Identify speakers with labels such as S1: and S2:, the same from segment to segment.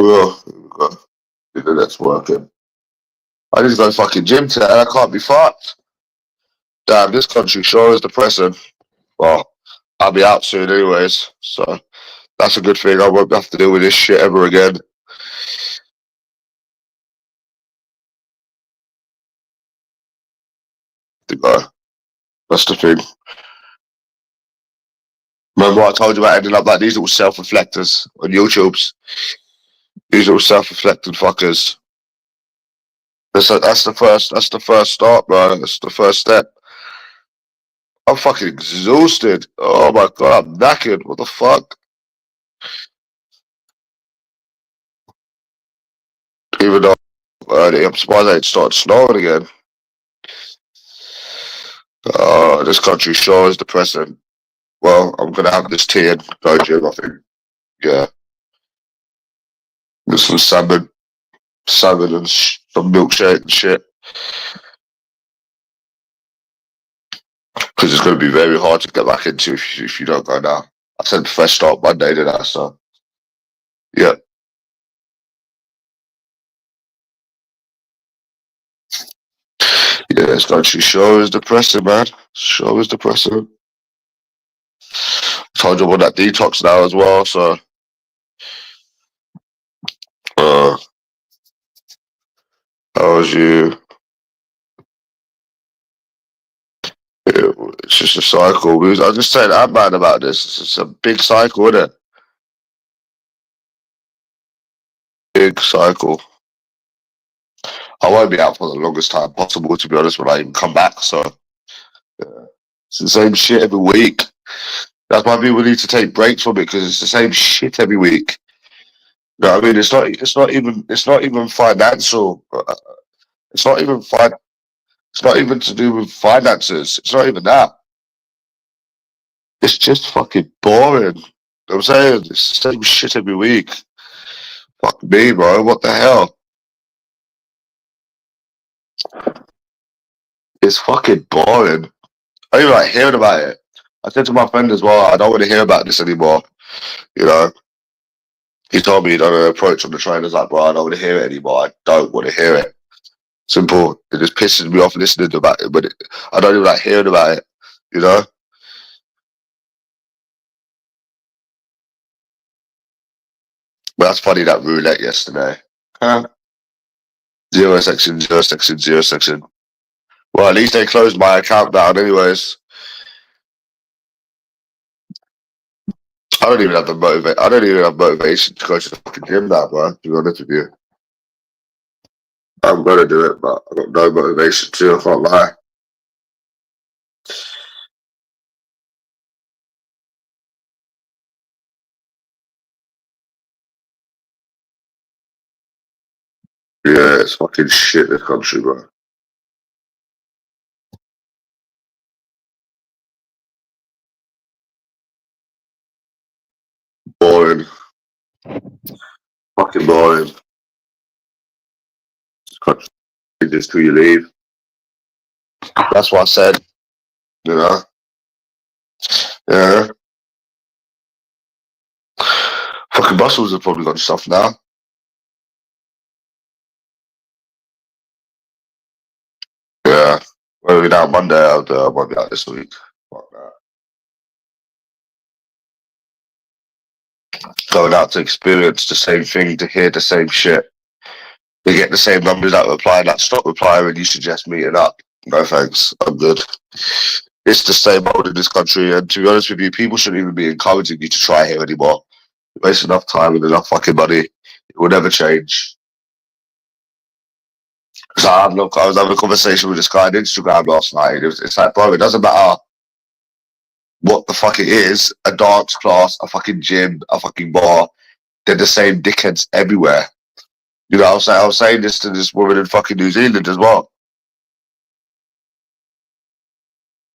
S1: Oh, the net's working. I need to go fucking gym today and I can't be fucked. Damn, this country sure is depressing. Well, I'll be out soon anyways, so that's a good thing. I won't have to deal with this shit ever again. To go. That's the thing. Remember what I told you about ending up like these little self-reflectors on YouTube's? These little self-reflecting fuckers. That's the first start, bro. That's the first step. I'm fucking exhausted. Oh my god, I'm knackered. What the fuck? Even though I'm surprised it started snowing again. Oh, this country sure is depressing. Well, I'm gonna have this tea and go gym, I think. Yeah. With some salmon and some milkshake and shit. Because it's going to be very hard to get back into if you don't go now. I said fresh start Monday, didn't I? So, yeah. Yeah, it's actually sure is depressing, man. Sure is depressing. Told you about that detox now as well, so. How was you? Yeah, it's just a cycle. I was just saying I'm mad about this. It's just a big cycle, isn't it? Big cycle. I won't be out for the longest time possible, to be honest, when I even come back, so. Yeah. It's the same shit every week. That's why people need to take breaks from it, because it's the same shit every week. You know what I mean? It's not even financial. It's not even it's not even to do with finances. It's not even that. It's just fucking boring. You know what I'm saying? It's the same shit every week. Fuck me, bro. What the hell? It's fucking boring. I don't even like hearing about it. I said to my friend as well, I don't want to hear about this anymore. You know? He told me he done an approach on the train. I was like, bro, I don't want to hear it anymore. I don't want to hear it. Simple. It just pisses me off listening about it, but I don't even like hearing about it, you know? But that's funny, that roulette yesterday. Huh? Zero section, zero section, zero section. Well, at least they closed my account down anyways. I don't even have motivation to go to the fucking gym now, bro, to be honest with you. I'm gonna do it, but I've got no motivation to, I can't lie. Yeah, it's fucking shit, this country, bro. Boring. Fucking boring. This country just till you leave. That's what I said, you know? Yeah. Fucking Brussels have probably got stuff now. Yeah. Well, we're down Monday, I might be out this week. Fuck that. Going out to experience the same thing, to hear the same shit, to get the same numbers that reply, that stop reply when you suggest meeting up. No thanks, I'm good. It's the same old in this country, and to be honest with you, people shouldn't even be encouraging you to try here anymore. You waste enough time and enough fucking money. It will never change. So I was having a conversation with this guy on Instagram last night. It's like, bro, it doesn't matter what the fuck it is, a dance class, a fucking gym, a fucking bar. They're the same dickheads everywhere. You know, I was saying this to this woman in fucking New Zealand as well.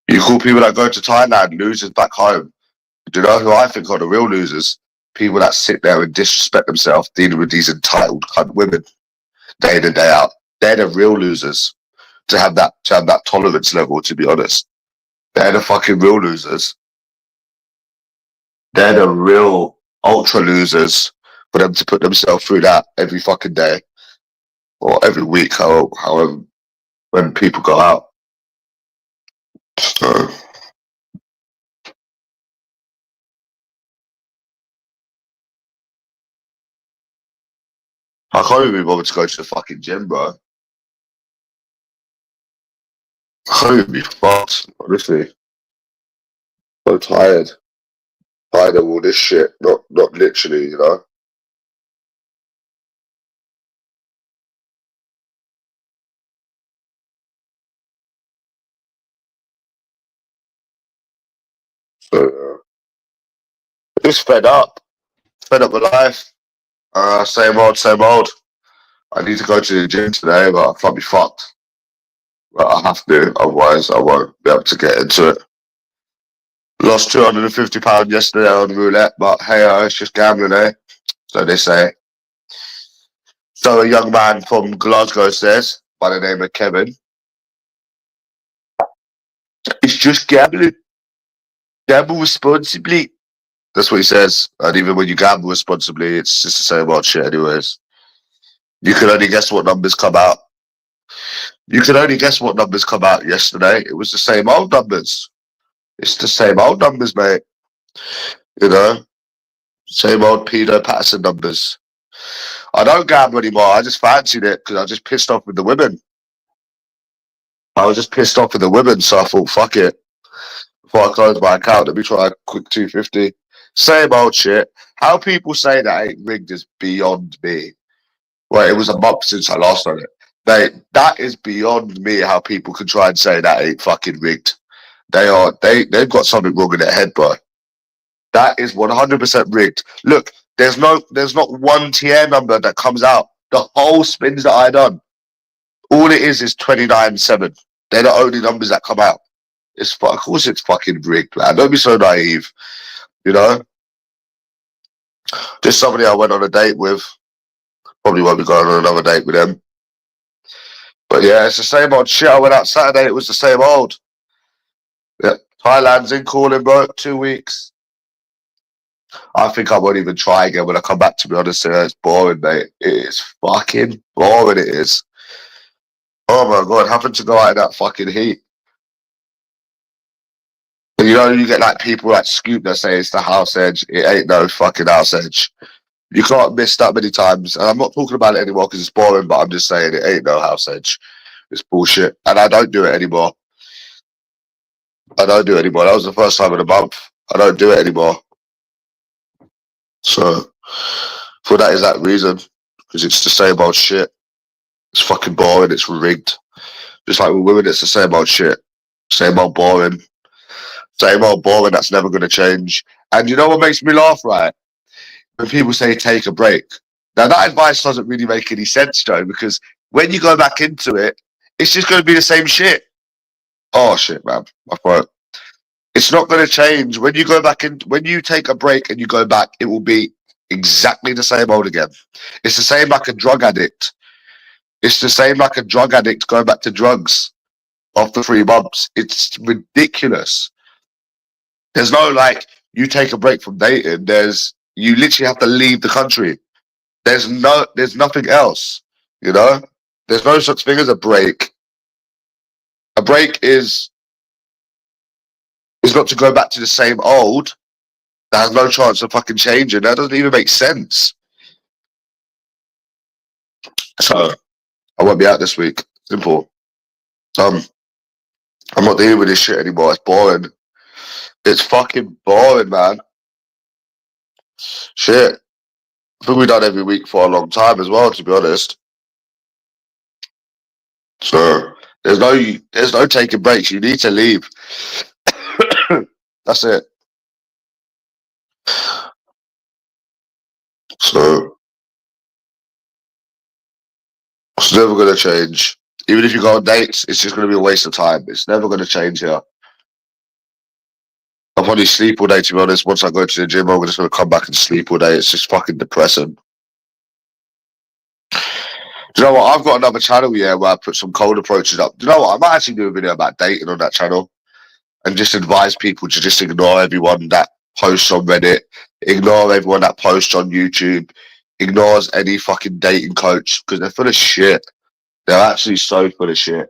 S1: You call people that go to Thailand losers back home. Do you know who I think are the real losers? People that sit there and disrespect themselves dealing with these entitled cunt women day in and day out. They're the real losers. To have that tolerance level, to be honest. They're the fucking real losers. They're the real ultra losers for them to put themselves through that every fucking day or every week, however, when people go out. So, I can't even be bothered to go to the fucking gym, bro. I can't even be fucked, honestly. So tired. Tired of all this shit. Not literally, you know. So, just fed up. Fed up with life. Same old, same old. I need to go to the gym today, but I can't be fucked. But I have to, otherwise I won't be able to get into it. Lost £250 yesterday on roulette, but hey, it's just gambling, eh? So they say. So a young man from Glasgow says, by the name of Kevin, it's just gambling. Gamble responsibly. That's what he says. And even when you gamble responsibly, it's just the same old shit anyways. You can only guess what numbers come out. You can only guess what numbers come out yesterday. It was the same old numbers. It's the same old numbers, mate. You know? Same old Peter Patterson numbers. I don't gamble anymore. I just fancied it because I was just pissed off with the women. I was just pissed off with the women, so I thought, fuck it. Before I close my account, let me try a quick 250. Same old shit. How people say that ain't rigged is beyond me. Well, it was a month since I last done it. That is beyond me how people can try and say that ain't fucking rigged. They've got something wrong in their head, bro. That is 100% rigged. Look, there's not one tier number that comes out. The whole spins that I done, all it is 29.7. They're the only numbers that come out. Of course it's fucking rigged, man. Don't be so naive. You know? Just somebody I went on a date with. Probably won't be going on another date with them. But yeah, it's the same old shit. I went out Saturday, it was the same old. Yeah. Thailand's in calling, bro. 2 weeks. I think I won't even try again when I come back, to be honest. It's boring, mate. It is fucking boring, it is. Oh my god, having to go out in that fucking heat. And you know, you get like people like Scoop that say it's the house edge. It ain't no fucking house edge. You can't miss that many times. And I'm not talking about it anymore because it's boring, but I'm just saying it ain't no house edge. It's bullshit. And I don't do it anymore. I don't do it anymore. That was the first time in a month. I don't do it anymore. So, for that is that reason. Because it's the same old shit. It's fucking boring. It's rigged. Just like with women, it's the same old shit. Same old boring. Same old boring. That's never going to change. And you know what makes me laugh, right? When people say take a break. Now, that advice doesn't really make any sense, Joe, because when you go back into it, it's just going to be the same shit. Oh, shit, man. My throat. It's not going to change. When you go back in, when you take a break and you go back, it will be exactly the same old again. It's the same like a drug addict. It's the same like a drug addict going back to drugs after 3 months. It's ridiculous. There's no like, you take a break from dating. You literally have to leave the country. There's nothing else, you know? There's no such thing as a break. A break is not to go back to the same old. That has no chance of fucking changing. That doesn't even make sense. So I won't be out this week. Simple. I'm not dealing with this shit anymore. It's boring. It's fucking boring, man. Shit. I think we've done every week for a long time as well, to be honest. So there's no taking breaks. You need to leave. That's it. So it's never gonna change. Even if you go on dates, it's just gonna be a waste of time. It's never gonna change here. I'll probably sleep all day, to be honest. Once I go to the gym, I'm just gonna come back and sleep all day. It's just fucking depressing. Do you know what? I've got another channel, yeah, where I put some cold approaches up. Do you know what? I might actually do a video about dating on that channel and just advise people to just ignore everyone that posts on Reddit, ignore everyone that posts on YouTube. ignores any fucking dating coach because they're full of shit. They're actually so full of shit.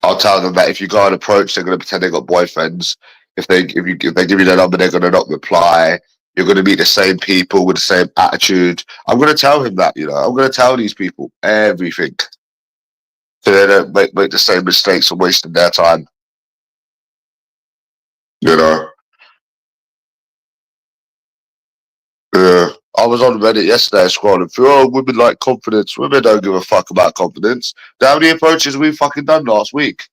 S1: I'll tell them that if you go and approach, they're going to pretend they got boyfriends. If they give you their number, they're going to not reply. You're going to meet the same people with the same attitude. I'm going to tell him that, I'm going to tell these people everything. So they don't make the same mistakes and wasting their time. Yeah. I was on Reddit yesterday scrolling through, women like confidence. Women don't give a fuck about confidence. How many approaches we fucking done last week?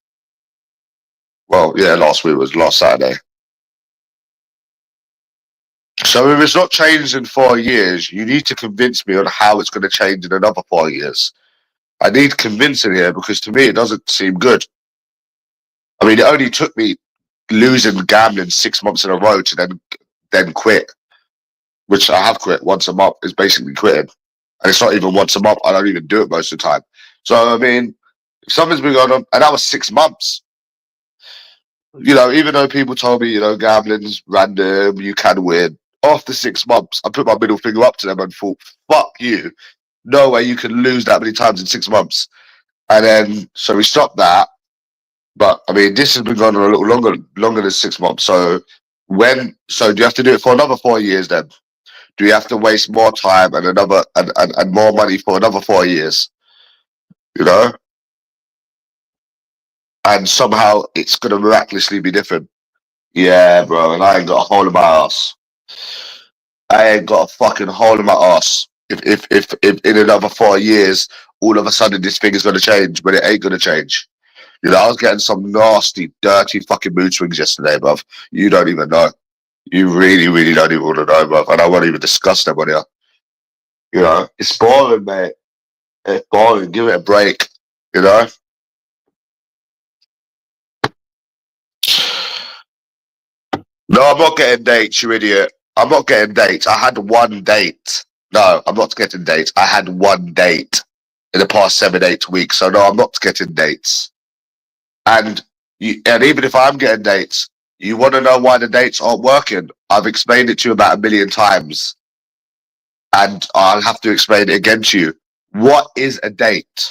S1: Well, yeah, last week was last Saturday. So if it's not changed in 4 years, you need to convince me on how it's going to change in another 4 years. I need convincing here because to me it doesn't seem good. I mean, it only took me losing gambling 6 months in a row to then quit, which I have quit once a month. Is basically quitting, and it's not even once a month. I don't even do it most of the time. So I mean, if something's been going on, and that was 6 months. Even though people told me, gambling's random, you can win. After 6 months, I put my middle finger up to them and thought, fuck you. No way you can lose that many times in 6 months. And then, so we stopped that. But I mean, this has been going on a little longer than 6 months. So do you have to do it for another 4 years then? Do you have to waste more time and and more money for another 4 years? And somehow it's gonna miraculously be different. Yeah, bro, and I ain't got a hole in my ass. I ain't got a fucking hole in my ass. If in another 4 years, all of a sudden this thing is gonna change, but it ain't gonna change. I was getting some nasty, dirty fucking mood swings yesterday, bruv. You don't even know. You really, really don't even want to know, bruv. And I won't even discuss them on here. It's boring, mate. It's boring. Give it a break. You know? No, I'm not getting dates, you idiot. I'm not getting dates. I had one date. No, I'm not getting dates. I had one date in the past 7, 8 weeks. So no, I'm not getting dates. And even if I'm getting dates, you want to know why the dates aren't working? I've explained it to you about 1,000,000 times. And I'll have to explain it again to you. What is a date?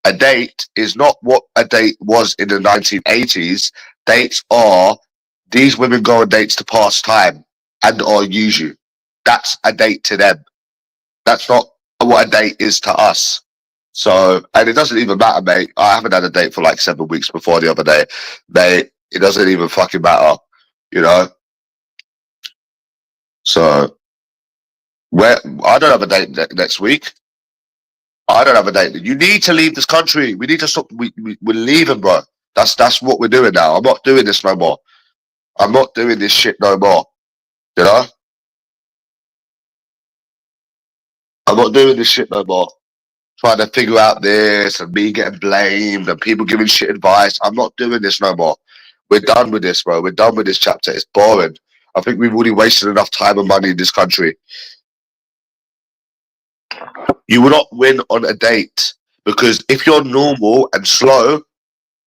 S1: A date is not what a date was in the 1980s. Dates are these women go on dates to pass time and or use you. That's a date to them. That's not what a date is to us. So, and it doesn't even matter, mate. I haven't had a date for like 7 weeks before the other day. It doesn't even fucking matter, you know? So, I don't have a date next week. I don't have a date. You need to leave this country. We need to stop. We're leaving, bro. That's what we're doing now. I'm not doing this no more. I'm not doing this shit no more. You know? I'm not doing this shit no more. Trying to figure out this and me getting blamed and people giving shit advice. I'm not doing this no more. We're done with this, bro. We're done with this chapter. It's boring. I think we've already wasted enough time and money in this country. You will not win on a date because if you're normal and slow,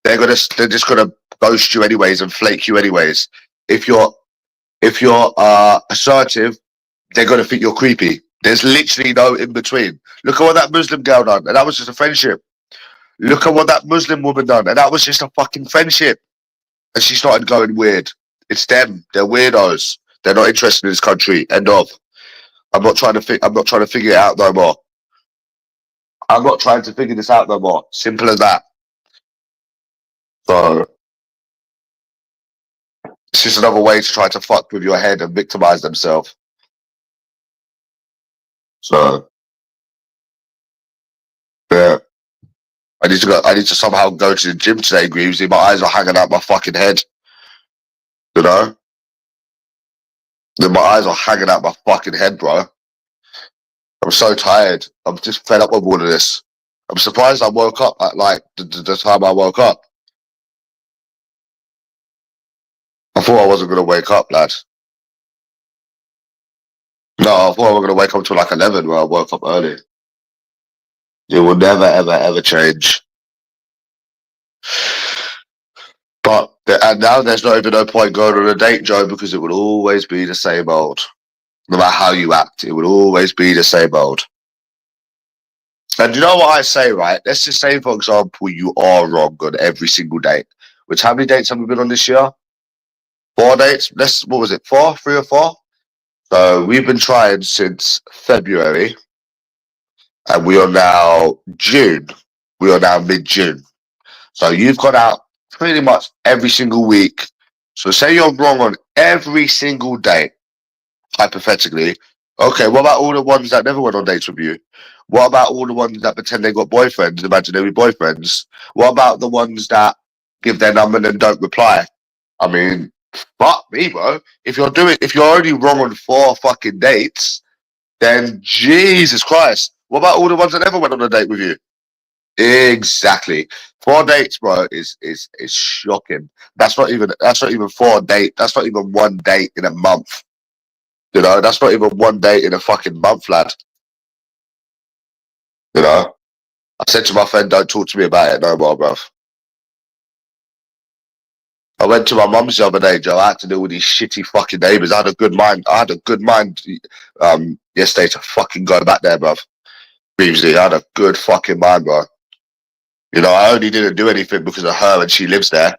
S1: they're just gonna ghost you anyways and flake you anyways. If you're assertive, they're gonna think you're creepy. There's literally no in between. Look at what that Muslim girl done, and that was just a friendship. Look at what that Muslim woman done, and that was just a fucking friendship. And she started going weird. It's them. They're weirdos. They're not interested in this country. End of. I'm not trying to figure it out no more. I'm not trying to figure this out no more. Simple as that. So it's just another way to try to fuck with your head and victimize themselves. So yeah. I need to somehow go to the gym today, Greavesy. My eyes are hanging out my fucking head. You know? My eyes are hanging out my fucking head, bro. I'm so tired. I'm just fed up with all of this. I'm surprised I woke up at like the time I woke up. I thought I wasn't gonna wake up, lad. No, I thought I was gonna wake up till like 11 when I woke up early. It will never, ever, ever change. And now there's not even no point going on a date, Joe, because it will always be the same old. No matter how you act, it will always be the same old. And you know what I say, right? Let's just say, for example, you are wrong on every single date. Which, how many dates have we been on this year? 4 dates? What was it, 4? 3 or 4? So we've been trying since February, and we are now June. We are now mid-June. So you've gone out pretty much every single week. So say you're wrong on every single date, hypothetically. Okay, what about all the ones that never went on dates with you? What about all the ones that pretend they got boyfriends, imaginary boyfriends? What about the ones that give their number and then don't reply? I mean, fuck me, bro. If you're already wrong on 4 fucking dates, then Jesus Christ. What about all the ones that never went on a date with you? Exactly. 4 dates, bro, is shocking. That's not even 4 dates. That's not even 1 date in a month. You know, that's not even 1 date in a fucking month, lad. You know? I said to my friend, don't talk to me about it no more, bruv. I went to my mum's the other day, Joe. I had to deal with these shitty fucking neighbours. I had a good mind yesterday to fucking go back there, bruv. Beasley, I had a good fucking mind, bro. You know, I only didn't do anything because of her and she lives there.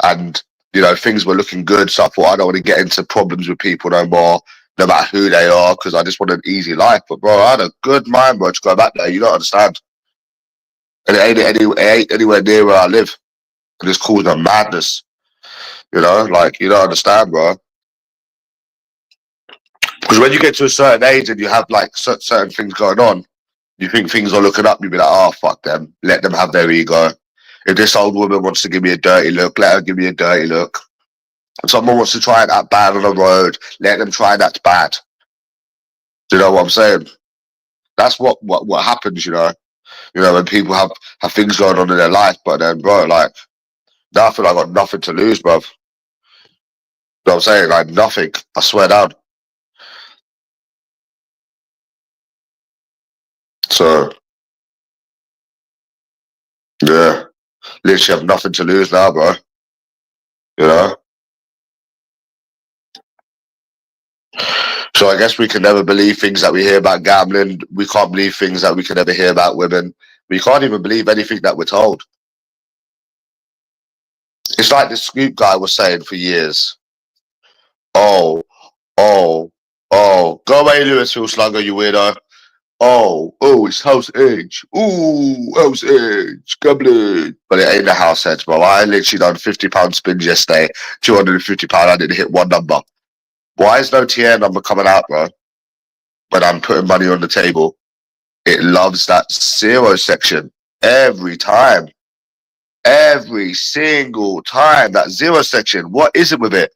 S1: And, you know, things were looking good. So I thought I don't want to get into problems with people no more, no matter who they are, because I just want an easy life. But, bro, I had a good mind, bro, to go back there. You don't understand. And it ain't anywhere near where I live. And it's causing a madness. You know, like, you don't understand, bro. Because when you get to a certain age and you have, like, certain things going on, you think things are looking up, you'll be like, oh, fuck them. Let them have their ego. If this old woman wants to give me a dirty look, let her give me a dirty look. If someone wants to try and act bad on the road, let them try and act bad. Do you know what I'm saying? That's what happens, you know. You know, when people have things going on in their life, but then, bro, like, now I feel like I got nothing to lose, bruv. You know what I'm saying? Like, nothing. I swear down. So, yeah. Literally have nothing to lose now, bro. You know? So I guess we can never believe things that we hear about gambling. We can't believe things that we can never hear about women. We can't even believe anything that we're told. It's like the Scoop guy was saying for years. Oh, oh, oh, go away, Louisville Slugger, you weirdo. Oh, it's House Edge. Ooh, House Edge, gambling. But it ain't the House Edge, bro. I literally done £50 spins yesterday, £250. I didn't hit one number. Why is no tier number coming out, bro? When I'm putting money on the table, it loves that 0 section every time. Every single time, that 0 section. What is it with it?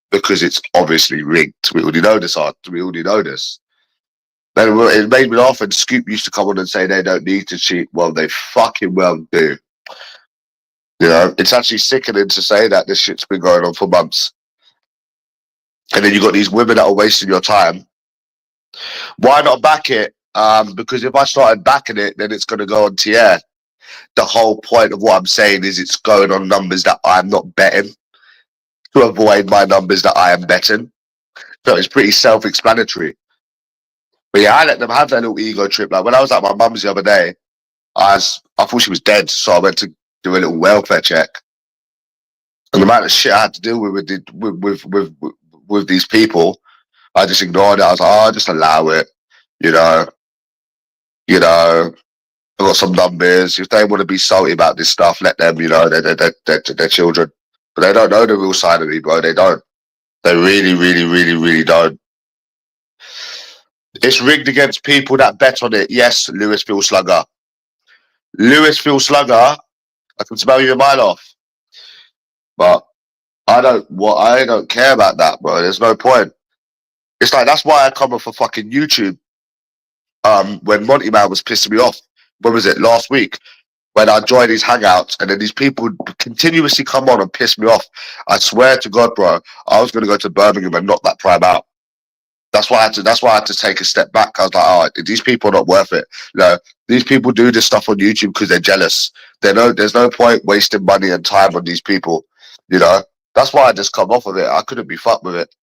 S1: Because it's obviously rigged. We already know this, Art. We already know this. Then it made me laugh when Scoop used to come on and say they don't need to cheat. Well, they fucking well do. You know, it's actually sickening to say that this shit's been going on for months. And then you got these women that are wasting your time. Why not back it? Because if I started backing it, then it's going to go on tier. The whole point of what I'm saying is it's going on numbers that I'm not betting to avoid my numbers that I am betting. So it's pretty self-explanatory. But yeah, I let them have their little ego trip. Like when I was at my mum's the other day, I thought she was dead, so I went to do a little welfare check. And the amount of shit I had to deal with these people, I just ignored it. I was like, oh, just allow it. You know, I've got some numbers. If they want to be salty about this stuff, let them, you know, they're children. But they don't know the real side of me, bro. They don't. They really, really, really, really don't. It's rigged against people that bet on it. Yes, Louisville Slugger. Louisville Slugger, I can smell you a mile off. But I don't care about that, bro. There's no point. It's like that's why I come off for fucking YouTube. When Monty Man was pissing me off. When was it? Last week. When I joined these hangouts and then these people continuously come on and piss me off. I swear to God, bro, I was gonna go to Birmingham and knock that prime out. That's why I had to take a step back. I was like, oh, these people are not worth it. No, these people do this stuff on YouTube because they're jealous. There's no point wasting money and time on these people. You know, that's why I just come off of it. I couldn't be fucked with it.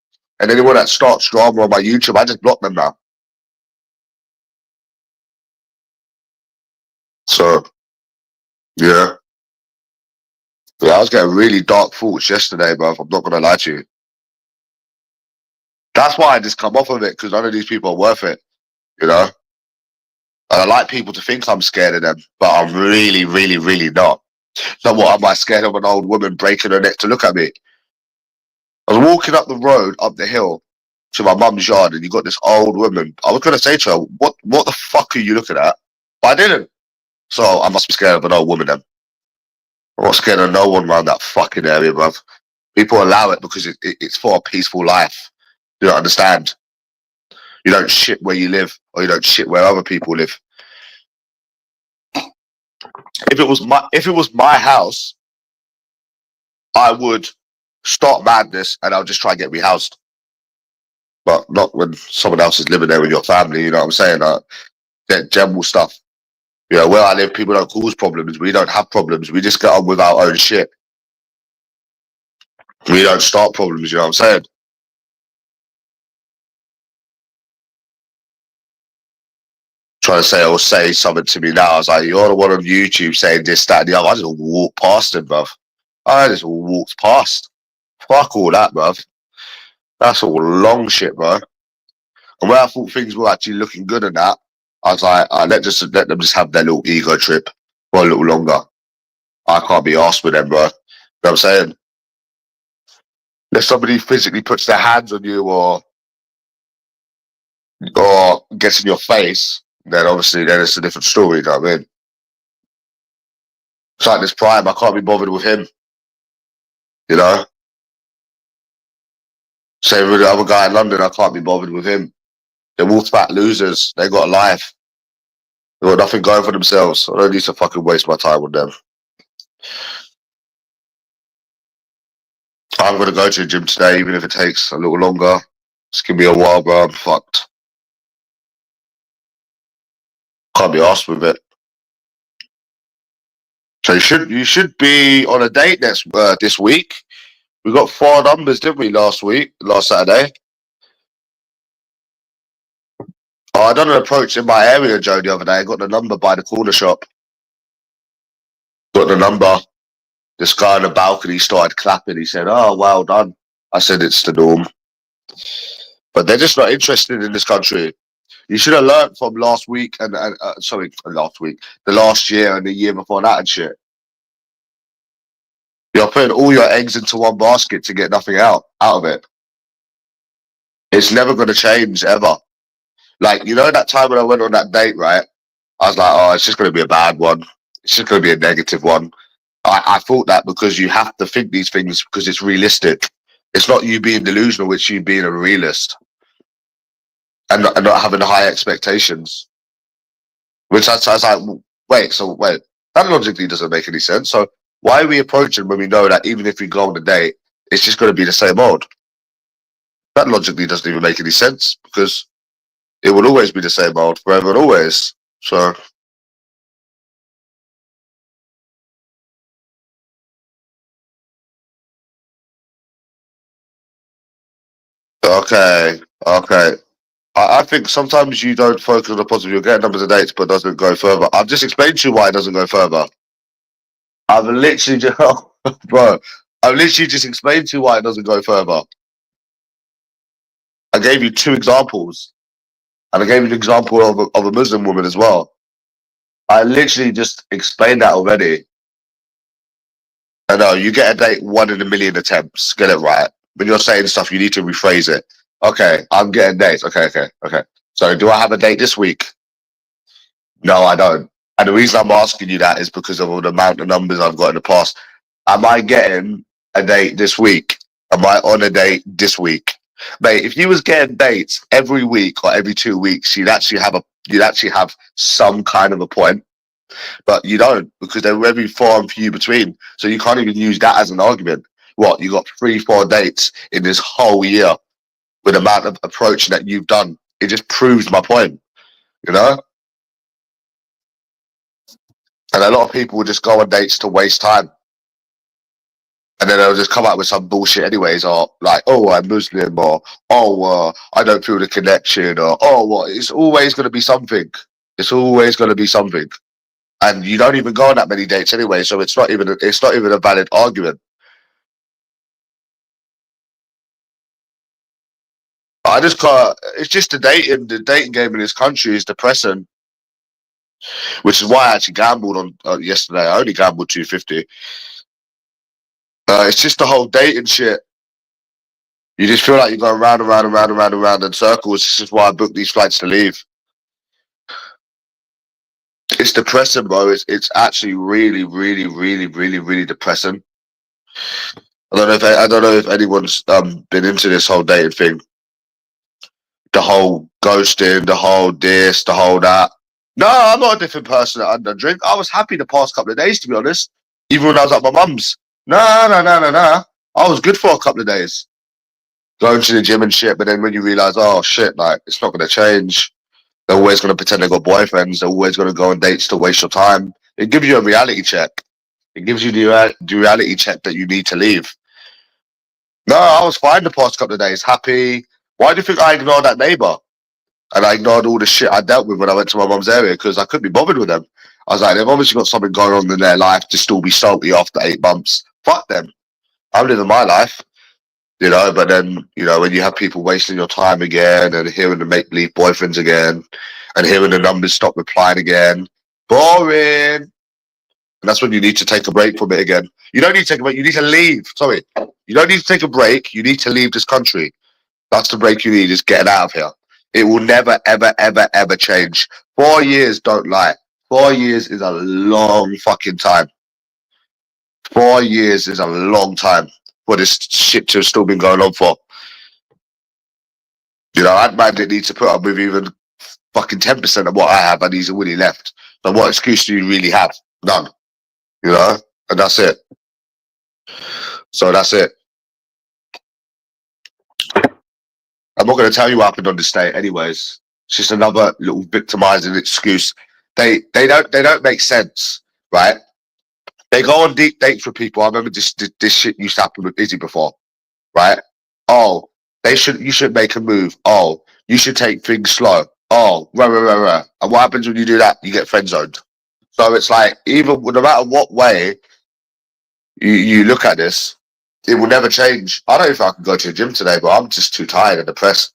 S1: And anyone that starts drama on my YouTube, I just block them now. So, yeah. Yeah, I was getting really dark thoughts yesterday, bro. I'm not gonna lie to you. That's why I just come off of it, because none of these people are worth it, you know? And I like people to think I'm scared of them, but I'm really, really, really not. So what, am I scared of an old woman breaking her neck to look at me? I was walking up the road, up the hill, to my mum's yard, and you got this old woman. I was gonna say to her, what the fuck are you looking at? But I didn't. So I must be scared of an old woman then. I'm not scared of no one around that fucking area, bruv. People allow it because it's for a peaceful life. You don't understand. You don't shit where you live, or you don't shit where other people live. If it was my house, I would start madness and I'll just try and get rehoused. But not when someone else is living there with your family. You know what I'm saying? That general stuff. You know, where I live, people don't cause problems. We don't have problems. We just get on with our own shit. We don't start problems. You know what I'm saying? Trying to say something to me now. I was like, you're the one on YouTube saying this, that, and the other. I just walked past him, bruv. I just walked past. Fuck all that, bruv. That's all long shit, bro. And where I thought things were actually looking good and that, I was like, let them just have their little ego trip for a little longer. I can't be arsed with them, bro. You know what I'm saying? If somebody physically puts their hands on you or gets in your face, then obviously then it's a different story, you know what I mean? It's like this Prime, I can't be bothered with him, you know? Same with the other guy in London, I can't be bothered with him. They're wolf-pack losers. They got a life. They got nothing going for themselves. I don't need to fucking waste my time with them. I'm gonna go to the gym today, even if it takes a little longer. It's gonna be a while, bro. I'm fucked. Can't be asked with it. So you should be on a date this week. We got 4 numbers, didn't we, last Saturday? Oh, I done an approach in my area, Joe, the other day. I got the number by the corner shop. Got the number. This guy on the balcony started clapping. He said, "Oh, well done." I said, "It's the norm." But they're just not interested in this country. You should have learned from last week the last year and the year before that and shit. You're putting all your eggs into one basket to get nothing out of it. It's never going to change ever. Like, you know, that time when I went on that date, right? I was like, oh, it's just going to be a bad one. It's just going to be a negative one. I thought that because you have to think these things because it's realistic. It's not you being delusional, it's you being a realist and not having high expectations. Which I was like, wait, that logically doesn't make any sense. So why are we approaching when we know that even if we go on a date, it's just going to be the same old? That logically doesn't even make any sense because it will always be the same old forever and always. So, okay. I think sometimes you don't focus on the positive. You'll get numbers of dates, but it doesn't go further. I've just explained to you why it doesn't go further. I've literally just, bro, I've literally just explained to you why it doesn't go further. I gave you 2 examples, and I gave you an example of a Muslim woman as well. I literally just explained that already. I know you get a date 1 in a million attempts. Get it right. When you're saying stuff, you need to rephrase it. Okay, I'm getting dates. Okay. So do I have a date this week? No, I don't. And the reason I'm asking you that is because of the amount of numbers I've got in the past. Am I getting a date this week? Am I on a date this week? Mate, if you was getting dates every week or every 2 weeks, you'd actually have some kind of a point. But you don't, because they're very far and few between. So you can't even use that as an argument. What, you got 3, 4 dates in this whole year with the amount of approach that you've done. It just proves my point, you know? And a lot of people will just go on dates to waste time. And then they'll just come out with some bullshit anyways, or like, oh, I'm Muslim, or oh, I don't feel the connection, or oh, what? It's always going to be something. It's always going to be something. And you don't even go on that many dates anyway, so it's not even a valid argument. I just can't. It's just the dating game in this country is depressing, which is why I actually gambled on yesterday. I only gambled 250. It's just the whole dating shit. You just feel like you're going round and round and round and round and round in circles. This is why I booked these flights to leave. It's depressing, bro. It's actually really, really, really, really, really depressing. I don't know if anyone's been into this whole dating thing. The whole ghosting, the whole this, the whole that. No, I'm not a different person under drink. I was happy the past couple of days, to be honest. Even when I was at my mum's. No, no, no, no, no. I was good for a couple of days. Going to the gym and shit, but then when you realise, oh shit, like, it's not going to change. They're always going to pretend they got boyfriends. They're always going to go on dates to waste your time. It gives you a reality check. It gives you the reality check that you need to leave. No, I was fine the past couple of days. Happy. Why do you think I ignored that neighbour? And I ignored all the shit I dealt with when I went to my mum's area because I couldn't be bothered with them. I was like, they've obviously got something going on in their life to still be salty after 8 months. Fuck them. I'm living my life, you know. But then, you know, when you have people wasting your time again and hearing the make-believe boyfriends again and hearing the numbers stop replying again, boring. And that's when you need to take a break from it again. You don't need to take a break. You need to leave. Sorry. You don't need to take a break. You need to leave this country. That's the break you need, is getting out of here. It will never, ever, ever, ever change. 4 years, don't lie. 4 years is a long fucking time. 4 years is a long time for this shit to have still been going on for. You know, that man didn't need to put up with even fucking 10% of what I have, and he's already left. So what excuse do you really have? None. You know? And that's it. So that's it. I'm not going to tell you what happened on this day anyways. It's just another little victimizing excuse. They don't make sense, right? They go on deep dates with people. I remember this shit used to happen with Izzy before, right? Oh, you should make a move. Oh, you should take things slow. Oh, rah, rah, rah, rah. And what happens when you do that? You get friend zoned. So it's like, even no matter what way you look at this, it will never change. I don't know if I can go to the gym today, but I'm just too tired and depressed.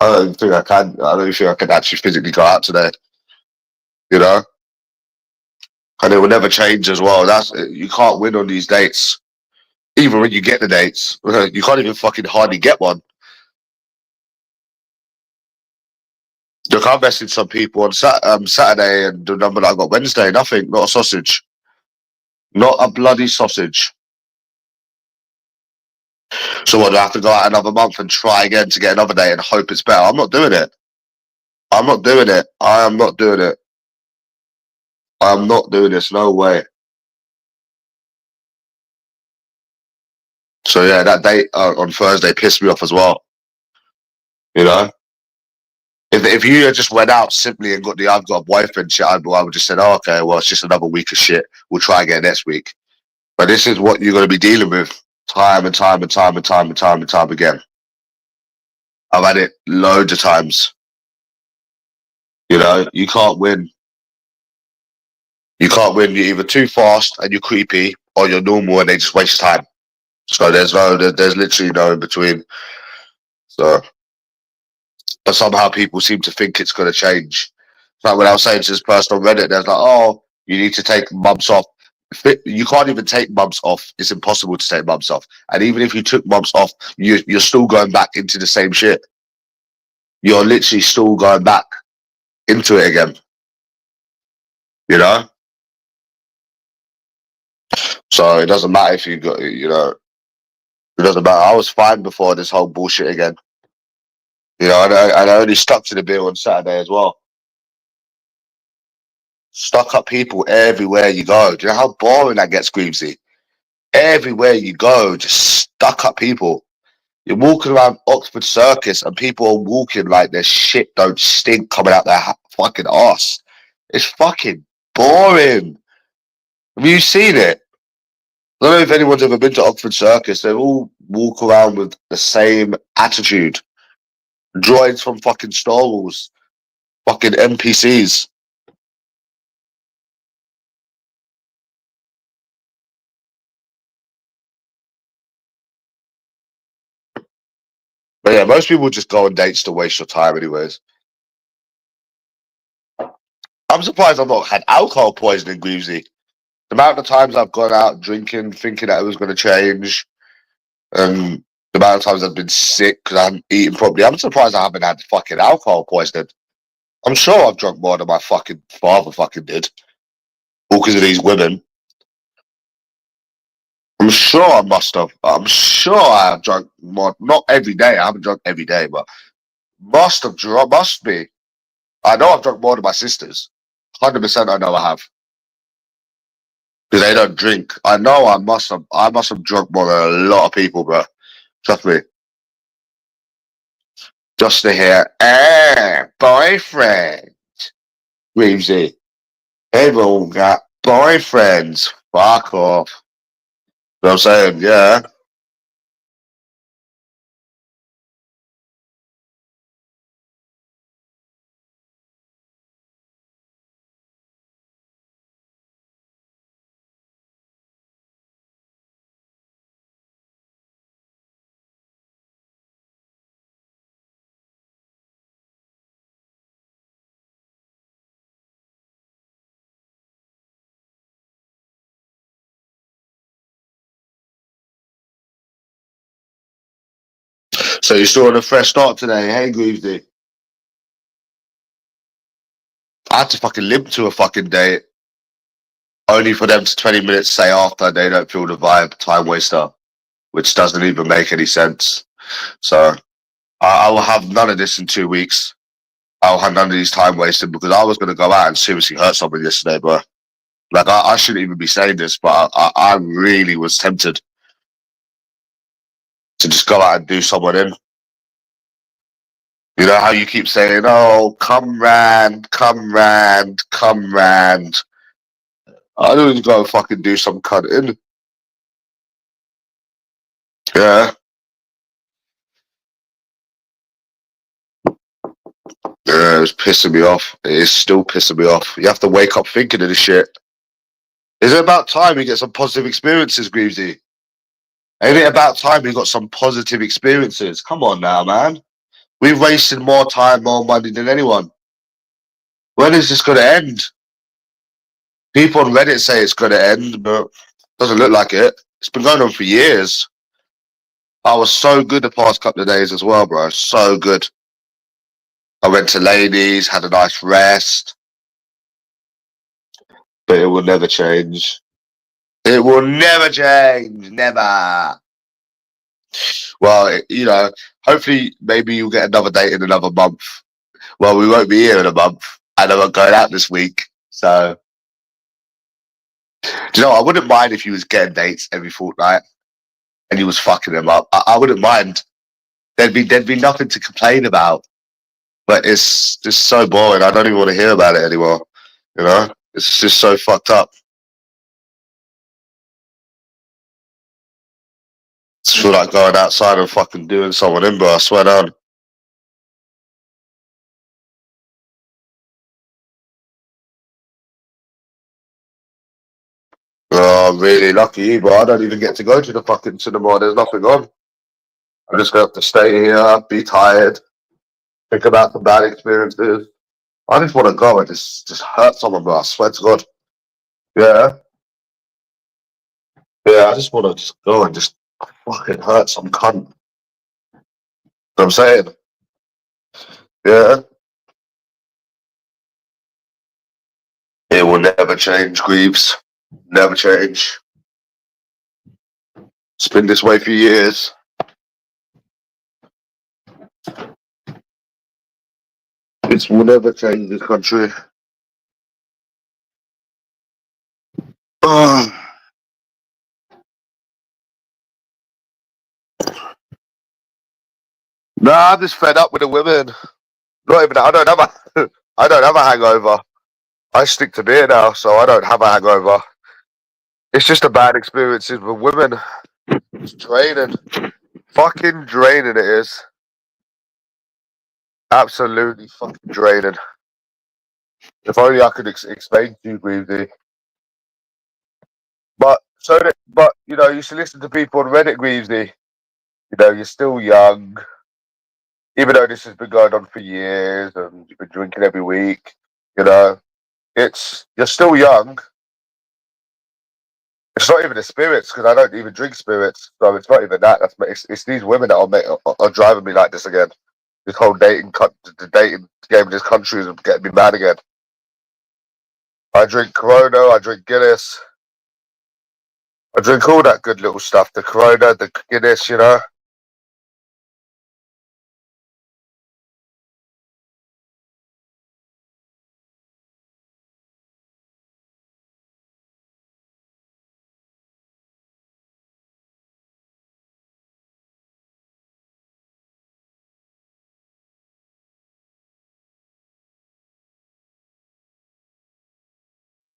S1: I don't think I can. I don't think I can actually physically go out today. You know, and it will never change as well. You can't win on these dates. Even when you get the dates, you can't even fucking hardly get one. Look, I messaged some people on Saturday, and the number that I got Wednesday, nothing, not a sausage, not a bloody sausage. So what, do I have to go out another month and try again to get another day and hope it's better? I'm not doing it. I'm not doing it. I am not doing it. I'm not doing this. No way. So yeah, that date on Thursday pissed me off as well. You know, if you had just went out simply and got the I've got a boyfriend shit, I would just said, oh, okay, well, it's just another week of shit. We'll try again next week. But this is what you're going to be dealing with time and time and time and time and time and time again. I've had it loads of times. You know, you can't win. You can't win. You're either too fast and you're creepy, or you're normal and they just waste time. So there's literally no in between. So, but somehow people seem to think it's going to change. Like when I was saying to this person on Reddit, they're like, "Oh, you need to take months off." You can't even take months off. It's impossible to take months off. And even if you took months off, you're still going back into the same shit. You're literally still going back into it again. You know. So it doesn't matter if you got, you know, it doesn't matter. I was fine before this whole bullshit again. You know, and I only stuck to the bill on Saturday as well. Stuck up people everywhere you go. Do you know how boring that gets, Greavesy? Everywhere you go, just stuck up people. You're walking around Oxford Circus and people are walking like their shit don't stink coming out their fucking arse. It's fucking boring. Have you seen it? I don't know if anyone's ever been to Oxford Circus. They all walk around with the same attitude. Droids from fucking Star Wars. Fucking NPCs. But yeah, most people just go on dates to waste your time anyways. I'm surprised I've not had alcohol poisoning, Greavesy. The amount of times I've gone out drinking, thinking that it was going to change, and the amount of times I've been sick because I haven't eaten properly, I'm surprised I haven't had fucking alcohol poisoning. I'm sure I've drunk more than my fucking father fucking did. All because of these women. I'm sure I must have. I'm sure I have drunk more. Not every day. I haven't drunk every day, but must have drunk. Must be. I know I've drunk more than my sisters. 100% I know I have. Because they don't drink. I know I must have. I must have drunk more than a lot of people, bro. Trust me. Just to hear, boyfriend. Reevesy. They've all got boyfriends. Fuck off. You know what I'm saying? Yeah. So you're still on a fresh start today. Hey, Greevesy. I had to fucking limp to a fucking date. Only for them to 20 minutes say after they don't feel the vibe, time waster, which doesn't even make any sense. So I will have none of this in 2 weeks. I'll have none of these time wasted because I was going to go out and seriously hurt someone yesterday, bro. Like, I shouldn't even be saying this, but I really was tempted to just go out and do someone in. You know how you keep saying, oh, come round, come round, come round. I don't need to go and fucking do some cunt in. Yeah. Yeah, it's pissing me off. It is still pissing me off. You have to wake up thinking of this shit. Is it about time we get some positive experiences, Greavesy? Ain't it about time we got some positive experiences? Come on now, man. We've wasted more time, more money than anyone. When is this going to end? People on Reddit say it's going to end, but doesn't look like it. It's been going on for years. I was so good the past couple of days as well, bro. So good. I went to ladies, had a nice rest, but it will never change. It will never change. Never. Well, hopefully, maybe you'll get another date in another month. Well, we won't be here in a month, and I'm not going out this week. So, do you know, I wouldn't mind if you was getting dates every fortnight and you was fucking them up. I wouldn't mind. There'd be nothing to complain about. But it's just so boring. I don't even want to hear about it anymore. You know, it's just so fucked up. Just feel like going outside and fucking doing someone in, bro. I swear down. Oh, I'm really lucky you, bro. I don't even get to go to the fucking cinema. There's nothing on. I'm just gonna have to stay here, be tired, think about the bad experiences. I just want to go and just hurt someone, bro. I swear to God. Yeah, yeah. I just want to just go and just fucking hurt some cunt. You know what I'm saying? Yeah. It will never change, Greaves. Never change. It's been this way for years. It will never change this country. Nah, I'm just fed up with the women. Not even. I don't have a. I don't have a hangover. I stick to beer now, so I don't have a hangover. It's just a bad experiences with women. It's draining. Fucking draining it is. Absolutely fucking draining. If only I could explain to you, Greavesy. But you know, you should listen to people on Reddit, Greavesy. You know, you're still young. Even though this has been going on for years and you've been drinking every week, you know, you're still young. It's not even the spirits, because I don't even drink spirits, so it's not even that. It's these women that are driving me like this again. This whole the dating game in this country is getting me mad again. I drink Corona, I drink Guinness, I drink all that good little stuff. The Corona, the Guinness, you know.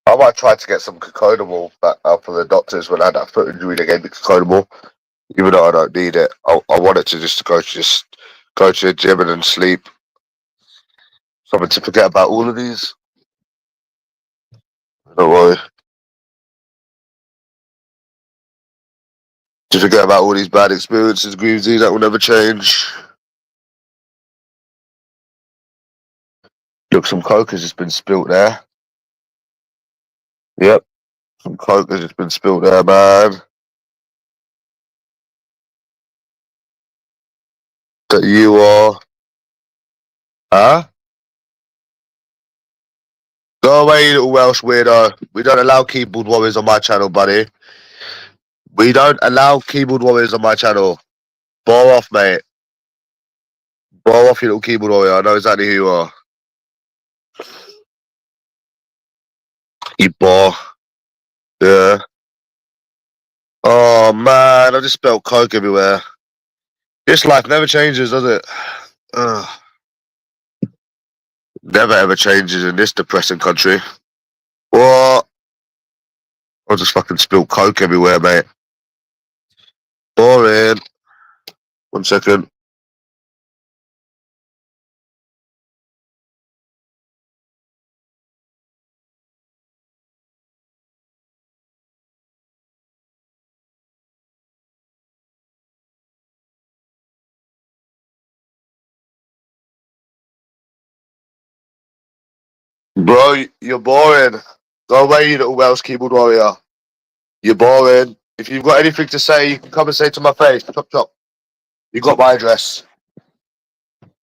S1: I might try to get some Cocodamol back out for the doctors when I had that foot injury. They gave me Cocodamol, even though I don't need it. I want it to just go to the gym and then sleep. Something to forget about all of these. Don't worry. To forget about all these bad experiences, Greavesy, that will never change. Look, some coke has just been spilt there. Yep, some coke has just been spilt there, man. That you are. Huh? Go away, you little Welsh weirdo. We don't allow keyboard warriors on my channel, buddy. We don't allow keyboard warriors on my channel. Bore off, mate. Bore off, you little keyboard warrior. I know exactly who you are. You bore. Yeah. Oh, man. I just spelled coke everywhere. This life never changes, does it? Ugh. Never ever changes in this depressing country. What? I just fucking spilled coke everywhere, mate. Boring. 1 second. Bro, you're boring. Go away, you little Welsh keyboard warrior. You're boring. If you've got anything to say, you can come and say to my face. Chop chop. You got my address.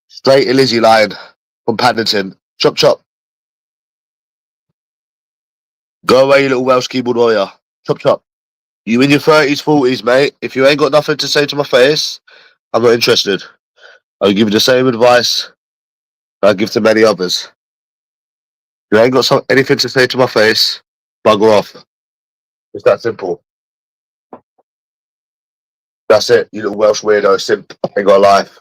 S1: Straight to Lizzie line from Paddington. Chop chop. Go away, you little Welsh keyboard warrior. Chop chop. You in your 30s, 40s, mate. If you ain't got nothing to say to my face, I'm not interested. I'll give you the same advice I give to many others. If you ain't got anything to say to my face, bugger off. It's that simple. That's it, you little Welsh weirdo, simp. Ain't got a life.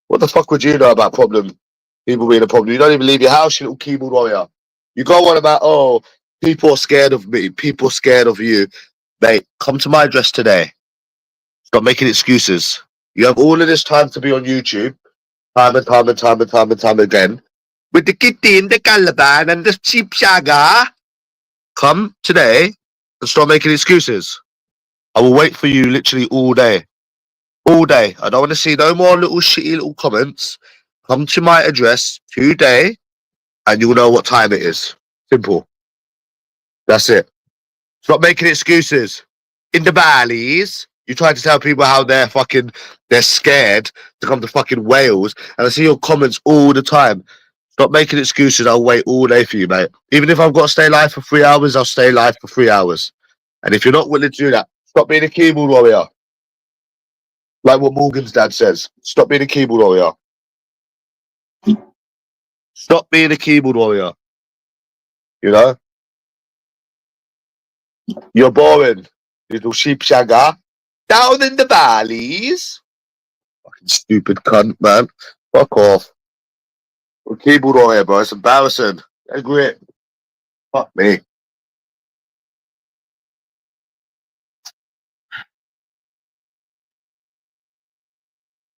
S1: What the fuck would you know about people being a problem? You don't even leave your house, you little keyboard warrior. You go on about, oh, people are scared of me, people are scared of you. Mate, come to my address today. Stop making excuses. You have all of this time to be on YouTube, time and time and time and time and time again. With the kitty and the calaban and the cheap shaga. Come today and stop making excuses. I will wait for you literally all day. All day. I don't want to see no more little shitty little comments. Come to my address today and you'll know what time it is. Simple. That's it. Stop making excuses. In the valleys, you try to tell people how they're scared to come to fucking Wales, and I see your comments all the time. Stop making excuses. I'll wait all day for you, mate. Even if I've got to stay live for 3 hours, I'll stay live for 3 hours. And if you're not willing to do that, stop being a keyboard warrior. Like what Morgan's dad says. Stop being a keyboard warrior. Stop being a keyboard warrior. You know? You're boring. Little sheep shagger. Down in the valleys. Fucking stupid cunt, man. Fuck off. We're keyboard warrior, bro. It's embarrassing. That's great. Fuck me.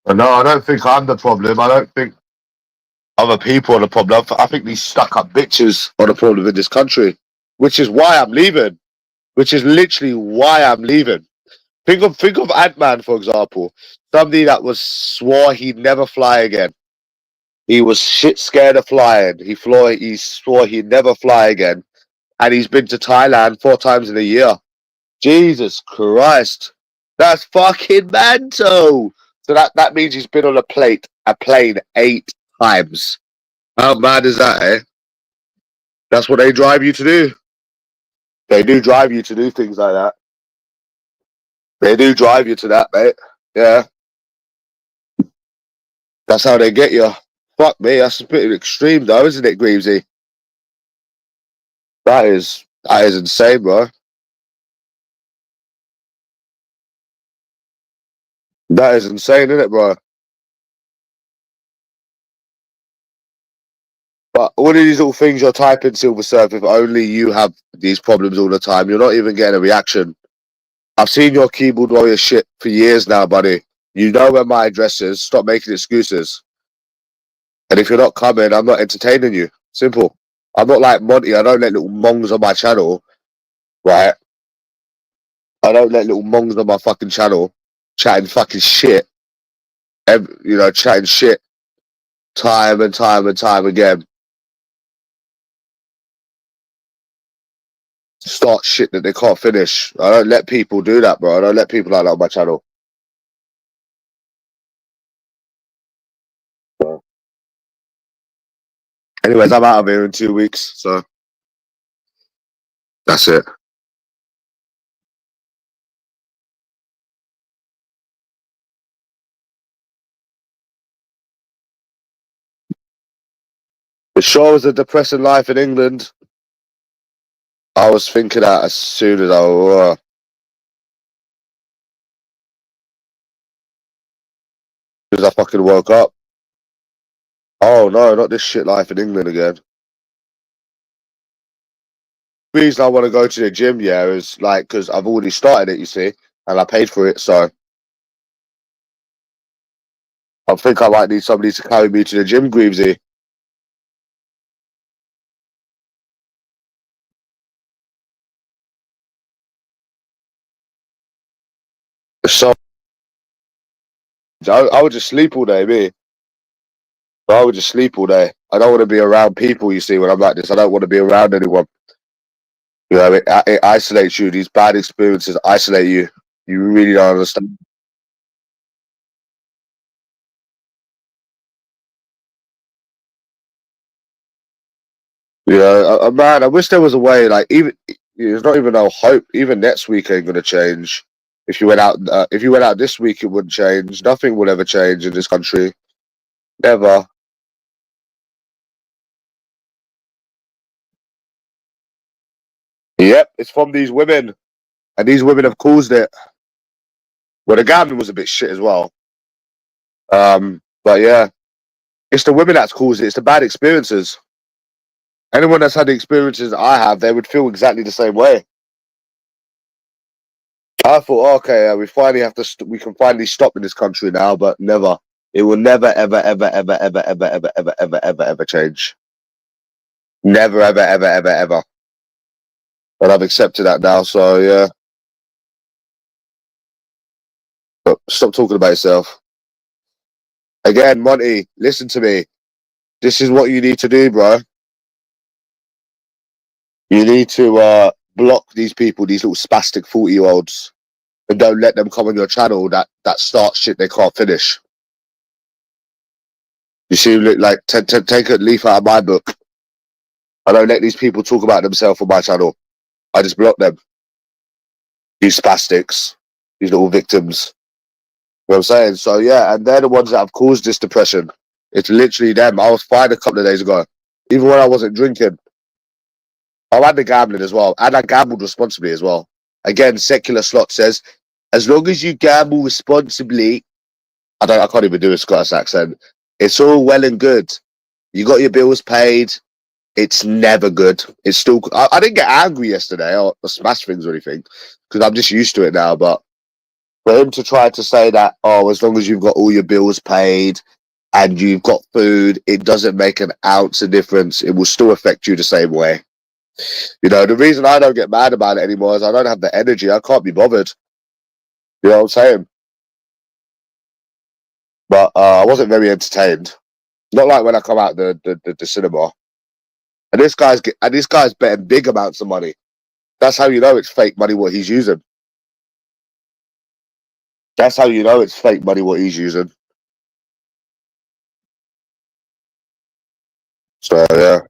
S1: No, I don't think I'm the problem. I don't think other people are the problem. I think these stuck-up bitches are the problem in this country, which is why I'm leaving. Which is literally why I'm leaving. Think of Ant-Man, for example. Somebody that was swore he'd never fly again. He was shit scared of flying. He swore he'd never fly again. And he's been to Thailand 4 times in a year. Jesus Christ. That's fucking mental. So that means he's been on a plane 8 times. How mad is that, eh? That's what they drive you to do. They do drive you to do things like that. They do drive you to that, mate. Yeah. That's how they get you. Fuck me, that's a bit extreme though, isn't it, Greavesy? That is insane, bro. That is insane, isn't it, bro? But all of these little things you're typing, Silver Surf, if only you have these problems all the time, you're not even getting a reaction. I've seen your keyboard warrior shit for years now, buddy. You know where my address is. Stop making excuses. And if you're not coming, I'm not entertaining you. Simple. I'm not like Monty. I don't let little mongs on my channel, right? I don't let little mongs on my fucking channel chatting fucking shit. Chatting shit time and time and time again. Start shit that they can't finish. I don't let people do that, bro. I don't let people like that on my channel. Anyways, I'm out of here in 2 weeks, so that's it. The show was a depressing life in England. I was thinking that as soon as I fucking woke up. Oh no, not this shit life in England again. The reason I want to go to the gym, yeah, is like because I've already started it, you see, and I paid for it, so I think I might need somebody to carry me to the gym, Greavesy. So I would just sleep all day, me. I would just sleep all day. I don't want to be around people, you see, when I'm like this. I don't want to be around anyone. You know, it isolates you. These bad experiences isolate you. You really don't understand. You know, man, I wish there was a way. Like, even there's not even no hope. Even next week ain't gonna change. If you went out this week, it wouldn't change. Nothing will ever change in this country. Never. Yep, it's from these women, and these women have caused it. Well, the gambling was a bit shit as well. But yeah, it's the women that's caused it. It's the bad experiences. Anyone that's had the experiences I have, they would feel exactly the same way. I thought, okay, we finally have to. We can finally stop in this country now, but never. It will never, ever, ever, ever, ever, ever, ever, ever, ever, ever, ever change. Never, ever, ever, ever, ever. But I've accepted that now, so yeah. But stop talking about yourself. Again, Monty, listen to me. This is what you need to do, bro. You need to block these people, these little spastic 40-year-olds, and don't let them come on your channel that start shit they can't finish. You see, like take a leaf out of my book. I don't let these people talk about themselves on my channel. I just block them. These spastics, these little victims. You know what I'm saying? So yeah, and they're the ones that have caused this depression. It's literally them. I was fine a couple of days ago, even when I wasn't drinking. I had the gambling as well, and I gambled responsibly as well. Again, secular slot says, as long as you gamble responsibly, I can't even do a Scottish accent. It's all well and good. You got your bills paid. It's never good. It's still. I didn't get angry yesterday or smash things or anything because I'm just used to it now. But For him to try to say that, oh, as long as you've got all your bills paid and you've got food, it doesn't make an ounce of difference. It will still affect you the same way. You know, the reason I don't get mad about it anymore is I don't have the energy. I can't be bothered. You know what I'm saying? But I wasn't very entertained. Not like when I come out the cinema. And this guy's betting big amounts of money. That's how you know it's fake money what he's using. That's how you know it's fake money what he's using. So yeah.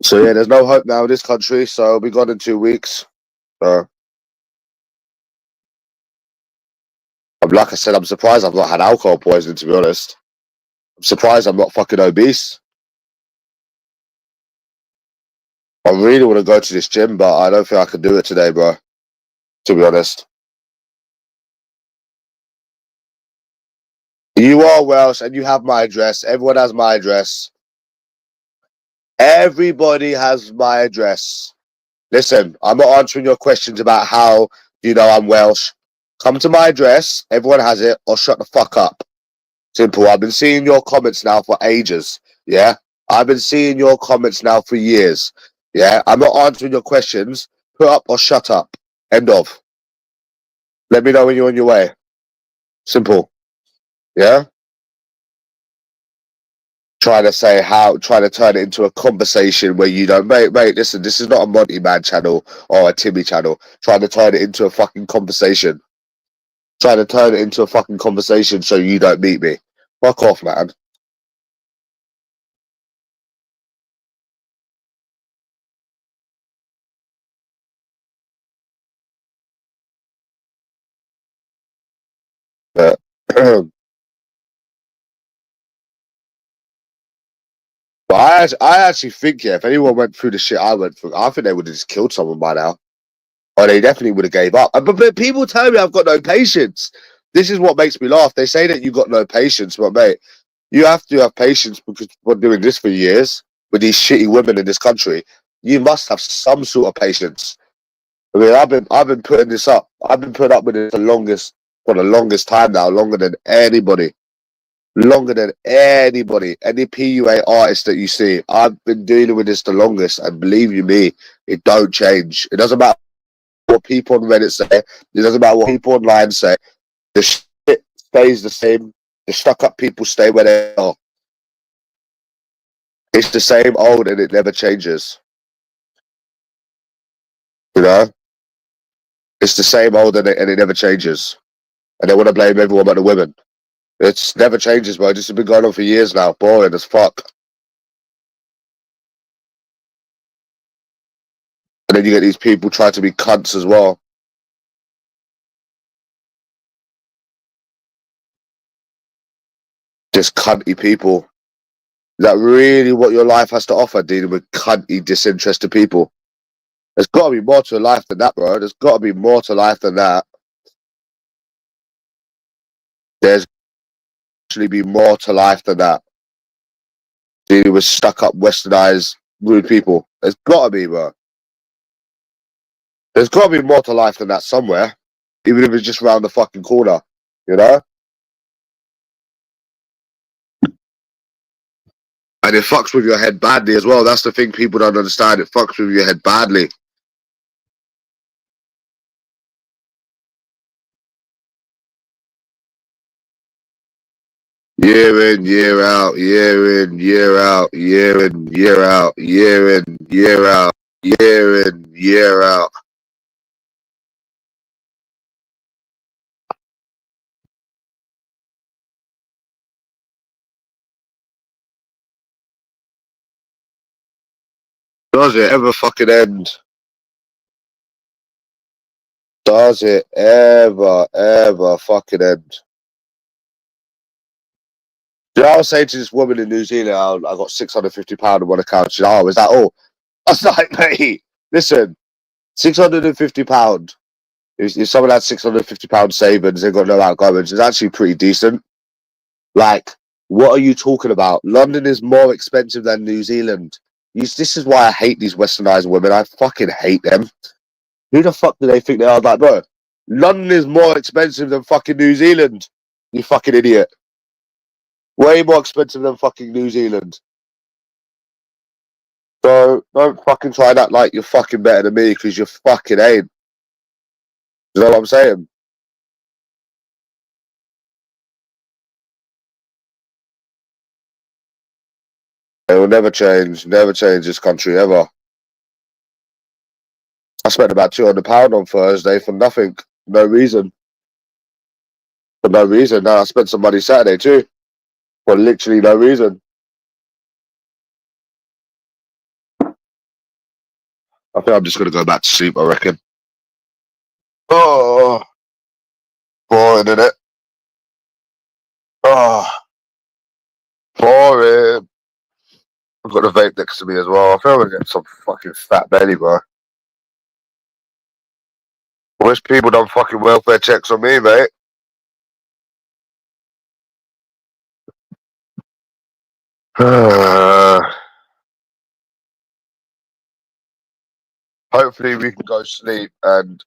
S1: So yeah, there's no hope now in this country. So I'll be gone in 2 weeks. Like I said, I'm surprised I've not had alcohol poisoning. To be honest, I'm surprised I'm not fucking obese. I really want to go to this gym, but I don't think I can do it today, bro. To be honest, you are Welsh and you have my address. Everyone has my address. Everybody has my address. Listen, I'm not answering your questions about how you know I'm Welsh. Come to my address. Everyone has it, or shut the fuck up. Simple. I've been seeing your comments now for ages. Yeah, I've been seeing your comments now for years. Yeah, I'm not answering your questions. Put up or shut up. End of. Let me know when you're on your way. Simple. Yeah. Trying to turn it into a conversation where you don't, mate, listen, this is not a Monty Man channel or a Timmy channel. Trying to turn it into a fucking conversation. Trying to turn it into a fucking conversation so you don't meet me. Fuck off, man. But, but I actually think, yeah, if anyone went through the shit I went through, I think they would have just killed someone by now. Or they definitely would have gave up. But people tell me I've got no patience. This is what makes me laugh. They say that you've got no patience, but mate, you have to have patience because we're doing this for years with these shitty women in this country. You must have some sort of patience. I mean, I've been putting this up. I've been putting up with it for the longest time now, longer than anybody. Longer than anybody. Any PUA artist that you see, I've been dealing with this the longest, and believe you me, it don't change. It doesn't matter what people on Reddit say. It doesn't matter what people online say. The shit stays the same. The stuck up people stay where they are. It's the same old and it never changes. You know? It's the same old and it never changes. And they want to blame everyone but the women. It's never changes, bro. This has been going on for years now. Boring as fuck. And then you get these people trying to be cunts as well. Just cunty people. Is that really what your life has to offer, dealing with cunty, disinterested people? There's got to be more to life than that, bro. There's got to be more to life than that. There's actually be more to life than that. Dealing with stuck-up, westernized, rude people. There's got to be, bro. There's got to be more to life than that somewhere, even if it's just around the fucking corner, you know? And it fucks with your head badly as well. That's the thing people don't understand. It fucks with your head badly. Year in, year out, year in, year out, year in, year out, year in, year out, year in, year out. Does it ever fucking end? Does it ever fucking end? You know, I was saying to this woman in New Zealand, I got £650 on one account. She's like, oh, is that all? I was like, mate, listen, £650. If someone had £650 savings, they've got no outgoings, it's actually pretty decent. Like, what are you talking about? London is more expensive than New Zealand. This is why I hate these westernized women. I fucking hate them. Who the fuck do they think they are? Like, bro, London is more expensive than fucking New Zealand. You fucking idiot. Way more expensive than fucking New Zealand. So don't fucking try that like you're fucking better than me, because you fucking ain't. You know what I'm saying? It will never change this country ever. I spent about £200 on Thursday for nothing. No reason. For no reason. Now I spent some money Saturday too. For literally no reason. I think I'm just gonna go back to sleep, I reckon. Oh, boring, innit? Oh, boring. I've got a vape next to me as well. I feel like I get some fucking fat belly, bro. I wish people done fucking welfare checks on me, mate. Hopefully we can go sleep and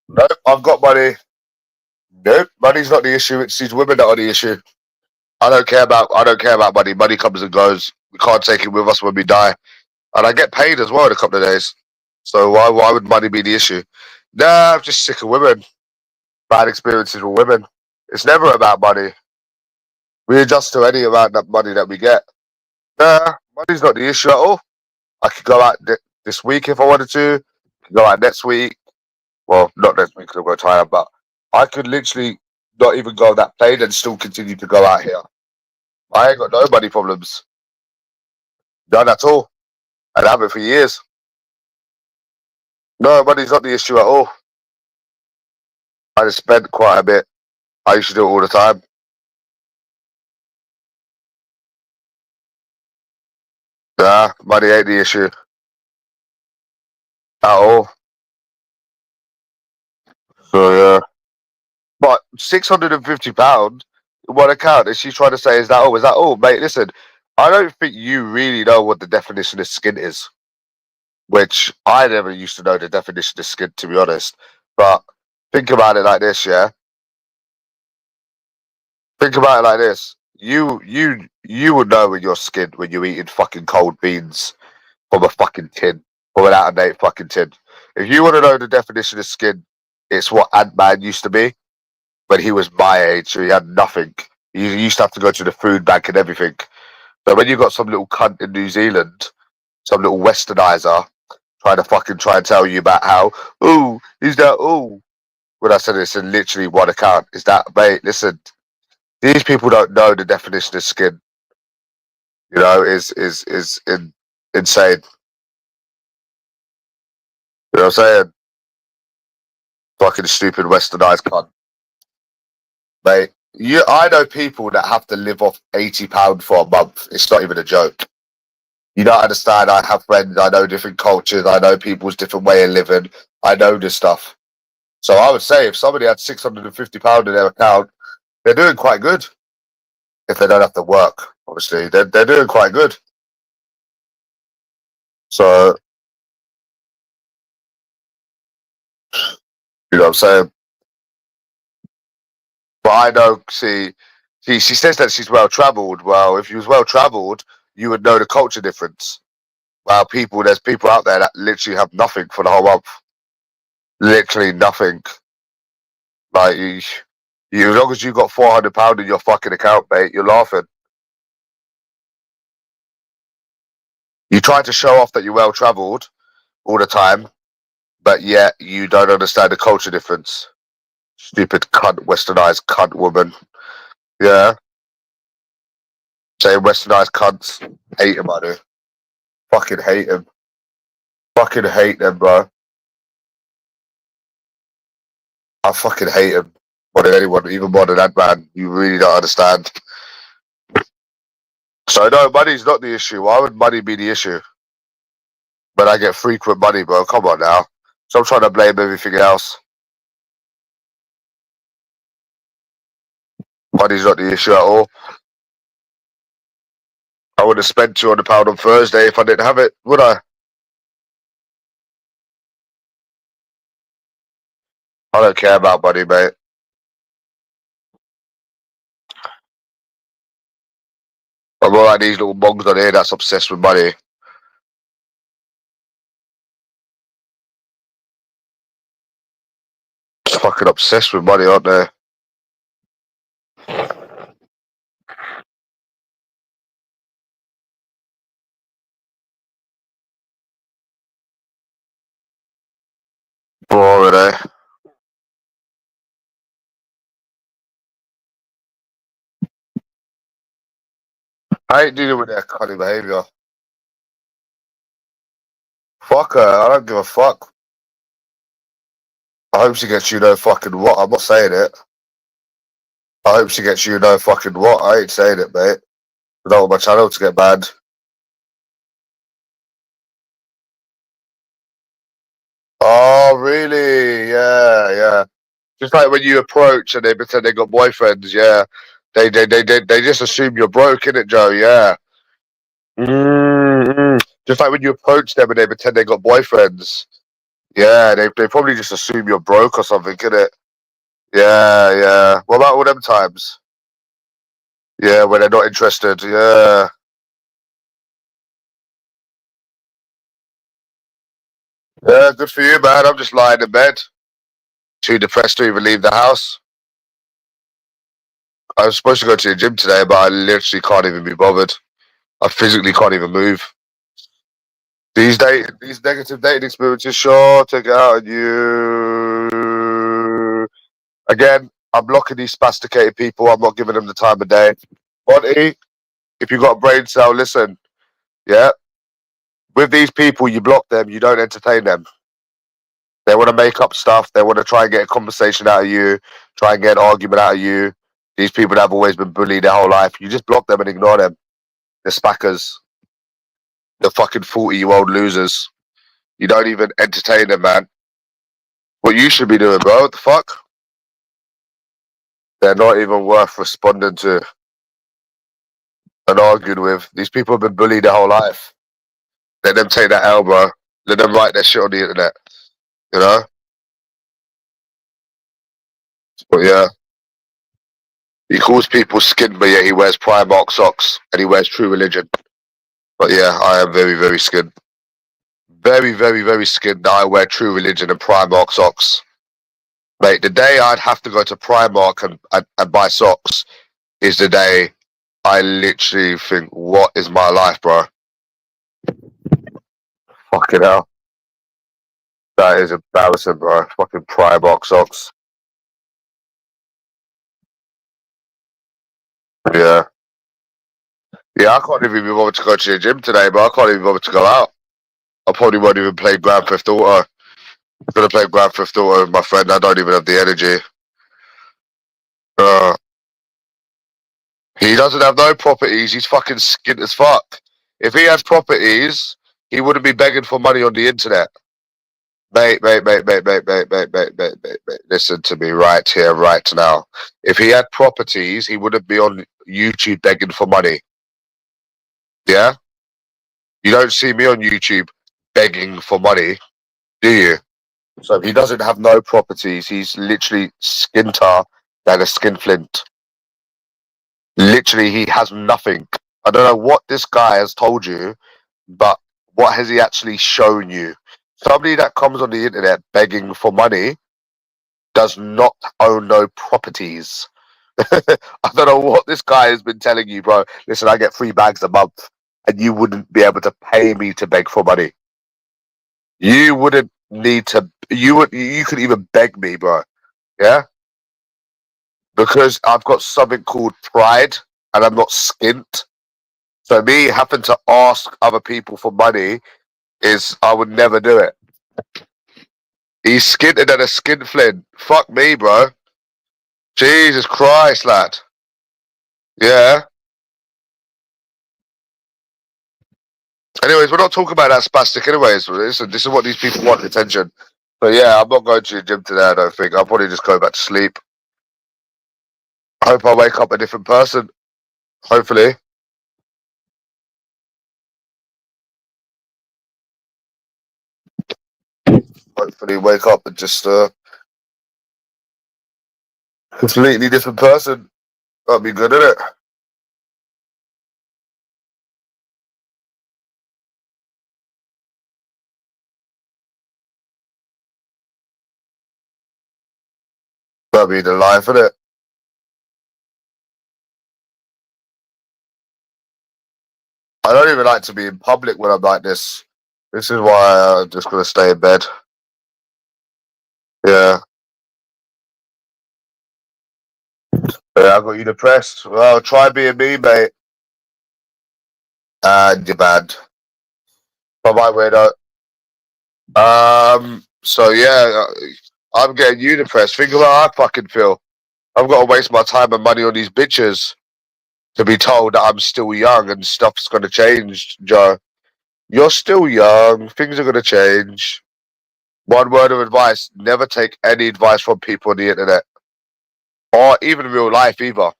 S1: nope, I've got money. Nope, money's not the issue, it's these women that are the issue. I don't care about money. Money comes and goes. We can't take it with us when we die. And I get paid as well in a couple of days. So why would money be the issue? Nah, I'm just sick of women. Bad experiences with women. It's never about money. We adjust to any amount of money that we get. Nah, money's not the issue at all. I could go out this week if I wanted to. I could go out next week. Well, not next week because I'm going to tired, but I could literally not even go on that plane and still continue to go out here. I ain't got no money problems. None at all. And I have it for years. No, money's not the issue at all. I just spend quite a bit. I used to do it all the time. Nah, money ain't the issue at all. So yeah. But £650 in one account, is she trying to say is that all? Is that all? Mate, listen, I don't think you really know what the definition of skin is. Which I never used to know the definition of skin, to be honest. But think about it like this, yeah? Think about it like this. You would know when you're skinned when you're eating fucking cold beans from a fucking tin, from an out of date fucking tin. If you want to know the definition of skin, it's what Ant-Man used to be when he was my age, so he had nothing. He used to have to go to the food bank and everything. So when you got some little cunt in New Zealand, some little westernizer, try and tell you about how, ooh, is that ooh? When I said it's in literally one account, is that, mate, listen, these people don't know the definition of skin. You know, insane. You know what I'm saying? Fucking stupid westernized cunt. Mate, I know people that have to live off £80 for a month. It's not even a joke. You don't understand. I have friends. I know different cultures. I know people's different way of living. I know this stuff. So I would say if somebody had £650 in their account, they're doing quite good. If they don't have to work, obviously, they're doing quite good. So you know what I'm saying. But I know. She says that she's well travelled. Well, if you was well travelled, you would know the culture difference. Well, there's people out there that literally have nothing for the whole month. Literally nothing. Like as long as you got £400 in your fucking account, mate, you're laughing. You try to show off that you're well travelled all the time, but yet you don't understand the culture difference. Stupid cunt, westernized cunt woman. Yeah, saying westernized cunts. Hate him, I do. Fucking hate him. Fucking hate them, bro. I fucking hate him more than anyone, even more than that man. You really don't understand. So no, money's not the issue. Why would money be the issue? But I get frequent money, bro. Come on now. So I'm trying to blame everything else. Money's not the issue at all. I would have spent £200 on Thursday if I didn't have it, would I? I don't care about money, mate. I'm all like these little monks on here that's obsessed with money. Just fucking obsessed with money, aren't they? Boring, eh? I ain't dealing with that kind of behaviour. Fuck her. I don't give a fuck. I hope she gets you no fucking what. I'm not saying it. I hope she gets you no fucking what. I ain't saying it, mate. I don't want my channel to get banned. Oh, really? Yeah, yeah. Just like when you approach and they pretend they got boyfriends, yeah. They just assume you're broke, innit, Joe? Yeah. Mm-hmm. Just like when you approach them and they pretend they got boyfriends. Yeah, they probably just assume you're broke or something, innit? Yeah, yeah. What about all them times? Yeah, when they're not interested. Yeah. Yeah, good for you, man. I'm just lying in bed. Too depressed to even leave the house. I was supposed to go to the gym today, but I literally can't even be bothered. I physically can't even move. These negative dating experiences sure take it out on you. Again, I'm blocking these spasticated people. I'm not giving them the time of day. Monty, if you got a brain cell, listen. Yeah, with these people, you block them. You don't entertain them. They want to make up stuff. They want to try and get a conversation out of you, try and get an argument out of you. These people that have always been bullied their whole life, you just block them and ignore them. They're spackers. They're fucking 40-year-old losers. You don't even entertain them, man. What you should be doing, bro? What the fuck? They're not even worth responding to and arguing with. These people have been bullied their whole life. Let them take that L, bro. Let them write their shit on the internet. You know? But yeah, he calls people skin, but yeah, he wears Primark socks and he wears True Religion. But yeah, I am very, very skinned. Very, very, very skinned that I wear True Religion and Primark socks. Mate, the day I'd have to go to Primark and buy socks is the day I literally think, what is my life, bro? Fucking hell. That is embarrassing, bro. Fucking Primark socks. Yeah. Yeah, I can't even be bothered to go to the gym today, but I can't even bother to go out. I probably won't even play Grand Theft Auto. I'm gonna play Grand Theft Auto with my friend. I don't even have the energy. Uh, he doesn't have no properties. He's fucking skint as fuck. If he had properties, he wouldn't be begging for money on the internet. Mate. Listen to me right here, right now. If he had properties, he wouldn't be on YouTube begging for money. Yeah? You don't see me on YouTube begging for money, do you? So if he doesn't have no properties, he's literally skinter than a skinflint. Literally, he has nothing. I don't know what this guy has told you, but what has he actually shown you? Somebody that comes on the internet begging for money does not own no properties. I don't know what this guy has been telling you, bro. Listen, I get 3 bags a month, and you wouldn't be able to pay me to beg for money. You wouldn't need to. You could even beg me, bro. Yeah, because I've got something called pride, and I'm not skint. So me having to ask other people for money is I would never do it. He's skinted than a skinflint. Fuck me, bro. Jesus Christ, lad. Yeah. Anyways, we're not talking about that spastic anyways. This is what these people want, attention. But yeah, I'm not going to the gym today, I don't think. I'll probably just go back to sleep. I hope I wake up a different person. Hopefully. Hopefully wake up and just Completely different person. That'd be good, innit? That'd be the life, innit? I don't even like to be in public when I'm like this. This is why I'm just gonna stay in bed. Yeah. Yeah, I got you depressed. Well, try being me, mate. And you're bad. Bye bye, weirdo. So yeah, I'm getting you depressed. Think about how I fucking feel. I've got to waste my time and money on these bitches to be told that I'm still young and stuff's gonna change, Joe. You're still young. Things are gonna change. One word of advice: never take any advice from people on the internet or even real life either.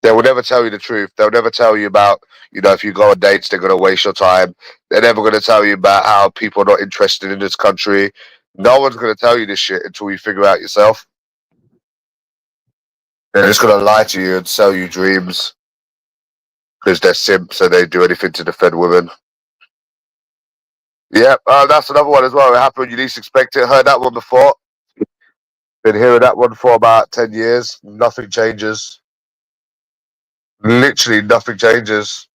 S1: They will never tell you the truth. They'll never tell you about, if you go on dates, they're gonna waste your time. They're never gonna tell you about how people are not interested in this country. No one's gonna tell you this shit until you figure out yourself. They're just gonna lie to you and sell you dreams because they're simps and they do anything to defend women. Yeah, that's another one as well. It happened when you least expect it. Heard that one before. Been hearing that one for about 10 years. Nothing changes. Literally nothing changes.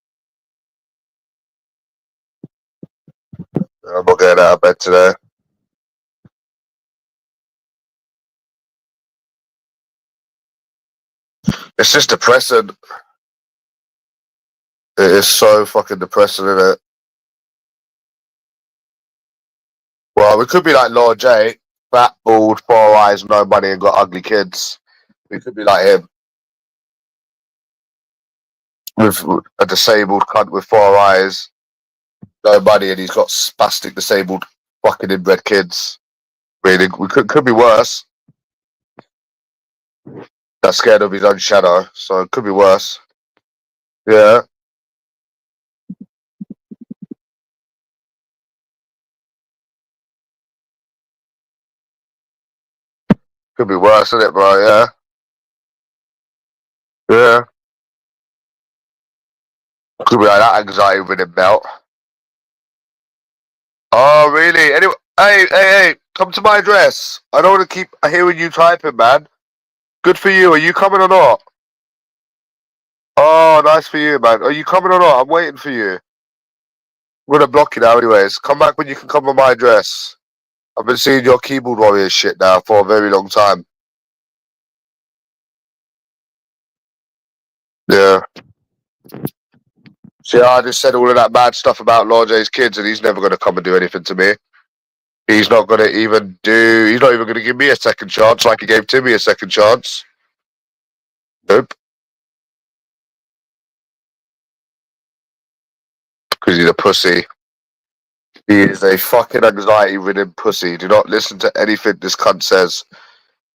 S1: I'm not getting out of bed today. It's just depressing. It is so fucking depressing, isn't it? Well, we could be like Lord J, fat, bald, four eyes, no money, and got ugly kids. We could be like him with a disabled cunt with four eyes, no money, and he's got spastic, disabled, fucking inbred kids. Really, we could be worse. That's scared of his own shadow, so it could be worse. Yeah, could be worse, isn't it, bro? Yeah, yeah. Could be like that anxiety ridden belt. Oh, really? Anyway, hey, come to my address. I don't want to keep hearing you typing, man. Good for you. Are you coming or not? Oh, nice for you, man. Are you coming or not? I'm waiting for you. I'm gonna block you now, anyways. Come back when you can come on my address. I've been seeing your keyboard warrior shit now for a very long time. Yeah. See, I just said all of that bad stuff about Lord J's kids, and he's never gonna come and do anything to me. He's not gonna even do. He's not even gonna give me a second chance, like he gave Timmy a second chance. Nope. Because he's a pussy. He is a fucking anxiety-ridden pussy. Do not listen to anything this cunt says.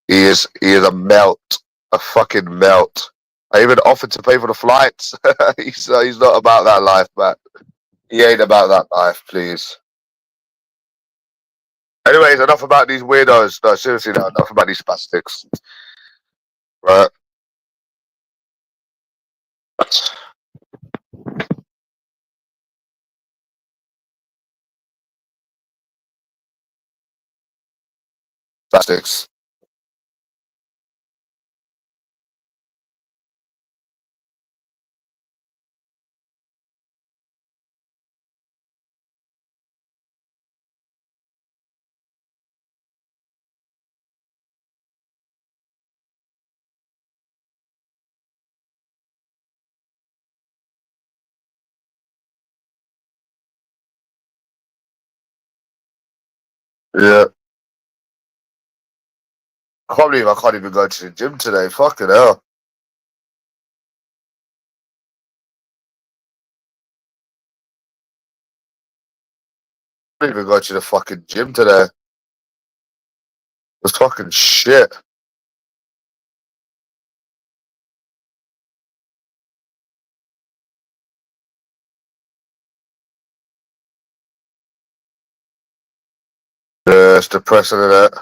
S1: He is a melt, a fucking melt. I even offered to pay for the flights. He's not about that life, man. He ain't about that life, please. Anyways, enough about these weirdos. No, seriously, now enough about these spastics. Right? Spastics. Yeah. I can't believe I can't even go to the gym today. Fucking hell. I can't even go to the fucking gym today. It's fucking shit. Yeah, it's depressing, isn't it?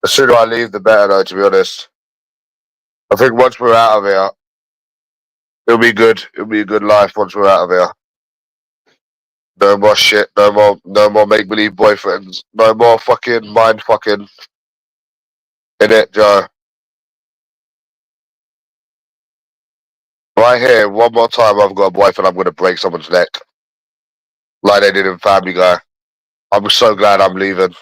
S1: sooner I leave, the better, though, to be honest. I think once we're out of here, it'll be good. It'll be a good life once we're out of here. No more shit. No more make believe boyfriends. No more fucking mind fucking. In it, Joe. Right here, one more time I've got a boyfriend, I'm gonna break someone's neck. Like they did in Family Guy. I'm so glad I'm leaving.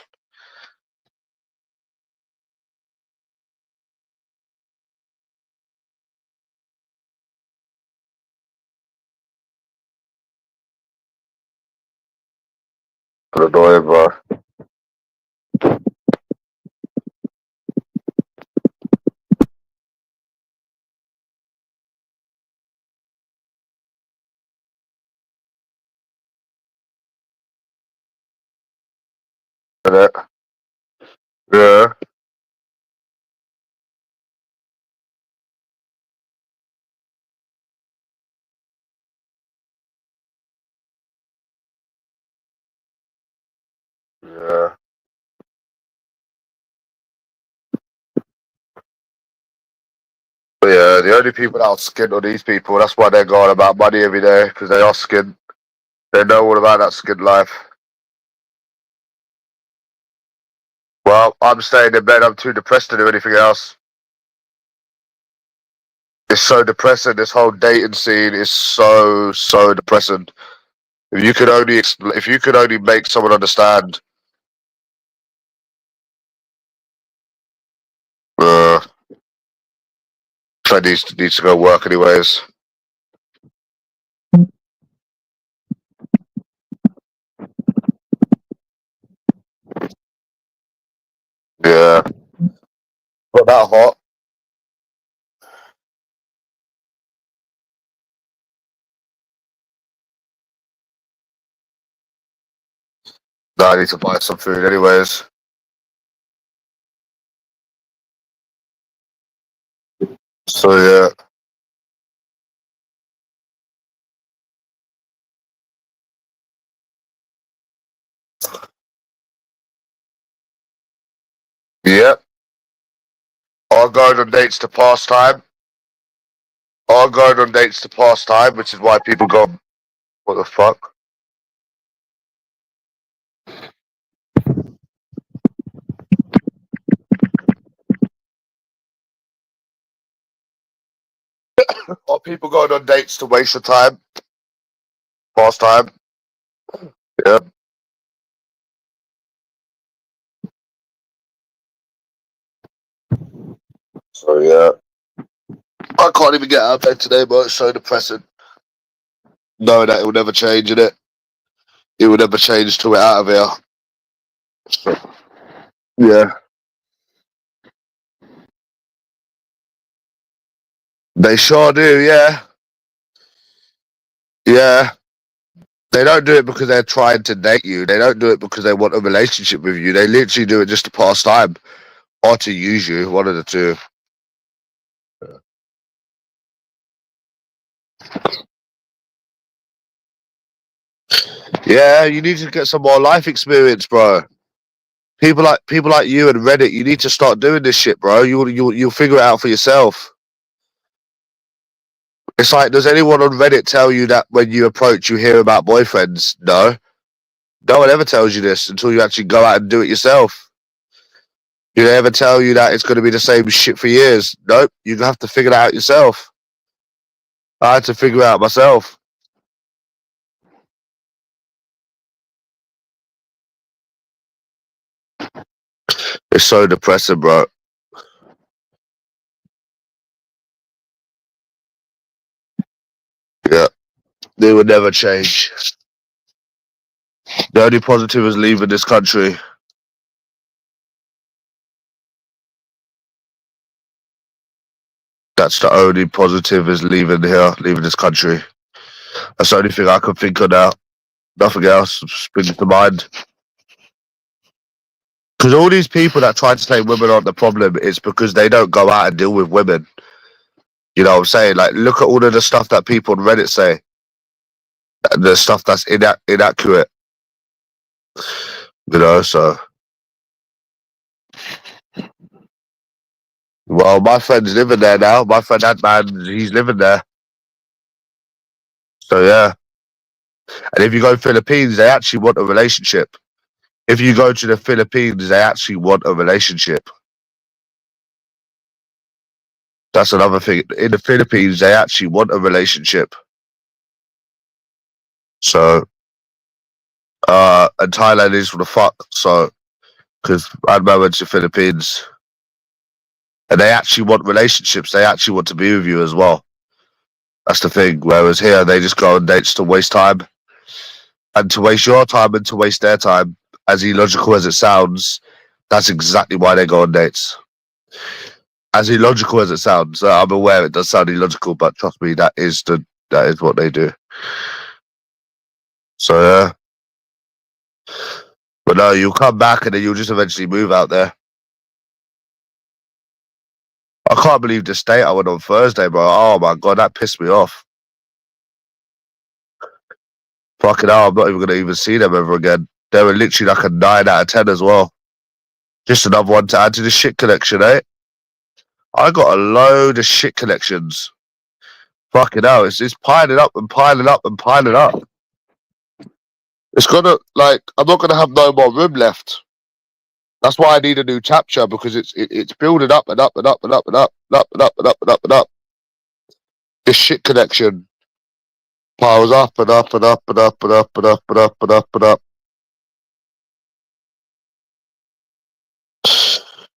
S1: Annoying, bro. Innit? Yeah. Yeah. But yeah, the only people that are skint on these people, that's why they're going about money every day, because they are skint. They know all about that skint life. Well, I'm staying in bed, I'm too depressed to do anything else. It's so depressing, this whole dating scene is so depressing. If you could only make someone understand. Uh, Fred needs to go work anyways. Yeah. Not that hot. No, I need to buy some food anyways. So yeah. Yep. All going on dates to pass time. All going on dates to pass time, which is why people go, what the fuck? Or people going on dates to waste your time, pass time. Yeah. So yeah. I can't even get out of bed today, but it's so depressing. Knowing that it will never change, innit? It will never change till we're out of here. So, yeah. They sure do, yeah. Yeah. They don't do it because they're trying to date you. They don't do it because they want a relationship with you. They literally do it just to pass time or to use you, one of the two. Yeah, you need to get some more life experience, bro. People like you and Reddit, you need to start doing this shit, bro. You'll figure it out for yourself. It's like, does anyone on Reddit tell you that when you approach, you hear about boyfriends? No. No one ever tells you this until you actually go out and do it yourself. Do they ever tell you that it's going to be the same shit for years? Nope. You have to figure that out yourself. I had to figure it out myself. It's so depressing, bro. Yeah. They would never change. The only positive is leaving this country. That's the only positive is leaving here, leaving this country. That's the only thing I can think of now. Nothing else springs to mind. Because all these people that try to say women aren't the problem, it's because they don't go out and deal with women. You know what I'm saying? Like, look at all of the stuff that people on Reddit say. The stuff that's inaccurate. You know, so Well, my friend's living there now. My friend Ant-Man, he's living there. So yeah. And if you go Philippines, they actually want a relationship. If you go to the Philippines, they actually want a relationship. That's another thing. In the Philippines, they actually want a relationship. So, and Thailand is for the fuck. So, because I went to the Philippines, and they actually want relationships. They actually want to be with you as well. That's the thing. Whereas here, they just go on dates to waste time, and to waste your time and to waste their time. As illogical as it sounds, that's exactly why they go on dates. As illogical as it sounds, I'm aware it does sound illogical, but trust me, that is what they do. So yeah, but no, you'll come back and then you'll just eventually move out there. I can't believe the state I went on Thursday, bro. Oh my god, that pissed me off. Fucking hell, I'm not even gonna even see them ever again. They were literally like a 9 out of 10 as well. Just another one to add to the shit collection, eh? I got a load of shit collections. Fucking hell, it's piling up and piling up and piling up. It's gonna I'm not gonna have no more room left. That's why I need a new chapter because it's building up and up and up and up and up and up and up and up and up and up. This shit collection piles up and up and up and up and up and up and up and up and up.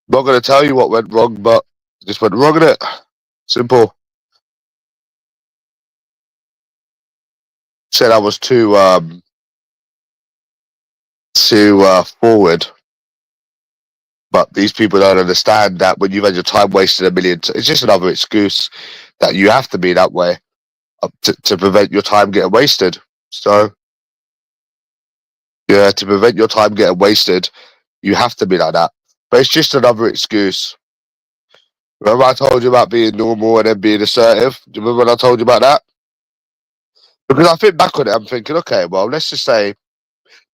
S1: Not gonna tell you what went wrong, but it just went wrong in it. Simple. Said I was too forward. But these people don't understand that when you've had your time wasted a million it's just another excuse that you have to be that way to prevent your time getting wasted. So, yeah, to prevent your time getting wasted, you have to be like that. But it's just another excuse. Remember I told you about being normal and then being assertive? Do you remember when I told you about that? Because I think back on it, I'm thinking, okay, well, let's just say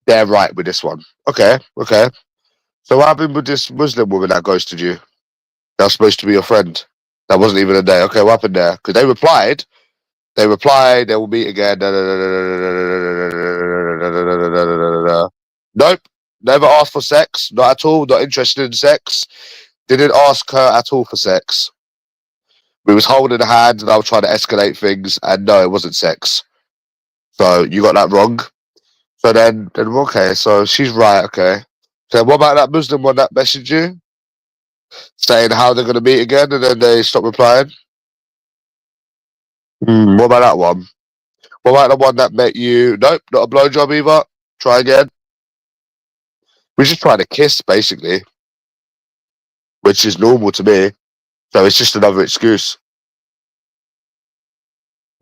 S1: they're right with this one. Okay. So what happened with this Muslim woman that ghosted you? That was supposed to be your friend. That wasn't even a day. Okay, what happened there? Because they replied, they will meet again. Nope, never asked for sex. Not at all. Not interested in sex. Didn't ask her at all for sex. We was holding hands and I was trying to escalate things, and no, it wasn't sex. So you got that wrong. So then okay, so she's right. Okay. So what about that Muslim one that messaged you saying how they're gonna meet again, and then they stop replying? What about that one? What about the one that met you? Nope, not a blowjob either. Try again. We're just trying to kiss, basically, which is normal to me. So it's just another excuse.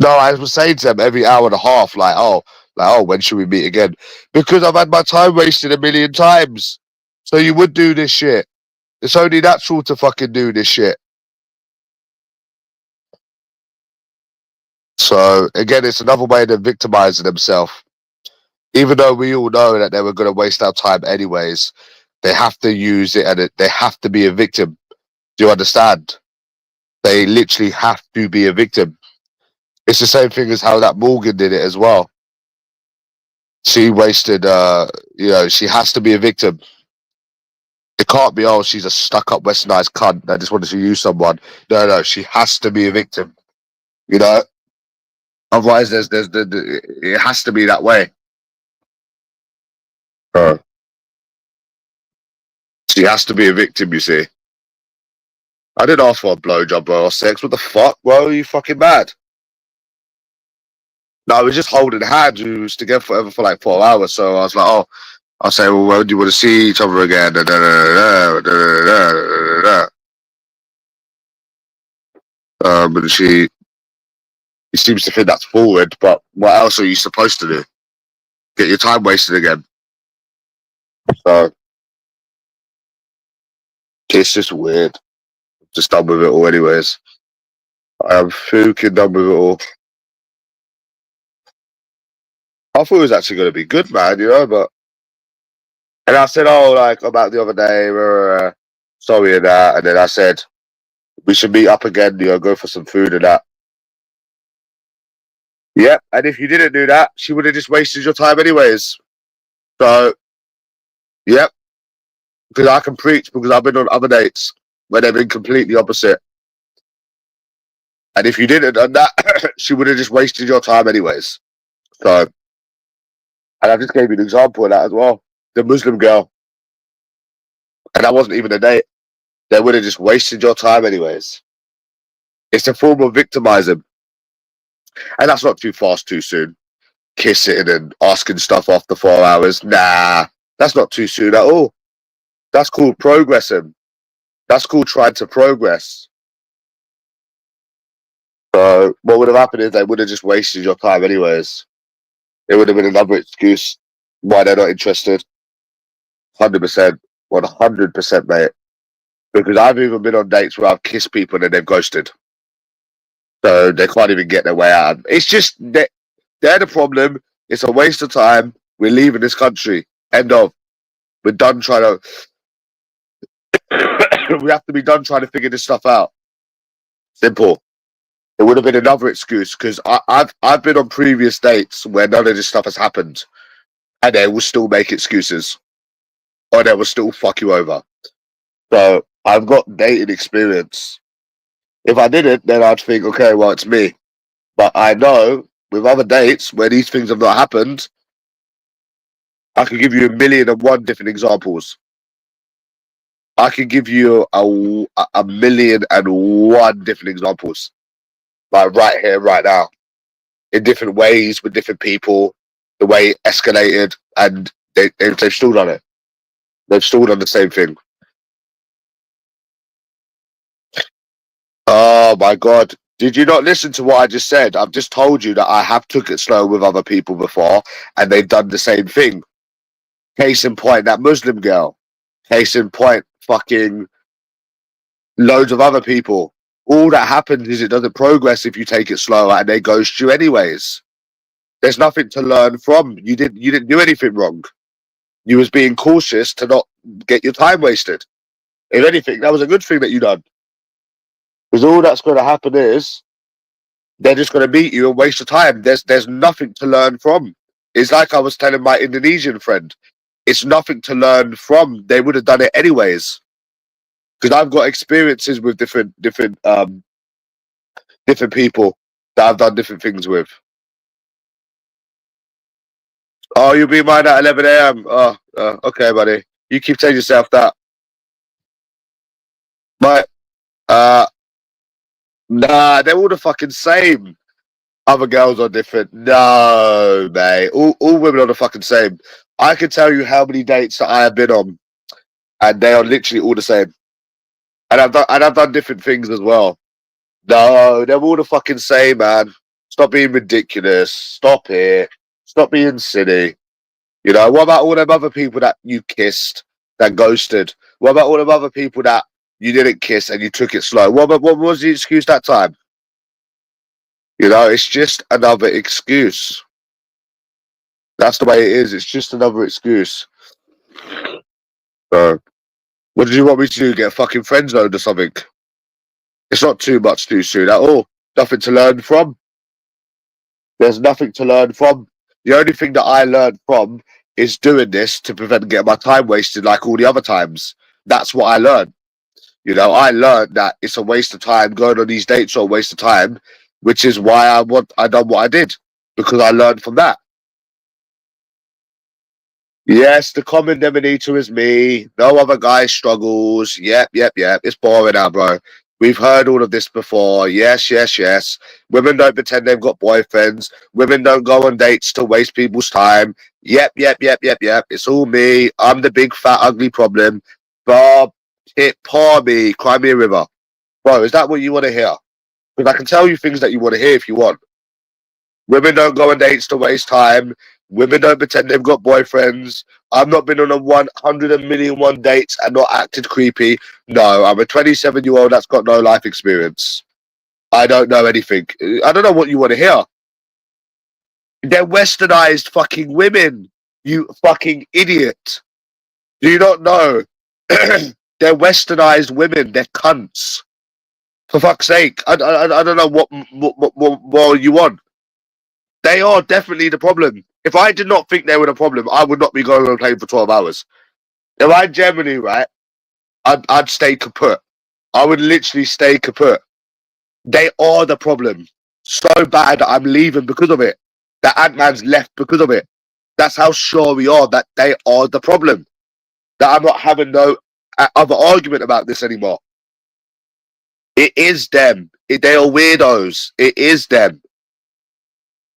S1: No, I was saying to them every hour and a half, when should we meet again? Because I've had my time wasted a million times. So you would do this shit. It's only natural to fucking do this shit. So again, it's another way of victimizing themselves. Even though we all know that they were going to waste our time anyways, they have to use it and they have to be a victim. Do you understand? They literally have to be a victim. It's the same thing as how that Morgyn did it as well. She wasted, she has to be a victim. It can't be, oh, she's a stuck-up westernized cunt that just wanted to use someone. No, she has to be a victim. You know? Otherwise, it has to be that way. She has to be a victim, you see. I didn't ask for a blowjob or sex. What the fuck, bro? Are you fucking mad? No, we were just holding hands. We was together forever for like 4 hours. So I was like, oh, I'll say, well, when do you want to see each other again? And he seems to think that's forward, but what else are you supposed to do? Get your time wasted again. So it's just weird. Just done with it all anyways. I am fucking done with it all. I thought it was actually going to be good, man, but... And I said, oh, like, about the other day, sorry and that. And then I said, We should meet up again, go for some food and that. Yep, and if you didn't do that, she would have just wasted your time anyways. So, yep, because I can preach because I've been on other dates where they've been completely opposite. And if you didn't done that, she would have just wasted your time anyways. So, and I just gave you an example of that as well. The Muslim girl, and that wasn't even a date. They would have just wasted your time anyways. It's a form of victimizing. And that's not too fast, too soon. Kissing and asking stuff after 4 hours. Nah, that's not too soon at all. That's called progressing. That's called trying to progress. So what would have happened is they would have just wasted your time anyways. It would have been another excuse why they're not interested. 100%. 100%, mate. Because I've even been on dates where I've kissed people and they've ghosted. So they can't even get their way out. It's just, they're the problem. It's a waste of time. We're leaving this country. End of. We're done trying to... we have to be done trying to figure this stuff out. Simple. It would have been another excuse because I've been on previous dates where none of this stuff has happened, and they will still make excuses, or they will still fuck you over. So I've got dating experience. If I didn't, then I'd think, okay, well, it's me. But I know with other dates where these things have not happened, I could give you 1,000,001 different examples. I can give you a 1,000,001 different examples, like right here, right now, in different ways with different people, the way it escalated, and they've still done it. They've still done the same thing. Oh my God. Did you not listen to what I just said? I've just told you that I have took it slow with other people before, and they've done the same thing. Case in point, that Muslim girl. Case in point, fucking loads of other people. All that happens is it doesn't progress if you take it slower, and they ghost you anyways. There's nothing to learn from. You didn't do anything wrong. You was being cautious to not get your time wasted. If anything, that was a good thing that you done. Because all that's going to happen is they're just going to meet you and waste your time. There's nothing to learn from. It's like I was telling my Indonesian friend. It's nothing to learn from. They would have done it anyways. Because I've got experiences with different people that I've done different things with. Oh, you'll be mine at 11 a.m. Oh, okay, buddy. You keep telling yourself that. But nah, they're all the fucking same. Other girls are different. No, mate. All women are the fucking same. I can tell you how many dates that I have been on, and they are literally all the same. And I've done different things as well. No, they're all the fucking same, man. Stop being ridiculous. Stop it. Stop being silly. What about all them other people that you kissed that ghosted? What about all them other people that you didn't kiss and you took it slow? What was the excuse that time? It's just another excuse. That's the way it is. It's just another excuse. So, what did you want me to do? Get fucking friend zoned or something? It's not too much too soon at all. Nothing to learn from. There's nothing to learn from. The only thing that I learned from is doing this to prevent getting my time wasted like all the other times. That's what I learned. I learned that it's a waste of time going on these dates, or a waste of time, which is why I done what I did, because I learned from that. Yes, the common denominator is me. No other guy struggles. Yep. It's boring now, bro. We've heard all of this before. Yes. Women don't pretend they've got boyfriends. Women don't go on dates to waste people's time. Yep. It's all me. I'm the big, fat, ugly problem. Bob, paw me, cry me a river. Bro, is that what you want to hear? Because I can tell you things that you want to hear if you want. Women don't go on dates to waste time. Women don't pretend they've got boyfriends. I've not been on a 100,000,001 dates and not acted creepy. No, I'm a 27-year-old that's got no life experience. I don't know anything. I don't know what you want to hear. They're westernized fucking women, you fucking idiot. Do you not know? They're westernized women. They're cunts. For fuck's sake, I don't know what more you want. They are definitely the problem. If I did not think they were the problem, I would not be going and playing for 12 hours. If I Germany, right, I'd stay kaput. I would literally stay kaput. They are the problem. So bad that I'm leaving because of it. That Ant-Man's left because of it. That's how sure we are that they are the problem. That I'm not having no other argument about this anymore. It is them. They are weirdos. It is them.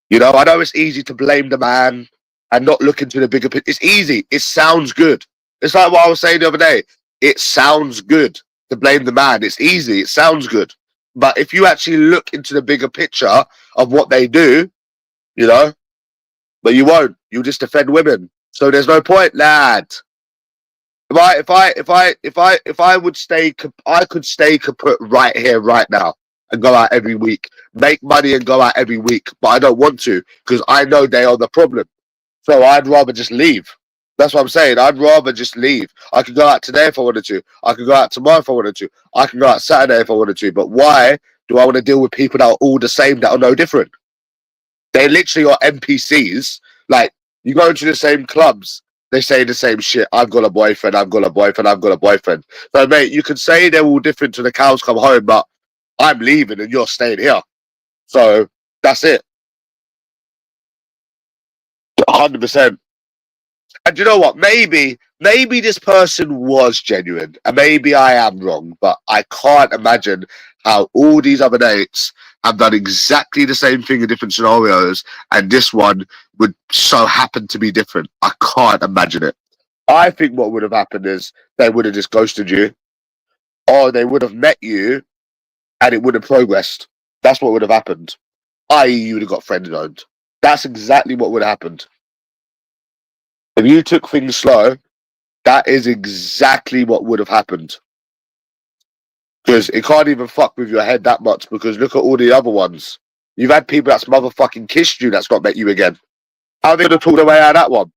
S1: You know, I know it's easy to blame the man and not look into the bigger picture. It's easy. It sounds good. It's like what I was saying the other day. It sounds good to blame the man. It's easy. It sounds good. But if you actually look into the bigger picture of what they do, you know, but you won't. You just defend women. So there's no point, lad. If I would stay, I could stay kaput right here, right now, and go out every week, make money and go out every week. But I don't want to because I know they are the problem. So I'd rather just leave. That's what I'm saying. I'd rather just leave. I could go out today if I wanted to. I could go out tomorrow if I wanted to. I can go out Saturday if I wanted to. But why do I want to deal with people that are all the same, that are no different? They literally are NPCs. Like, you go into the same clubs, they say the same shit. I've got a boyfriend, I've got a boyfriend, I've got a boyfriend. So, mate, you can say they're all different till the cows come home, but I'm leaving and you're staying here. So, that's it. 100%. And you know what? Maybe this person was genuine, and maybe I am wrong, but I can't imagine how all these other dates have done exactly the same thing in different scenarios, and this one would so happen to be different. I can't imagine it. I think what would have happened is they would have just ghosted you, or they would have met you, and it would have progressed. That's what would have happened. I.e., you would have got friend zoned. That's exactly what would have happened. If you took things slow, that is exactly what would have happened. Because it can't even fuck with your head that much, because look at all the other ones. You've had people that's motherfucking kissed you that's not met you again. How are they going to talk their way out of that one?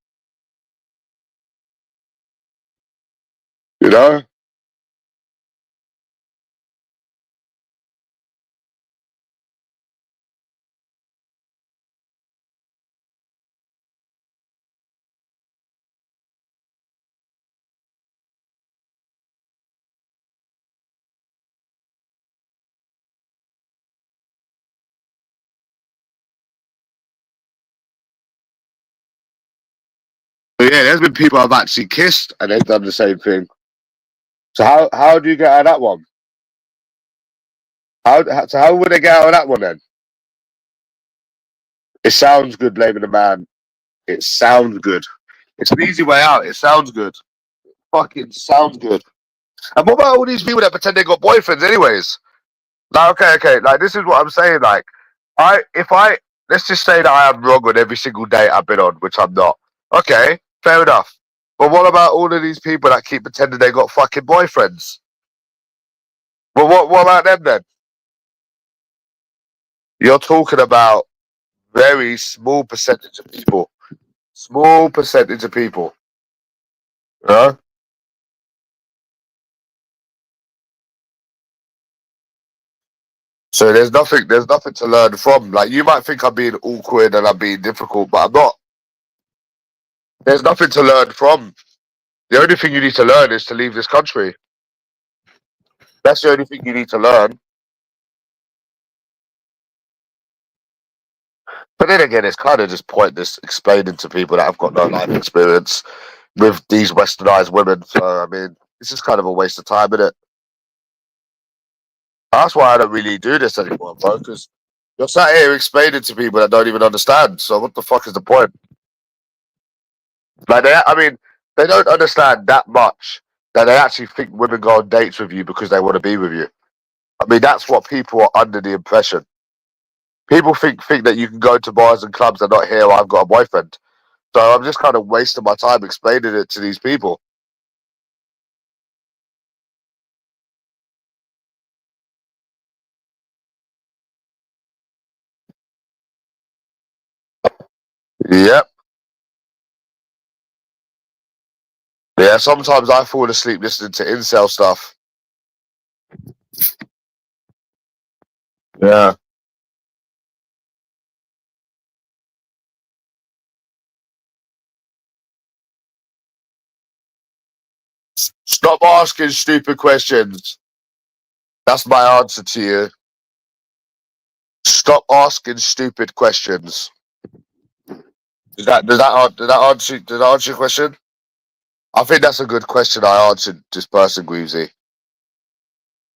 S1: You know? But yeah, there's been people I've actually kissed and they've done the same thing. So how do you get out of that one? How would they get out of that one then? It sounds good blaming the man. It sounds good. It's an easy way out. It sounds good. Fucking sounds good. And what about all these people that pretend they got boyfriends anyways? Like, okay. Like, this is what I'm saying. Like, if I let's just say that I am wrong on every single date I've been on, which I'm not. Okay, fair enough. But what about all of these people that keep pretending they got fucking boyfriends? Well, what about them then? You're talking about very small percentage of people. Small percentage of people. You know? So there's nothing to learn from. Like, you might think I'm being awkward and I'm being difficult, but I'm not. There's nothing to learn from. The only thing you need to learn is to leave this country. That's the only thing you need to learn. But then again, it's kind of just pointless explaining to people that have got no life experience with these westernized women. So, I mean, it's just kind of a waste of time, isn't it? That's why I don't really do this anymore, bro, because you're sat here explaining to people that don't even understand. So, what the fuck is the point? Like, I mean, they don't understand that much that they actually think women go on dates with you because they want to be with you. I mean, that's what people are under the impression. People think that you can go to bars and clubs and not hear I've got a boyfriend. So I'm just kind of wasting my time explaining it to these people. Yep. Yeah, sometimes I fall asleep listening to incel stuff. Yeah. Stop asking stupid questions. That's my answer to you. Stop asking stupid questions. Does that answer your question? I think that's a good question I answered this person, Greavesy.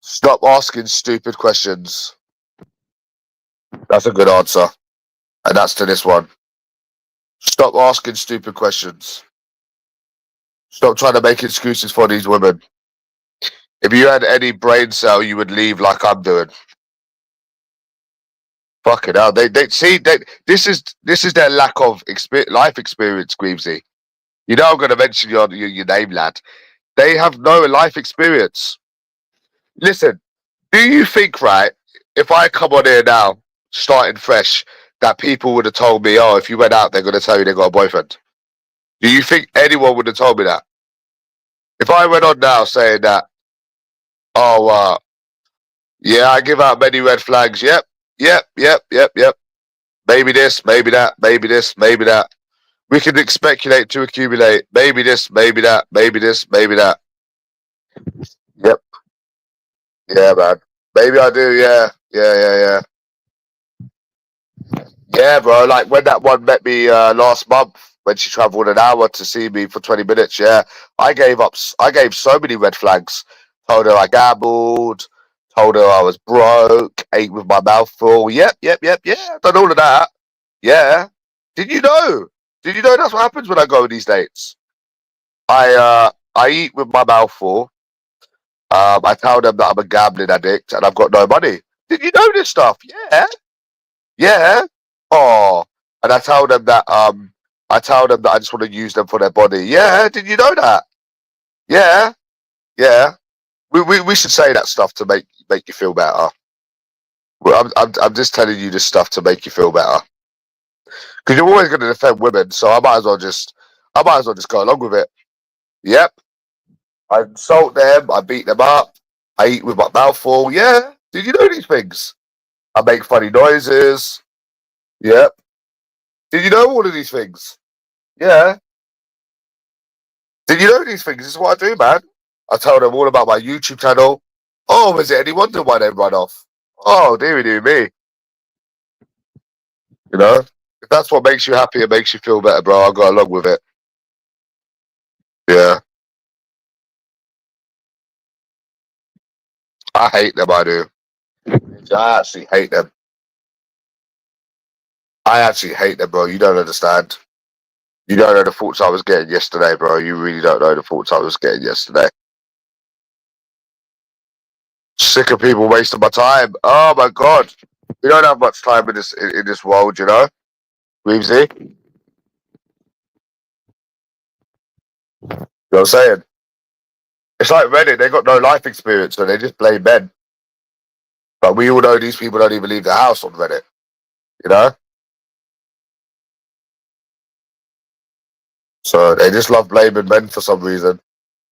S1: Stop asking stupid questions. That's a good answer. And that's to this one. Stop asking stupid questions. Stop trying to make excuses for these women. If you had any brain cell, you would leave like I'm doing. Fucking hell. They see this is their lack of life experience, Greavesy. You know I'm gonna mention your name, lad. They have no life experience. Listen, do you think, right, if I come on here now, starting fresh, that people would have told me, oh, if you went out, they're going to tell you they got a boyfriend? Do you think anyone would have told me that? If I went on now saying that, oh, yeah, I give out many red flags. Yep, yep, yep, yep, yep. Maybe this, maybe that, maybe this, maybe that. We can speculate to accumulate. Maybe this, maybe that, maybe this, maybe that. Yep. Yeah, man. Maybe I do. Yeah. Yeah, yeah, yeah. Yeah, bro. Like when that one met me last month, when she travelled an hour to see me for 20 minutes. Yeah, I gave up. I gave so many red flags. Told her I gambled. Told her I was broke. Ate with my mouth full. Yep, yep, yep, yeah. Done all of that. Yeah. Did you know? Did you know that's what happens when I go on these dates? I eat with my mouth full. I tell them that I'm a gambling addict and I've got no money. Did you know this stuff? Yeah. Yeah. Oh, and I tell them that I just want to use them for their body. Yeah, did you know that? Yeah, yeah. We should say that stuff to make you feel better. Well, I'm just telling you this stuff to make you feel better because you're always going to defend women, so I might as well just go along with it. Yep. I insult them. I beat them up. I eat with my mouth full. Yeah. Did you know these things? I make funny noises. Yep. Did you know all of these things? Yeah. Did you know these things? This is what I do, man. I tell them all about my YouTube channel. Oh, is it any wonder why they run off? Oh, dear me. You know, if that's what makes you happy and makes you feel better, bro, I'll go along with it. Yeah, I hate them. I do. I actually hate them. I actually hate them, bro. You don't understand. You don't know the thoughts I was getting yesterday, bro. You really don't know the thoughts I was getting yesterday. Sick of people wasting my time. Oh my god, we don't have much time in this world, you know, Weemsy. You know what I'm saying? It's like Reddit. They got no life experience, so they just blame men. But we all know these people don't even leave the house on Reddit. You know, so they just love blaming men for some reason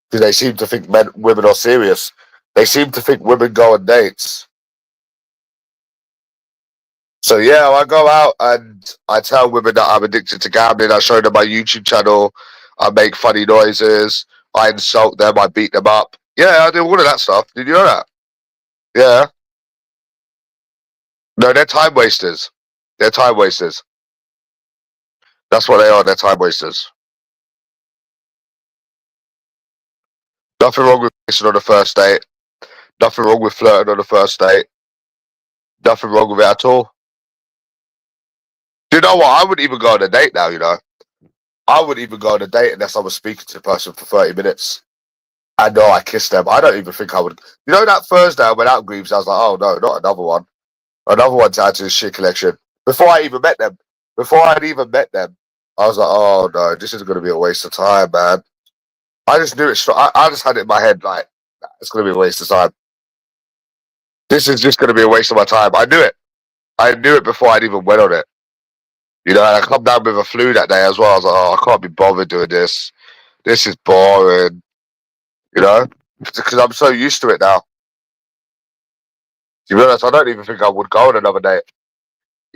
S1: because they seem to think women are serious. They seem to think women go on dates. So yeah, I go out and I tell women that I'm addicted to gambling. I show them my YouTube channel. I make funny noises. I insult them. I beat them up. Yeah, I do all of that stuff. Did you know that? Yeah. No, they're time wasters. They're time wasters. That's what they are. They're time wasters. Nothing wrong with kissing on the first date. Nothing wrong with flirting on the first date. Nothing wrong with it at all. Do you know what? I wouldn't even go on a date now, you know. I wouldn't even go on a date unless I was speaking to the person for 30 minutes. I know I kissed them. I don't even think I would. You know, that Thursday I went out, Greaves, I was like, oh no, not another one. Another one to add to the shit collection. Before I even met them. Before I'd even met them, I was like, oh no, this is going to be a waste of time, man. I just knew it. I just had it in my head, like, nah, it's going to be a waste of time. This is just going to be a waste of my time. I knew it. I knew it before I'd even went on it. You know, and I come down with a flu that day as well. I was like, oh, I can't be bothered doing this. This is boring. You know, because I'm so used to it now. To be honest, I don't even think I would go on another date,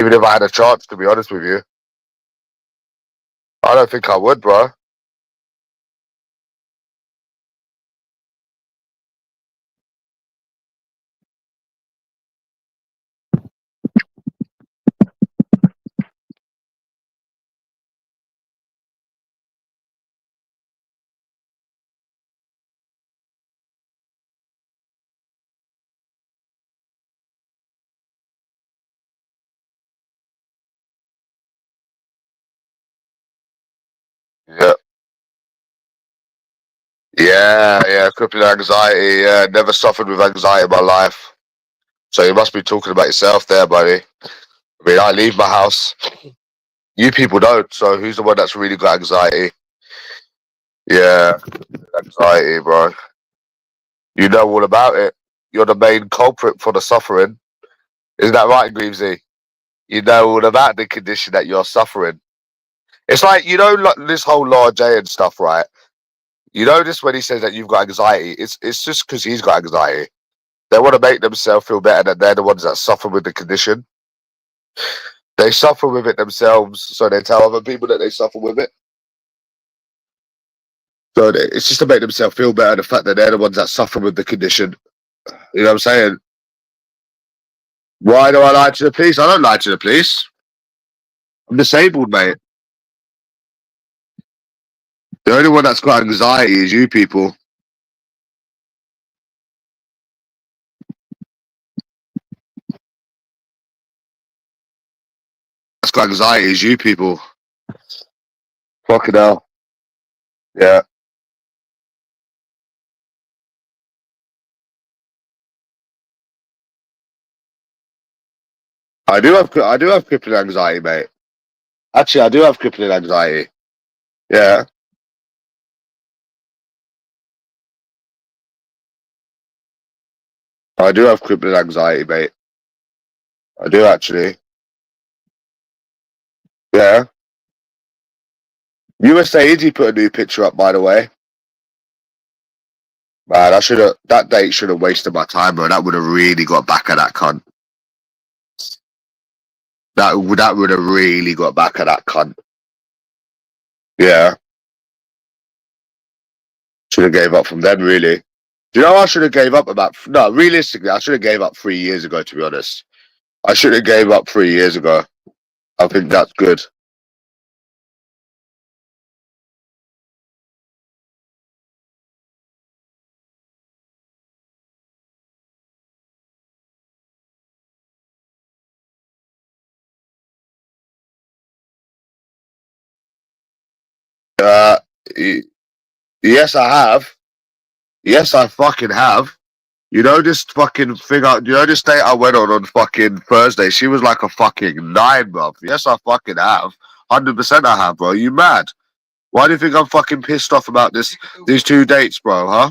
S1: even if I had a chance. To be honest with you, I don't think I would, bro. Yeah, yeah. Crippling anxiety. Yeah, never suffered with anxiety in my life. So you must be talking about yourself there, buddy. I mean, I leave my house. You people don't. So who's the one that's really got anxiety? Yeah, anxiety, bro. You know all about it. You're the main culprit for the suffering. Isn't that right, Greavesy? You know all about the condition that you're suffering. It's like, like this whole Law J and stuff, right? You know this when he says that you've got anxiety. It's just because he's got anxiety. They want to make themselves feel better that they're the ones that suffer with the condition. They suffer with it themselves, so they tell other people that they suffer with it. So it's just to make themselves feel better, the fact that they're the ones that suffer with the condition. You know what I'm saying? Why do I lie to the police? I don't lie to the police. I'm disabled, mate. The only one that's got anxiety is you people. That's got anxiety is you people. Fucking hell. Yeah. I do have crippling anxiety, mate. Actually, I do have crippling anxiety. Yeah. I do have crippling anxiety, mate. I do actually. Yeah. USA Izzy put a new picture up, by the way. Man, that date should have wasted my time, bro. That would have really got back at that cunt. That would have really got back at that cunt. Yeah. Should have gave up from then, really. Do you know I should have gave up about? No, realistically, I should have gave up 3 years ago. To be honest, I should have gave up 3 years ago. I think that's good. Uh, y- yes, I have. Yes, I fucking have. You know this fucking thing. You know this date I went on fucking Thursday. She was like a fucking 9, bro. Yes, I fucking have. 100% I have, bro. You mad? Why do you think I'm fucking pissed off about these 2 dates, bro? Huh?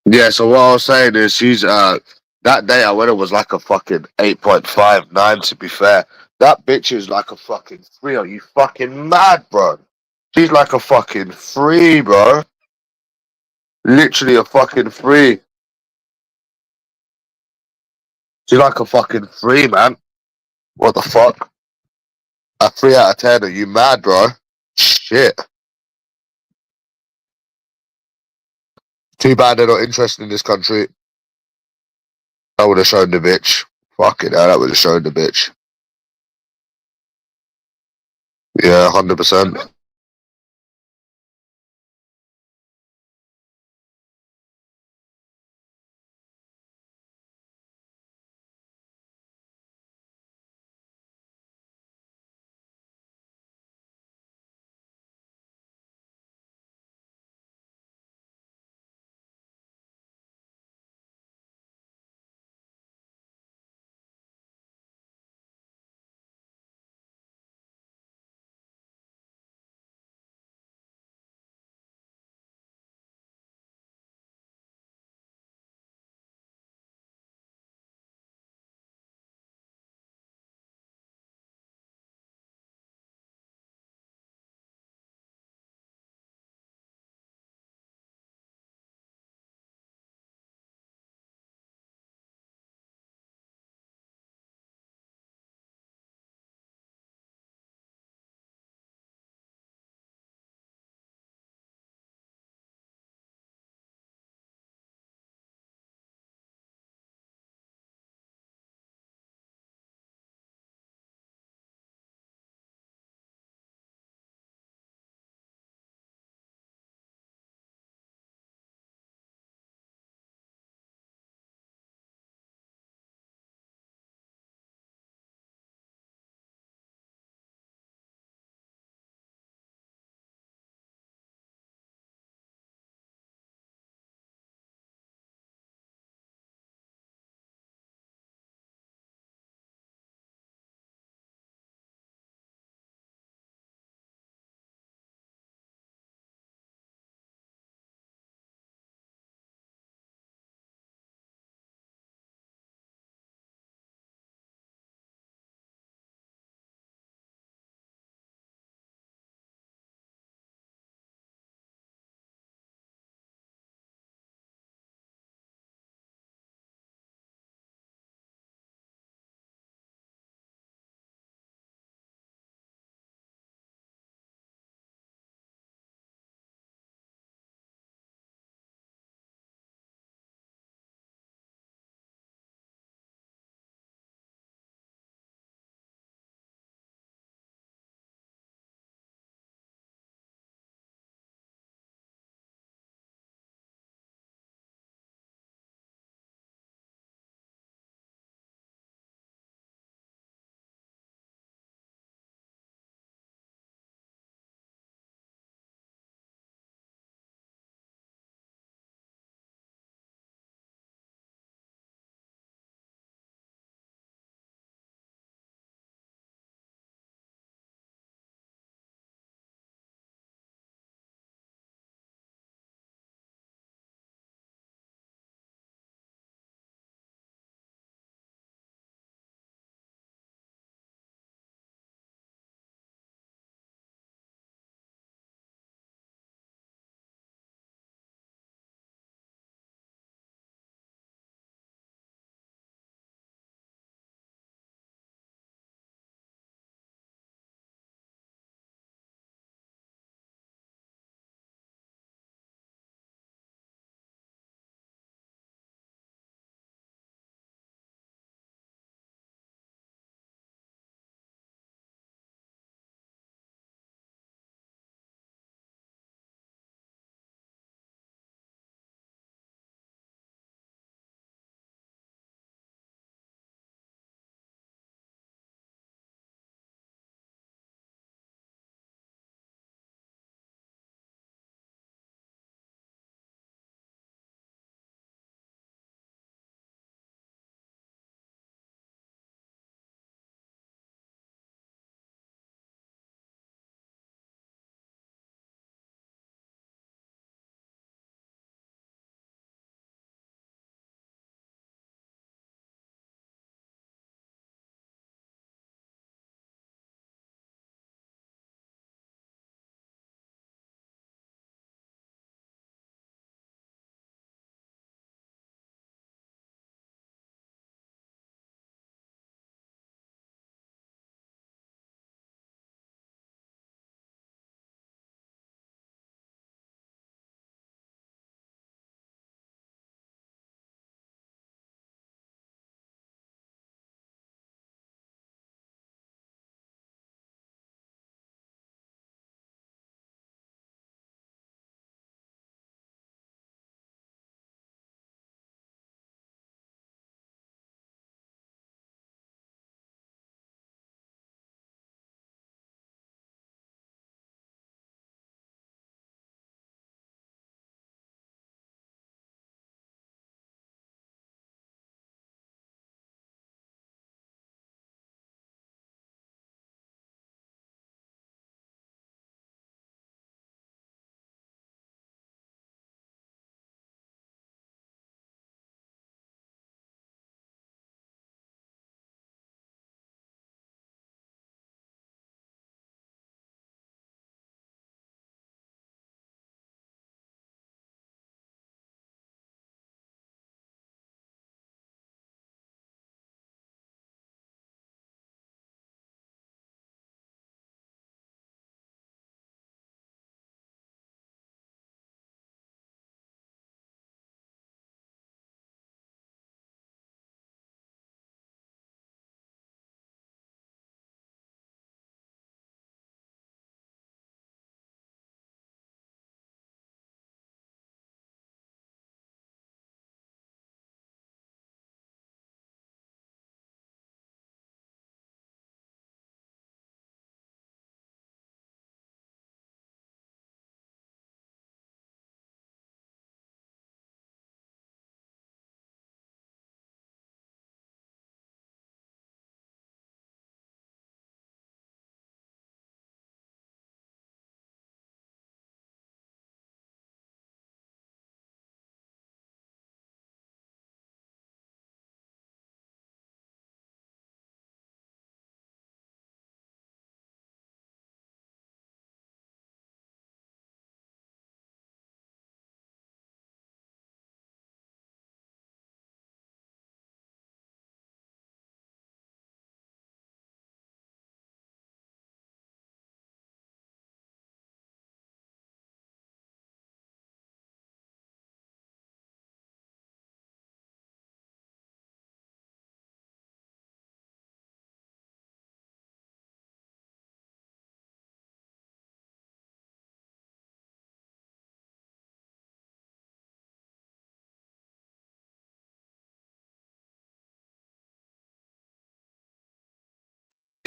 S1: Yeah. So what I was saying is, she's that day I went on was like a fucking 8.59. To be fair, that bitch is like a fucking 3. Are you fucking mad, bro? She's like a fucking 3, bro. Literally a fucking 3. She's like a fucking 3, man. What the fuck? A 3 out of 10. Are you mad, bro? Shit. Too bad they're not interested in this country. I would have shown the bitch. Fucking hell, that would have shown the bitch. Yeah, 100%.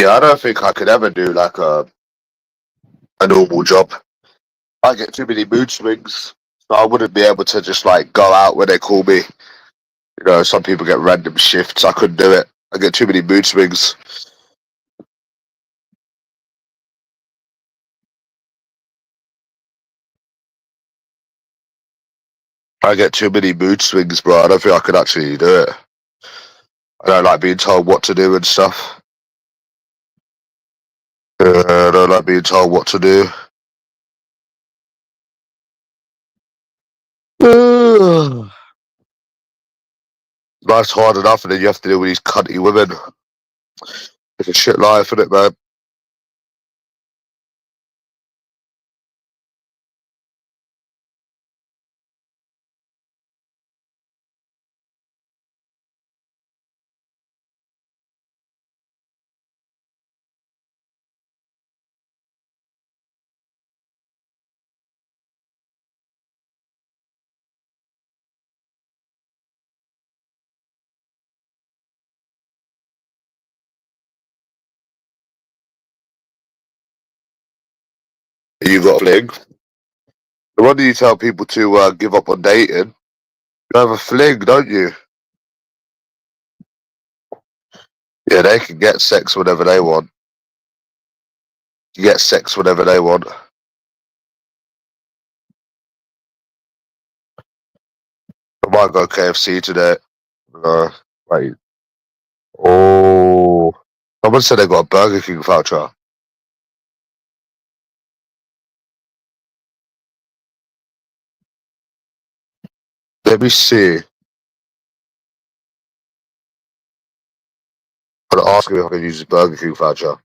S1: Yeah, I don't think I could ever do like a normal job. I get too many mood swings. So I wouldn't be able to just like go out when they call me. You know, some people get random shifts. I couldn't do it. I get too many mood swings. I get too many mood swings, bro. I don't think I could actually do it. I don't like being told what to do and stuff. I don't like being told what to do. Life's hard enough, and then you have to deal with these cunty women. It's a shit life, isn't it, man? You got a fling. No wonder you tell people to give up on dating. You have a fling, don't you? Yeah, they can get sex whenever they want. You get sex whenever they want. I might go KFC today. Wait. Oh. Someone said they got a Burger King voucher. Let me see. I'm gonna ask him if I can use his Burger King voucher.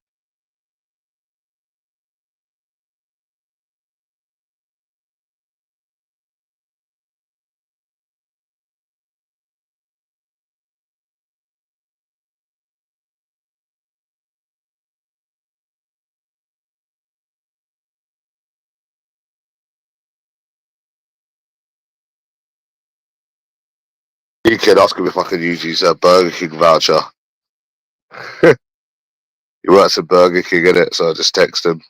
S1: You can ask him if I can use his Burger King voucher. He works at Burger King, innit? So I just text him.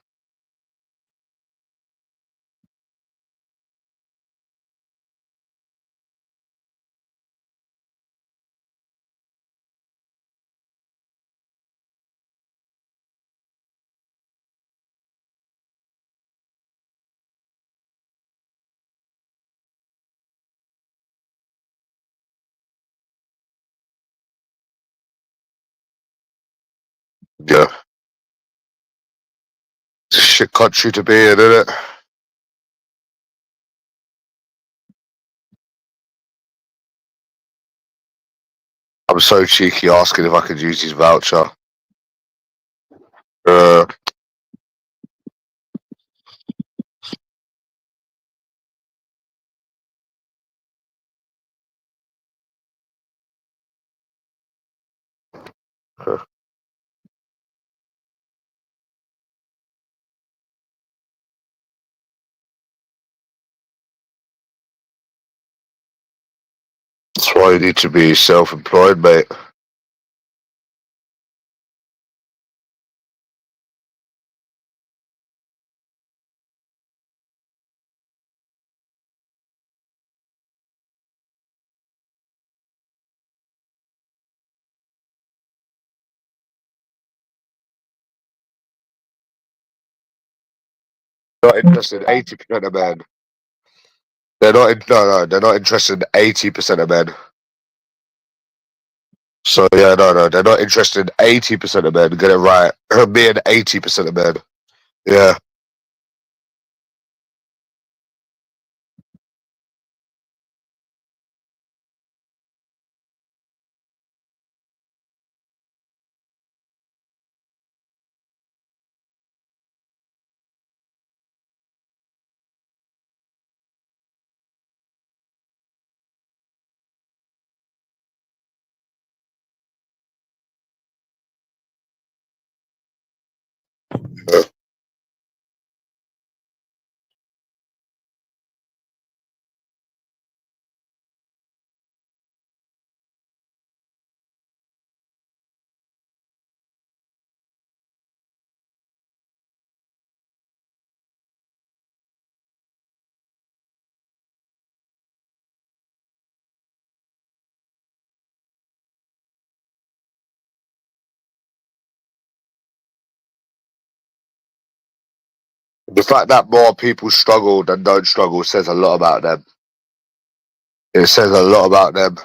S1: Yeah. It's a shit country to be in, innit? I'm so cheeky asking if I could use his voucher. Uh, that's why you need to be self-employed, mate. Not interested in 80% of men. They're not interested in 80% of men. So yeah, no, they're not interested in 80% of men. Get it right. Me and 80% of men. Yeah. The fact that more people struggle than don't struggle says a lot about them. It says a lot about them.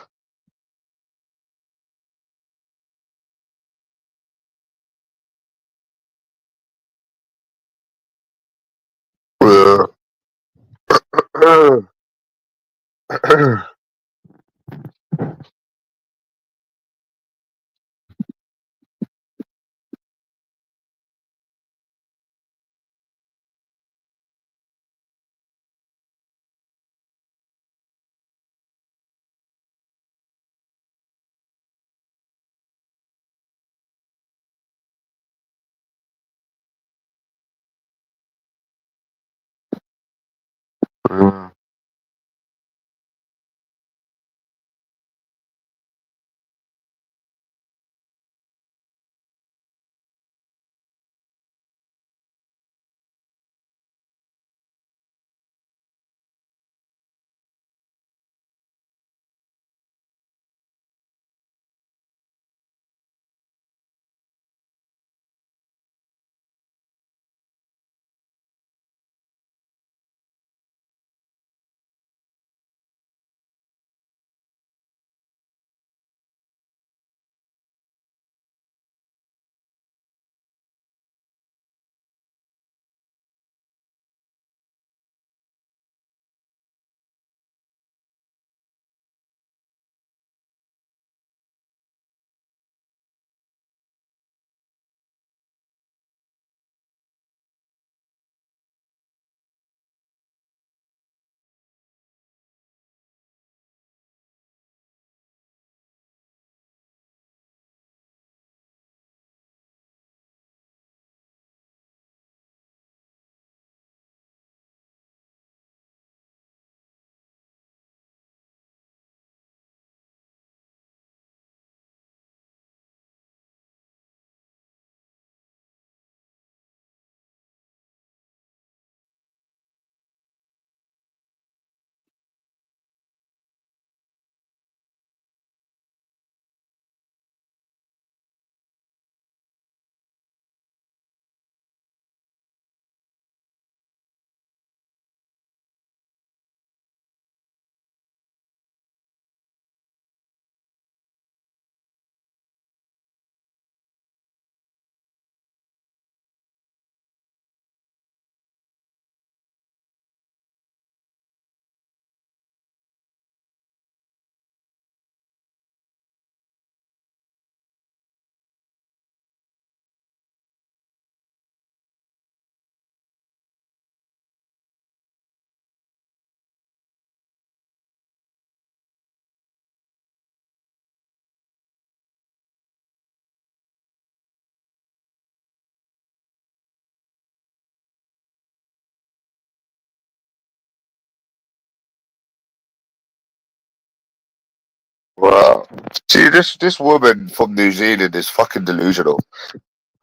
S1: Wow. See, this woman from New Zealand is fucking delusional.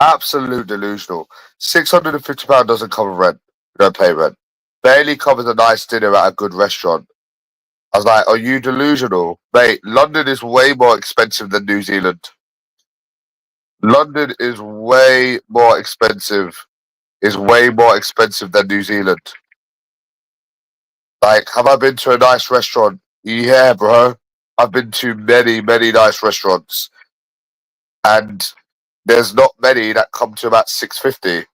S1: Absolute delusional. £650 doesn't cover rent. You don't pay rent. Barely covers a nice dinner at a good restaurant. I was like, are you delusional? Mate, London is way more expensive than New Zealand. London is way more expensive. Is way more expensive than New Zealand. Like, have I been to a nice restaurant? Yeah, bro. I've been to many, many nice restaurants. And there's not many that come to about 650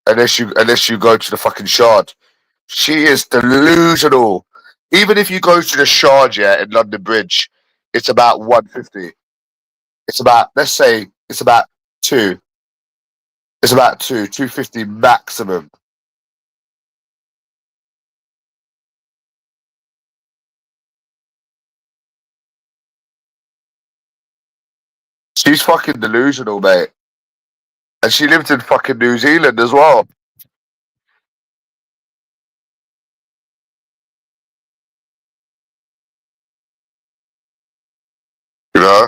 S1: unless you go to the fucking Shard. She is delusional. Even if you go to the Shard, yeah, in London Bridge, it's about 150. It's about, let's say it's about two. It's about 250 maximum. She's fucking delusional, mate. And she lived in fucking New Zealand as well. You know?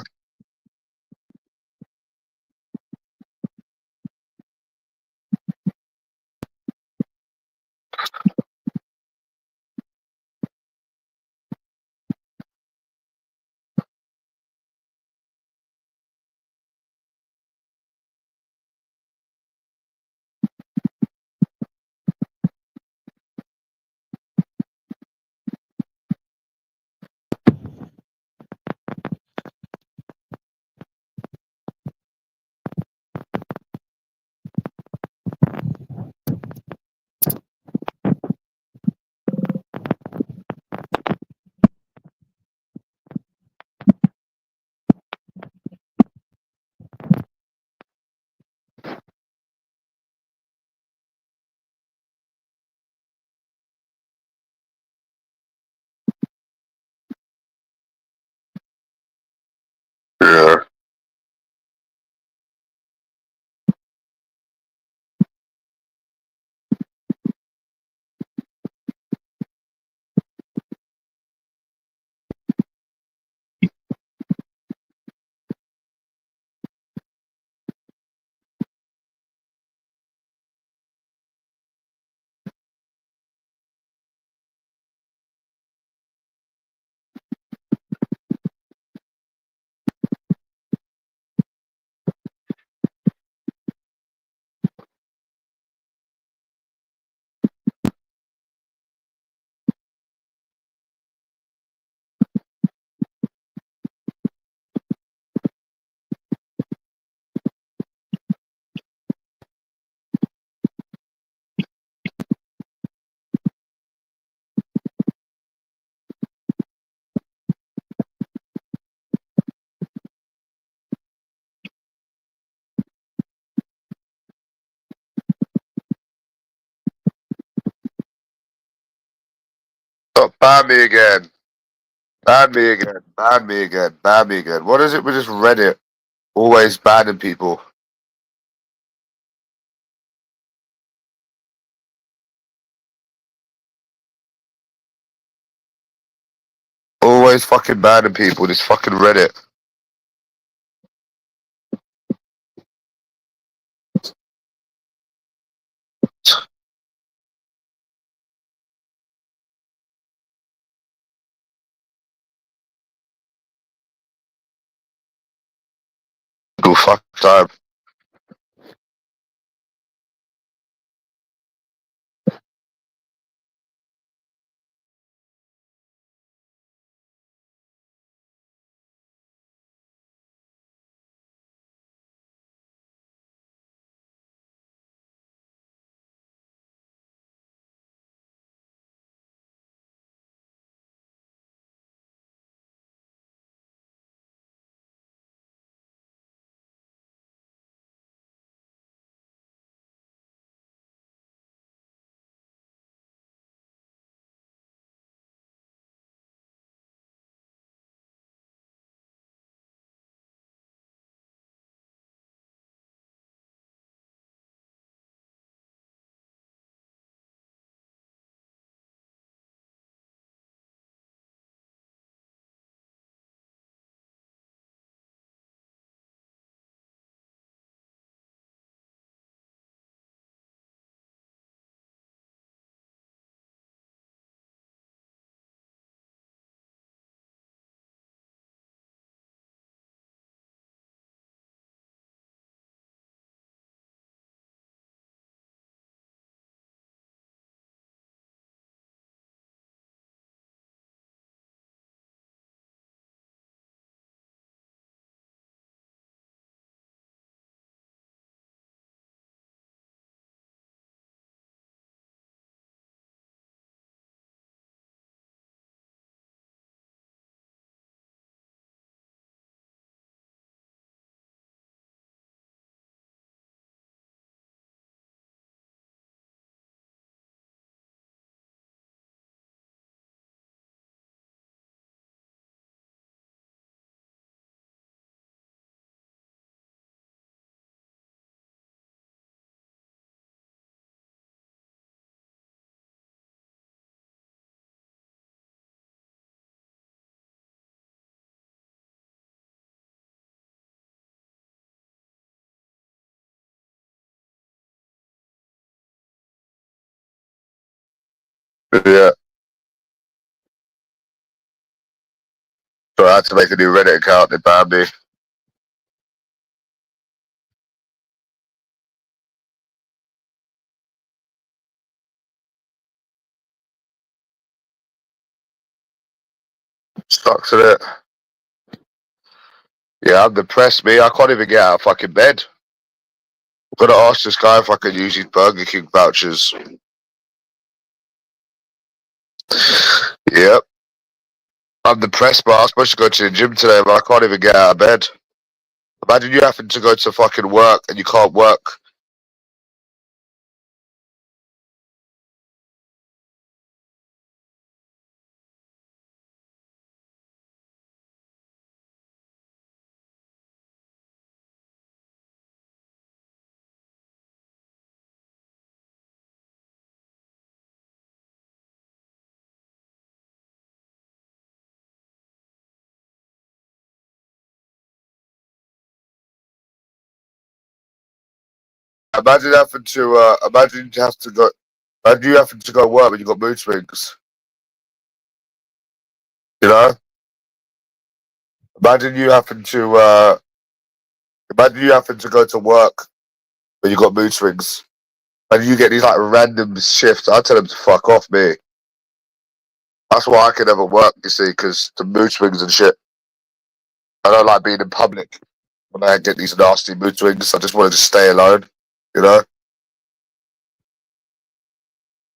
S1: Ban me again. Ban me again. Ban me again. Ban me again. What is it with this Reddit? Always banning people. Always fucking banning people. This fucking Reddit. Go fuck time. Yeah. So I had to make a new Reddit account. They banned me. Stuck to it. Yeah, I'm depressed, me. I can't even get out of fucking bed. I'm gonna ask this guy if I can use his Burger King vouchers. Yep. I'm depressed, but I was supposed to go to the gym today, but I can't even get out of bed. Imagine you having to go to fucking work and you can't work. Imagine having to, imagine you have to go, imagine you having to go work when you got mood swings. You know? Imagine you having to, imagine you having to go to work when you got mood swings. And you get these like random shifts. I tell them to fuck off, me. That's why I can never work, you see, because the mood swings and shit. I don't like being in public when I get these nasty mood swings. I just want to just stay alone, you know?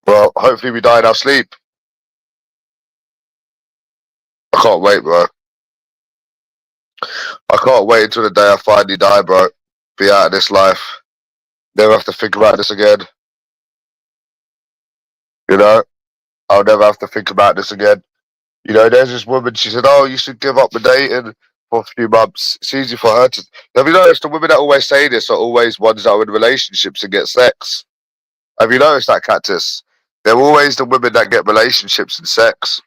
S1: Well, hopefully we die in our sleep. I can't wait, bro. I can't wait until the day I finally die, bro. Be out of this life. Never have to think about this again. You know? I'll never have to think about this again. You know, there's this woman, she said, oh, you should give up the dating for a few months. It's easy for her to... Have you noticed the women that always say this are always ones that are in relationships and get sex? Have you noticed that, Cactus? They're always the women that get relationships and sex.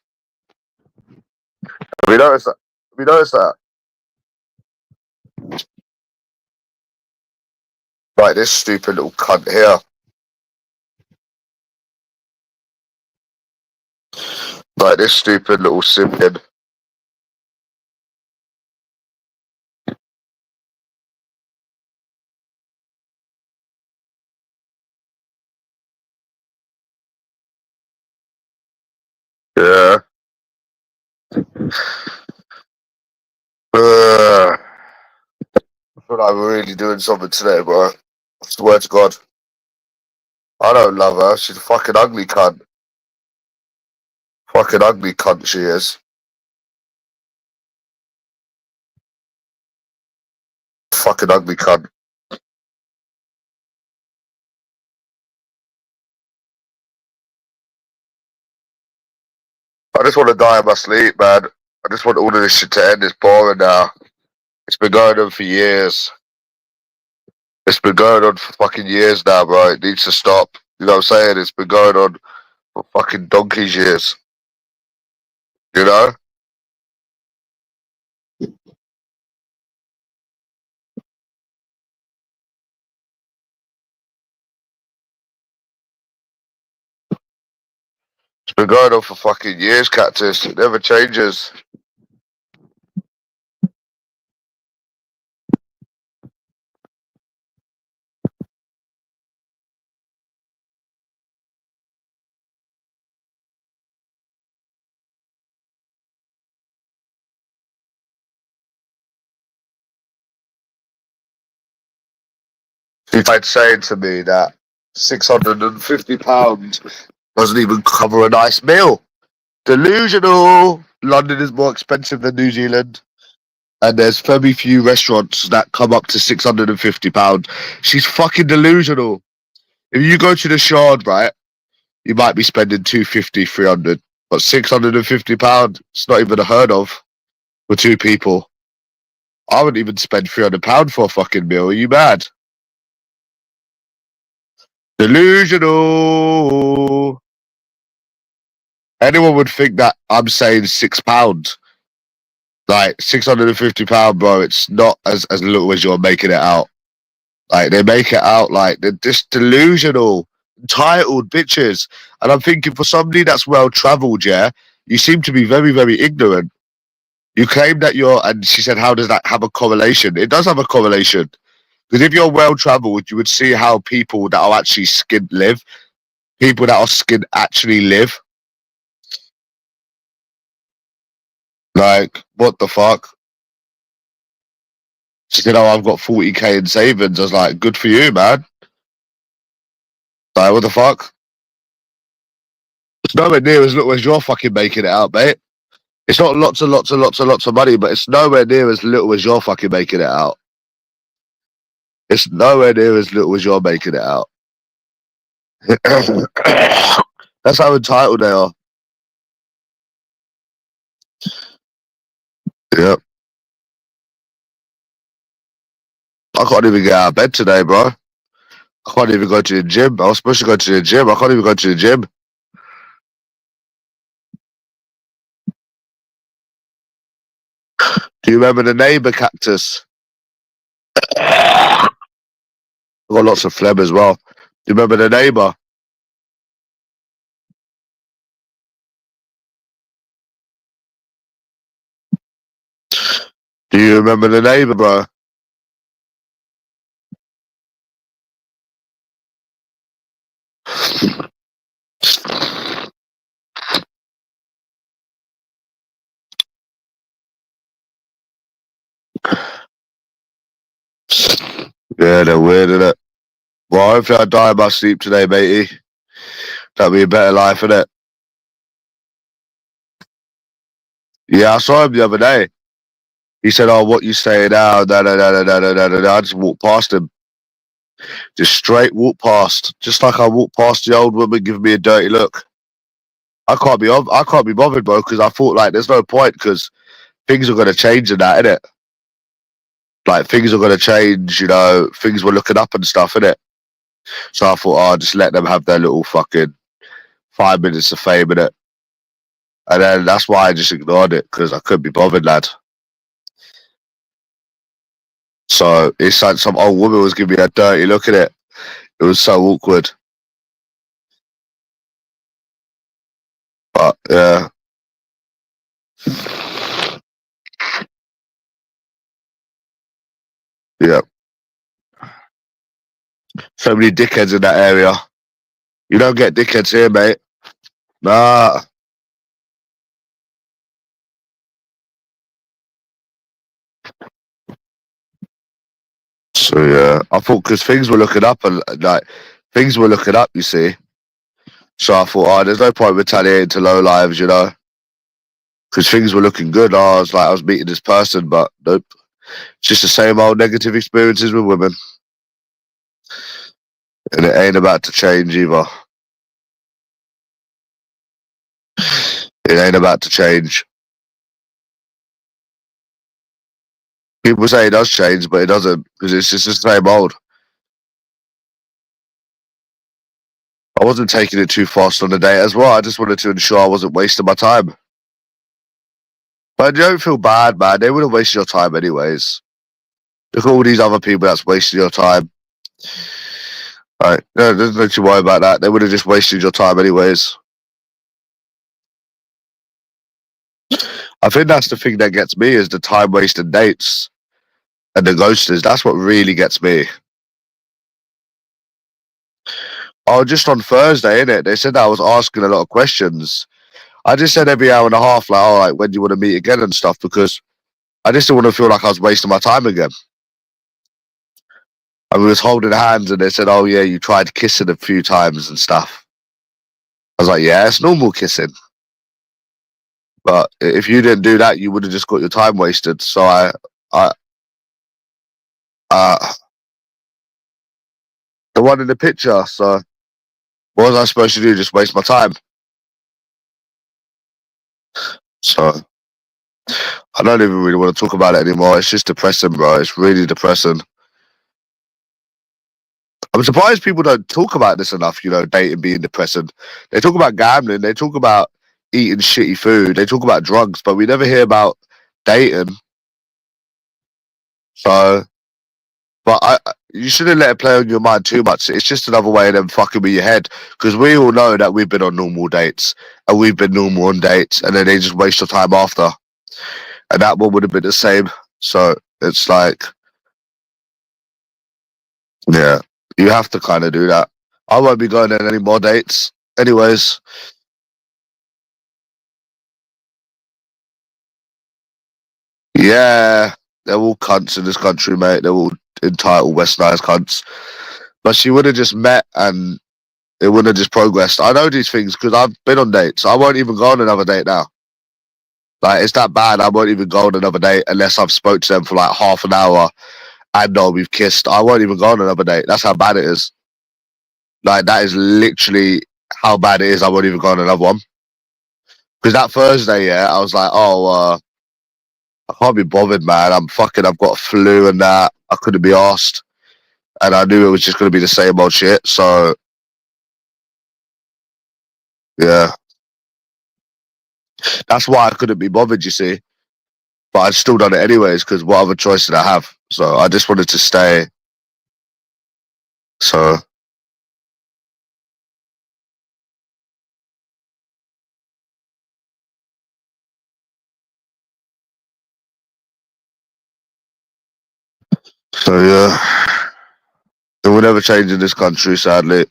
S1: Have you noticed that? Have you noticed that? Like this stupid little cunt here. Like this stupid little simpin. Yeah. I feel like we're really doing something today, bro. I swear to God. I don't love her. She's a fucking ugly cunt. Fucking ugly cunt she is. Fucking ugly cunt. I just want to die in my sleep, man. I just want all of this shit to end. It's boring now. It's been going on for years. It's been going on for fucking years now, bro. It needs to stop. You know what I'm saying? It's been going on for fucking donkey's years. You know? It's been going on for fucking years, Cactus. It never changes. She tried saying to me that £650 doesn't even cover a nice meal. Delusional. London is more expensive than New Zealand. And there's very few restaurants that come up to £650. She's fucking delusional. If you go to the Shard, right, you might be spending 250, 300, but £650, it's not even heard of for two people. I wouldn't even spend £300 for a fucking meal. Are you mad? Delusional. Anyone would think that I'm saying £6. Like £650, bro. It's not as little as you're making it out. Like they make it out like they're just delusional, entitled bitches. And I'm thinking for somebody that's well travelled, yeah, you seem to be very, very ignorant. You claim that and she said, how does that have a correlation? It does have a correlation. Because if you're well travelled, you would see how people that are actually skinned live. People that are skinned actually live. Like, what the fuck? She said, oh, I've got 40k in savings. I was like, good for you, man. Like, what the fuck? It's nowhere near as little as you're fucking making it out, mate. It's not lots and lots and lots and lots of money, but it's nowhere near as little as you're fucking making it out. It's nowhere near as little as you're making it out. That's how entitled they are. Yep. I can't even get out of bed today, bro. I can't even go to the gym. I was supposed to go to the gym. I can't even go to the gym. Do you remember the neighbour cactus? I've got lots of phlegm as well. Do you remember the neighbour? Do you remember the neighbour, bro? Yeah, they're weird, innit? Well, hopefully I die in my sleep today, matey. That'll be a better life, innit? Yeah, I saw him the other day. He said, oh, what you saying now? No, no, no, no, no, no, no, no, no. I just walked past him. Just straight walk past. Just like I walked past the old woman giving me a dirty look. I can't be bothered, bro, because I thought like there's no point because things are gonna change in that, innit? Like things are gonna change, you know, things were looking up and stuff, innit? So I thought, oh, just let them have their little fucking 5 minutes of fame, innit? And then that's why I just ignored it because I couldn't be bothered, lad. So it's like some old woman was giving me a dirty look at it. It was so awkward. But yeah. Yeah. So many dickheads in that area. You don't get dickheads here, mate. Nah. So yeah, I thought because things were looking up and like things were looking up, you see. So I thought, oh, there's no point retaliating to low lives, you know, because things were looking good. I was like, I was meeting this person, but nope, it's just the same old negative experiences with women, and it ain't about to change either. It ain't about to change. People say it does change, but it doesn't because it's just the same old. I wasn't taking it too fast on the date as well. I just wanted to ensure I wasn't wasting my time. But you don't feel bad, man. They would have wasted your time anyways. Look at all these other people that's wasting your time. Right? No, don't you worry about that. They would have just wasted your time anyways. I think that's the thing that gets me is the time wasted dates and the ghosters. That's what really gets me. Oh, just on Thursday, innit? They said that I was asking a lot of questions. I just said every hour and a half, like, all right, when do you want to meet again and stuff, because I just didn't want to feel like I was wasting my time again. I was holding hands and they said, oh, yeah, you tried kissing a few times and stuff. I was like, yeah, it's normal kissing. But if you didn't do that, you would have just got your time wasted. So I, uh, the one in the picture. So what was I supposed to do? Just waste my time? So I don't even really want to talk about it anymore. It's just depressing, bro. It's really depressing. I'm surprised people don't talk about this enough, you know, dating being depressing. They talk about gambling, they talk about eating shitty food, they talk about drugs, but we never hear about dating. So, but you shouldn't let it play on your mind too much. It's just another way of them fucking with your head. Because we all know that we've been on normal dates and we've been normal on dates, and then they just waste your time after. And that one would have been the same. So it's like, yeah, you have to kind of do that. I won't be going on any more dates. Anyways, yeah, they're all cunts in this country, mate. They're all entitled westernized cunts. But she would have just met and it would have just progressed. I know these things because I've been on dates. I won't even go on another date now. Like, it's that bad. I won't even go on another date unless I've spoke to them for like half an hour and know we've kissed. I won't even go on another date. That's how bad it is. Like, that is literally how bad it is. I won't even go on another one. Because that Thursday, yeah, I was like, oh, I can't be bothered, man. I've got a flu and that. I couldn't be asked. And I knew it was just going to be the same old shit. So, yeah, that's why I couldn't be bothered, you see. But I'd still done it anyways because what other choice did I have? So I just wanted to stay. So, so yeah, it will never change in this country, sadly.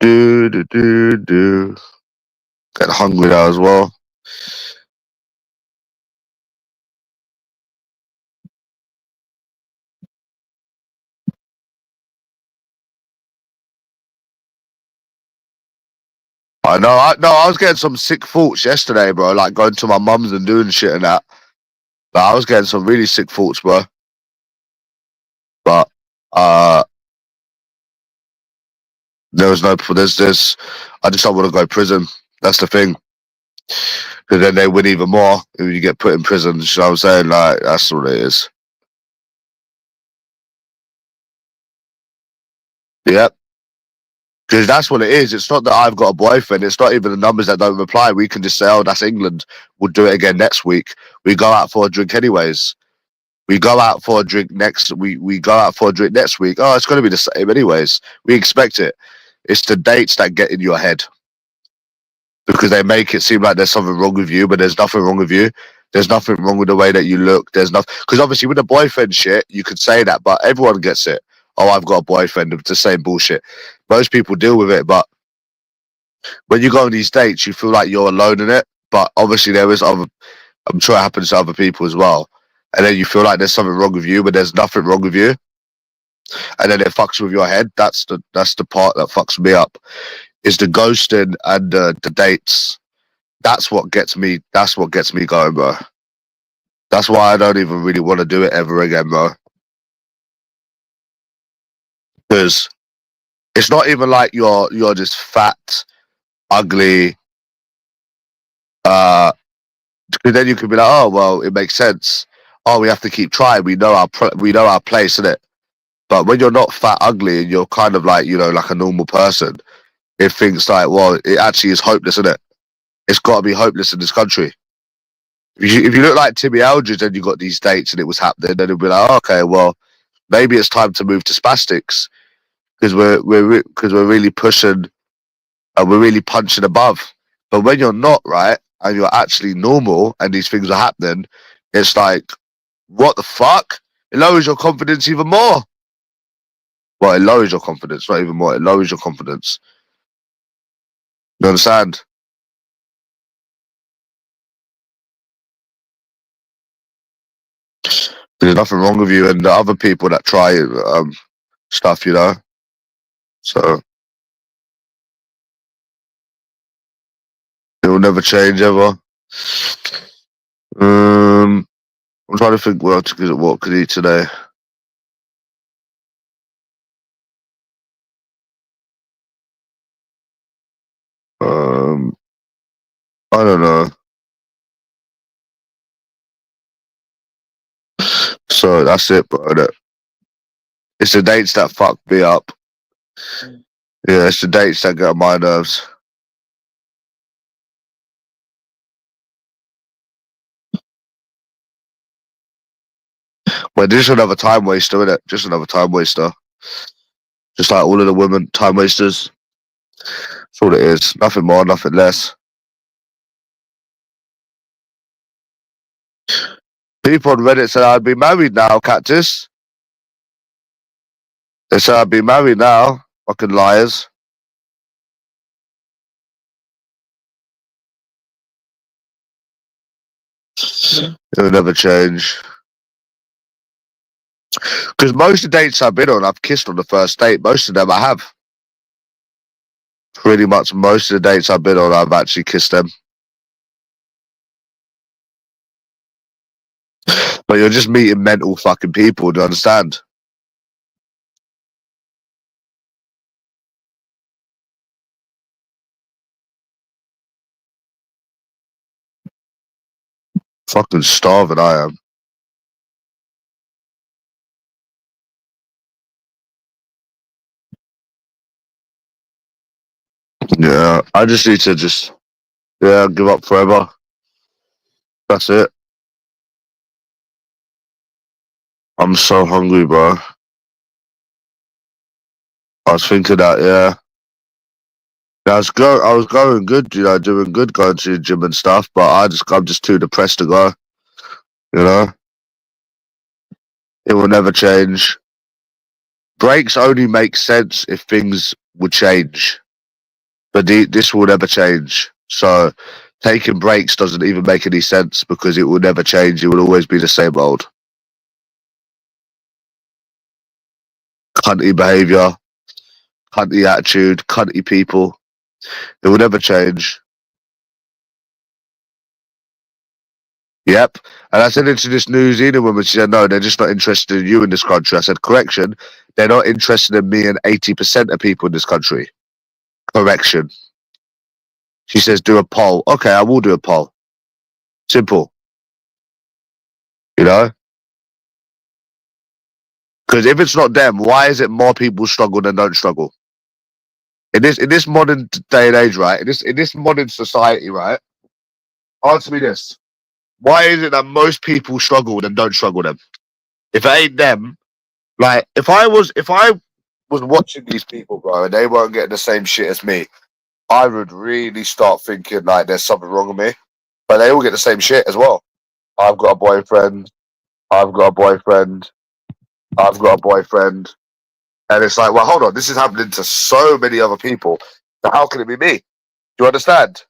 S1: Do. Get hungry now as well. I know. I was getting some sick thoughts yesterday, bro. Like going to my mum's and doing shit and that. But I was getting some really sick thoughts, bro. But uh, There was no. There's. I just don't want to go to prison. That's the thing. Because then they win even more if you get put in prison. You know what I'm saying? Like, that's what it is. Yep. Because that's what it is. It's not that I've got a boyfriend. It's not even the numbers that don't reply. We can just say, oh, that's England. We'll do it again next week. We go out for a drink anyways. We go out for a drink next. We go out for a drink next week. Oh, it's going to be the same anyways. We expect it. It's the dates that get in your head because they make it seem like there's something wrong with you, but there's nothing wrong with you. There's nothing wrong with the way that you look. There's nothing because obviously with the boyfriend shit, you could say that, but everyone gets it. Oh, I've got a boyfriend. It's the same bullshit. Most people deal with it, but when you go on these dates, you feel like you're alone in it. But obviously, there is other. I'm sure it happens to other people as well. And then you feel like there's something wrong with you, but there's nothing wrong with you. And then it fucks with your head. That's the part that fucks me up. Is the ghosting and the dates. That's what gets me. That's what gets me going, bro. That's why I don't even really want to do it ever again, bro. Because it's not even like you're just fat, ugly. Because then you could be like, oh well, it makes sense. Oh, we have to keep trying. We know we know our place in it. But when you're not fat, ugly, and you're kind of like like a normal person, it thinks like, well, it actually is hopeless, isn't it? It's got to be hopeless in this country. If you look like Timmy Aldridge and you got these dates and it was happening, then it'd be like, oh, okay, well, maybe it's time to move to spastics because we're really pushing and we're really punching above. But when you're not right and you're actually normal and these things are happening, it's like, what the fuck? It lowers your confidence even more. Well, it lowers your confidence, not even more. It lowers your confidence. You understand? There's nothing wrong with you and the other people that try stuff, So it will never change ever. I'm trying to think what could eat today. I don't know. So that's it, bro. It's the dates that fuck me up. Yeah, it's the dates that get on my nerves. But just another time waster, innit? Just another time waster. Just like all of the women, time wasters. That's all it is. Nothing more, nothing less. People on Reddit said I'd be married now, Cactus. They said I'd be married now. Fucking liars. It'll never change. Because most of the dates I've been on, I've kissed on the first date. Most of them I have. Pretty much most of the dates I've been on, I've actually kissed them. But you're just meeting mental fucking people, do you understand? Fucking starving I am. Yeah, I just need to give up forever. That's it. I'm so hungry, bro. I was thinking that, yeah. I was going good, doing good, going to the gym and stuff, but I'm just too depressed to go. You know, it will never change. Breaks only make sense if things would change, but this will never change. So taking breaks doesn't even make any sense because it will never change. It will always be the same old cunty behaviour, cunty attitude, cunty people. It will never change. Yep. And I said it to this New Zealand woman. She said, no, they're just not interested in you in this country. I said, correction. They're not interested in me and 80% of people in this country. correction. She says, do a poll. Okay, I will do a poll. Simple. You know? Because if it's not them, why is it more people struggle than don't struggle? In this modern day and age, right? In this modern society, right? Answer me this. Why is it that most people struggle than don't struggle them? If it ain't them, like if I was watching these people, bro, and they weren't getting the same shit as me, I would really start thinking like there's something wrong with me. But they all get the same shit as well. I've got a boyfriend. I've got a boyfriend. I've got a boyfriend. And it's like, well, hold on. This is happening to so many other people. So how can it be me? Do you understand?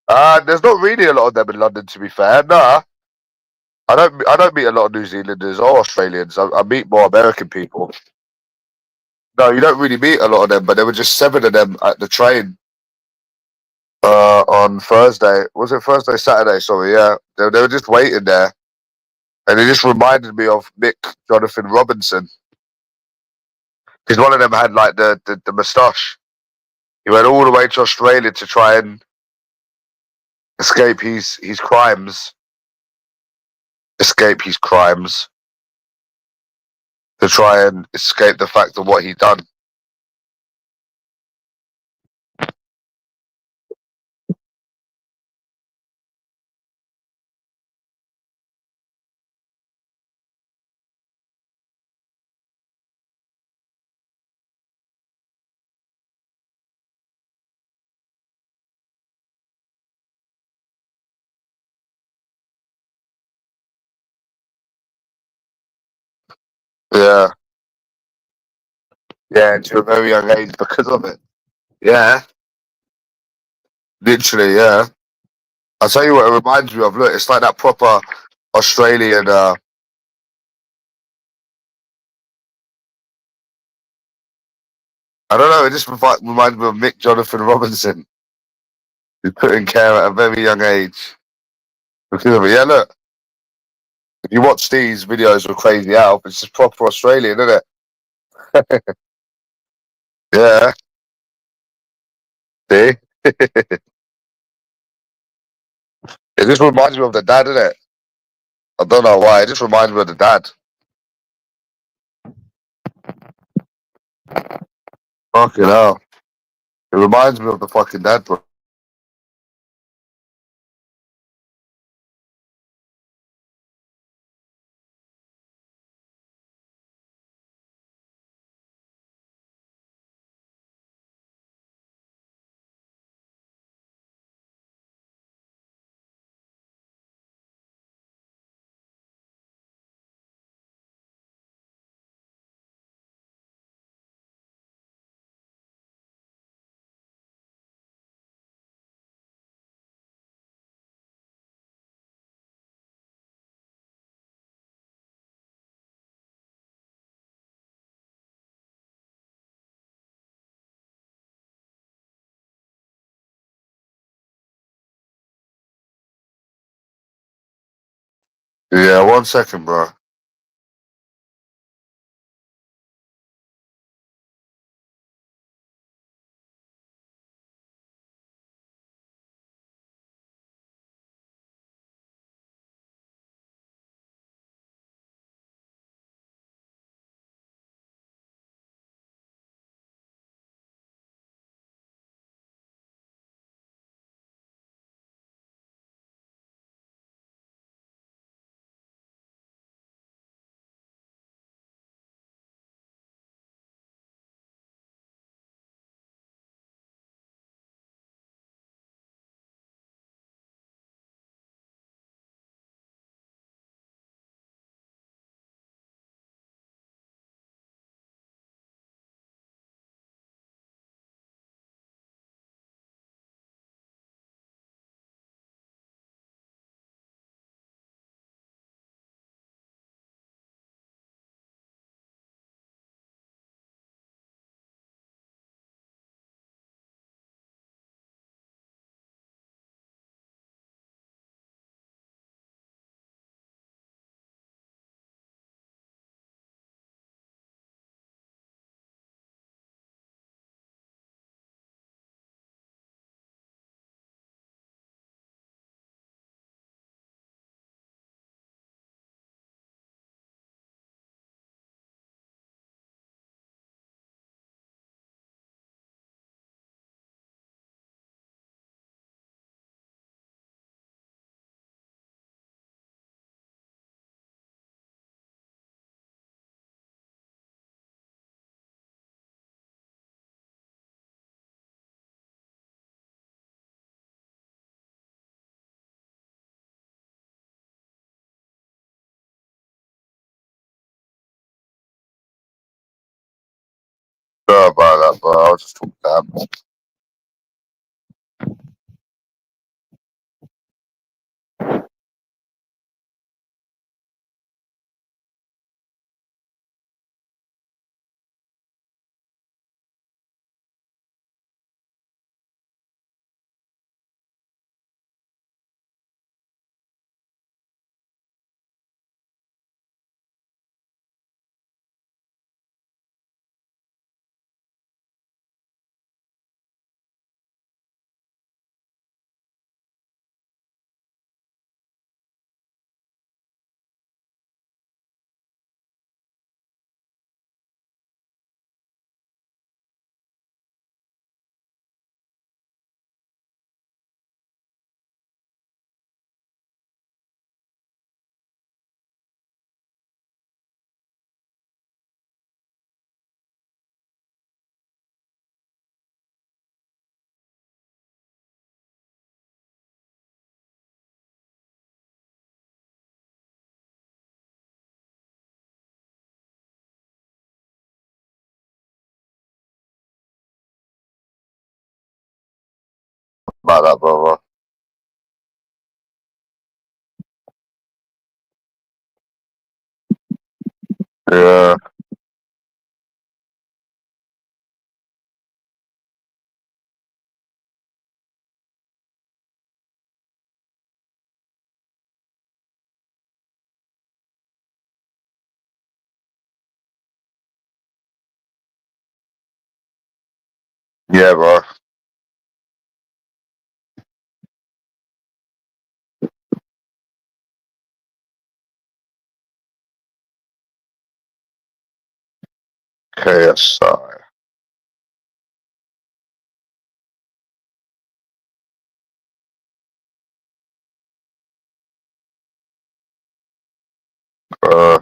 S1: There's not really a lot of them in London, to be fair. Nah, I don't meet a lot of New Zealanders or Australians. I meet more American people. No, you don't really meet a lot of them, but there were just 7 of them at the train on Thursday. Was it Thursday, Saturday? Sorry, yeah. They were just waiting there. And it just reminded me of Mick Jonathan Robinson. Because one of them had like the moustache. He went all the way to Australia to try and escape his crimes. Escape his crimes. To try and escape the fact of what he done. Yeah. Yeah, to a very young age because of it. Yeah. Literally, yeah. I'll tell you what it reminds me of. Look, it's like that proper Australian I don't know, it just reminds me of Mick Jonathan Robinson, who put in care at a very young age. Because of it. Yeah, look, if you watch these videos of Crazy Alf, it's just proper Australian, isn't it? Yeah, see? It just reminds me of the dad, isn't it? I don't know why, it just reminds me of the dad. Fucking hell. It reminds me of the fucking dad, bro. Yeah, 1 second, bro. Sorry about that, bro. I was just talking down. About that, brother. Yeah, yeah, bro. KSI. Uh,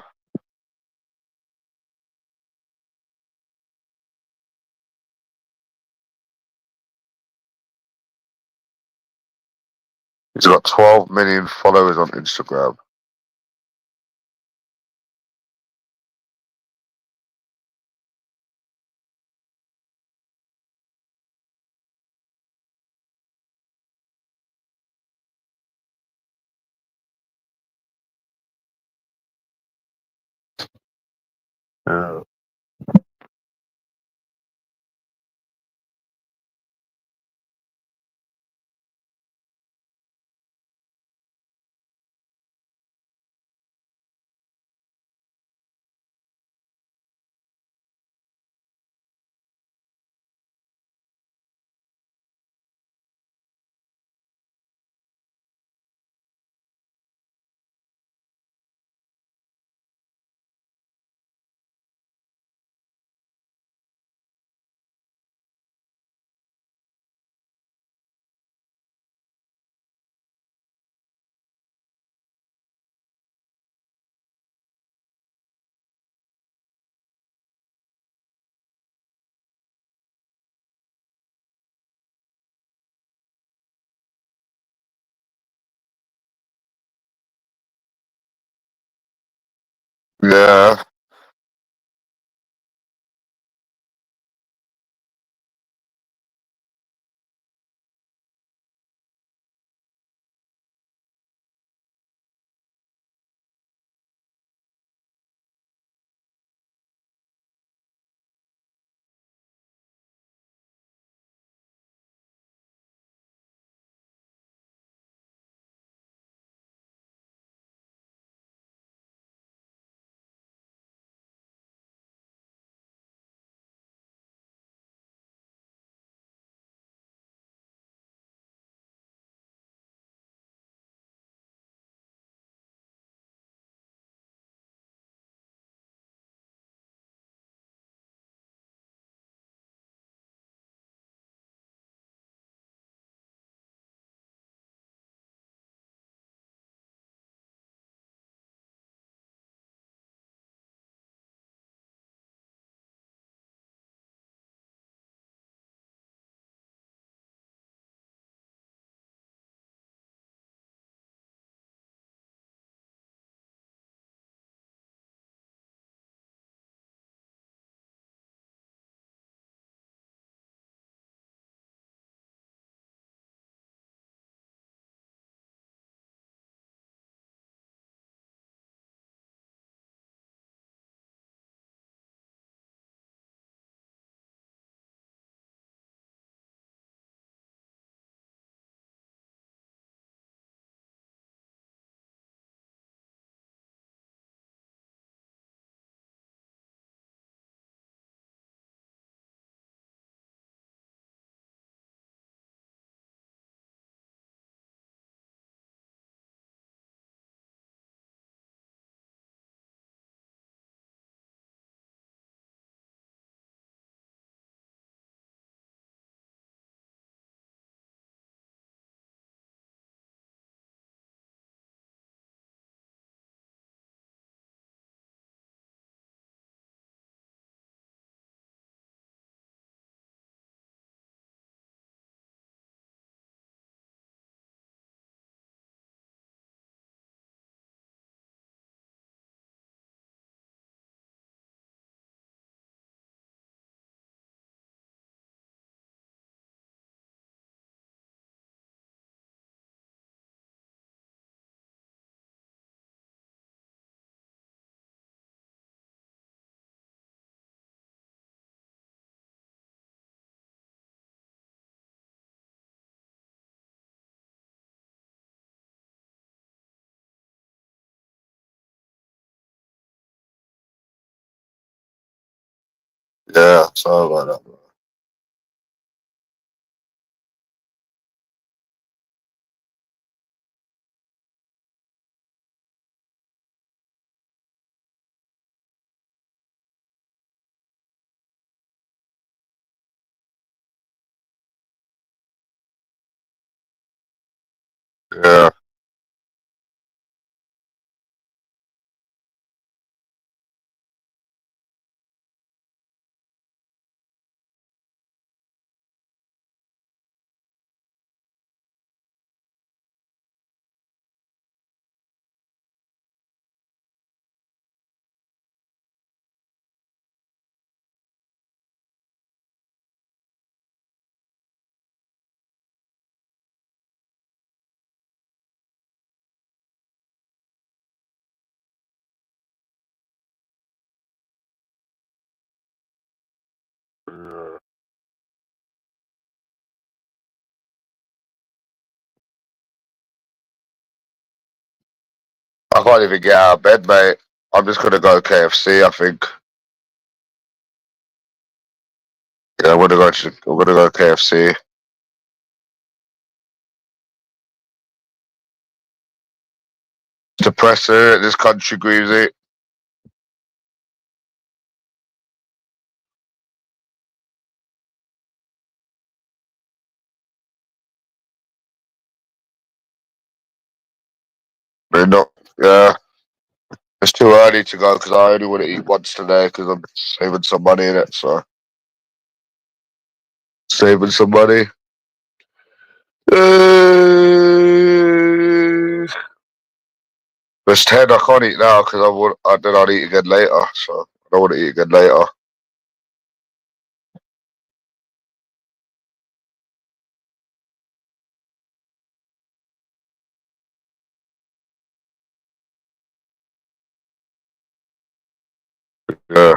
S1: he's got 12 million followers on Instagram. Yeah. Yeah. Yeah, sorry about that. Yeah, yeah. I can't even get out of bed, mate. I'm just gonna go KFC, I think. Yeah, I'm gonna go KFC. It's depressing in this country, Greasy. But not, yeah. It's too early to go because I only want to eat once today because I'm saving some money in it. So saving some money. It's 10. I can't eat now because then I'll eat again later. So I don't want to eat again later. Yeah.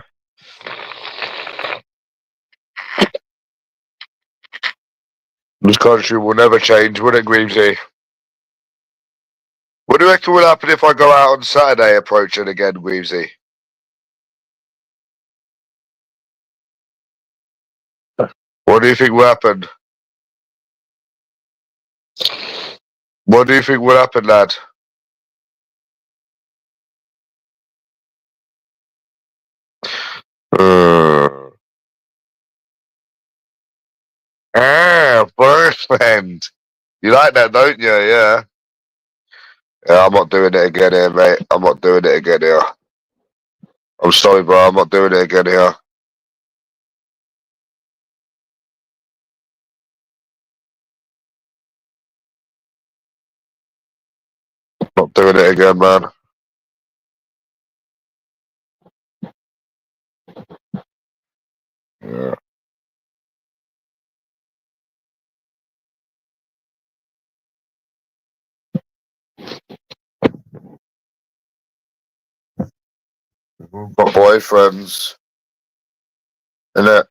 S1: This country will never change, will it, Greavesy? What do you reckon will happen if I go out on Saturday approaching again, Greavesy? What do you think will happen? What do you think will happen, lad? Uh, boyfriend. You like that, don't you? Yeah. Yeah, I'm not doing it again here, mate. I'm not doing it again here. I'm sorry, bro. I'm not doing it again here. Not doing it again, man. Yeah. Got boyfriends, innit?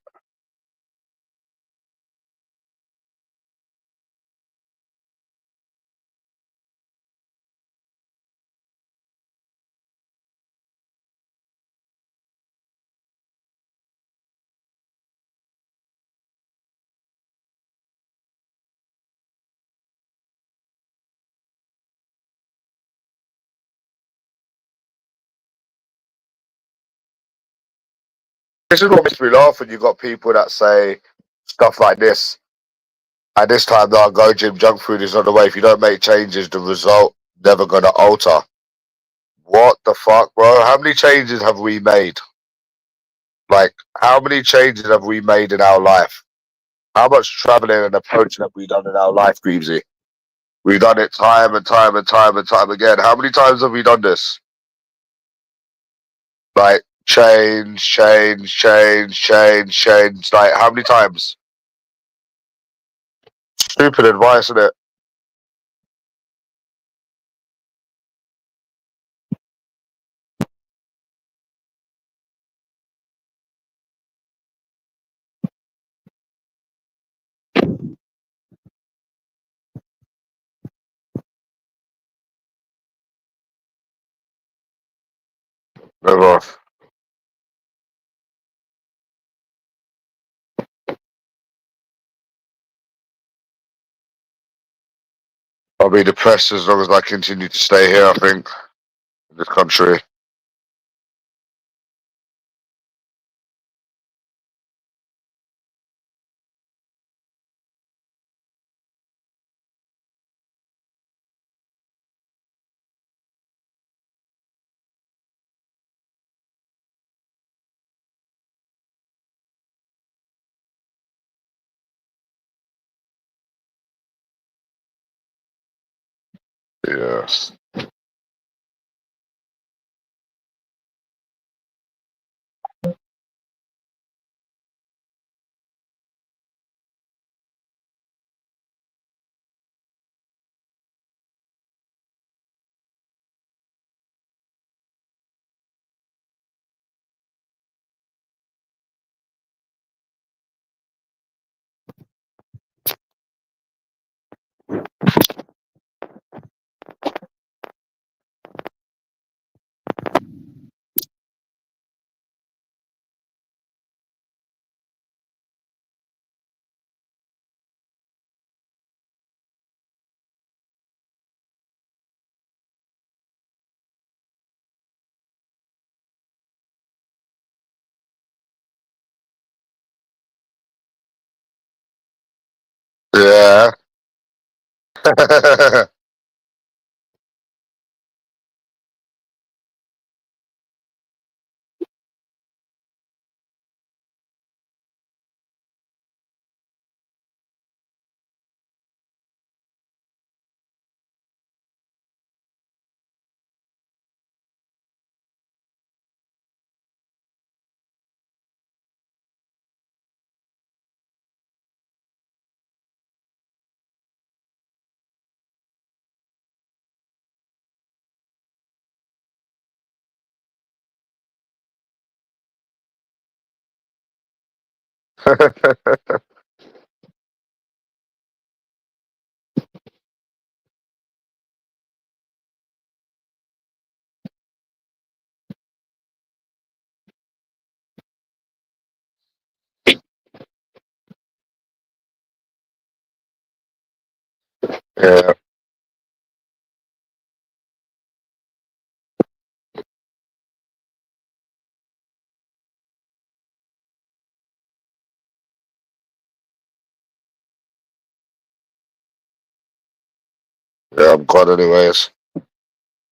S1: This is what makes me laugh when you got people that say stuff like this. At this time, they'll go gym, junk food is on the way. If you don't make changes, the result never gonna alter. What the fuck, bro? How many changes have we made? Like, how many changes have we made in our life? How much traveling and approaching have we done in our life, Greavesy? We've done it time and time and time and time again. How many times have we done this? Like, change, change, change, change, change. Like, how many times? Stupid advice, isn't it? Never. I'll be depressed as long as I continue to stay here, I think, in this country. Yes. Yeah. Yeah. Yeah, I'm gone anyways.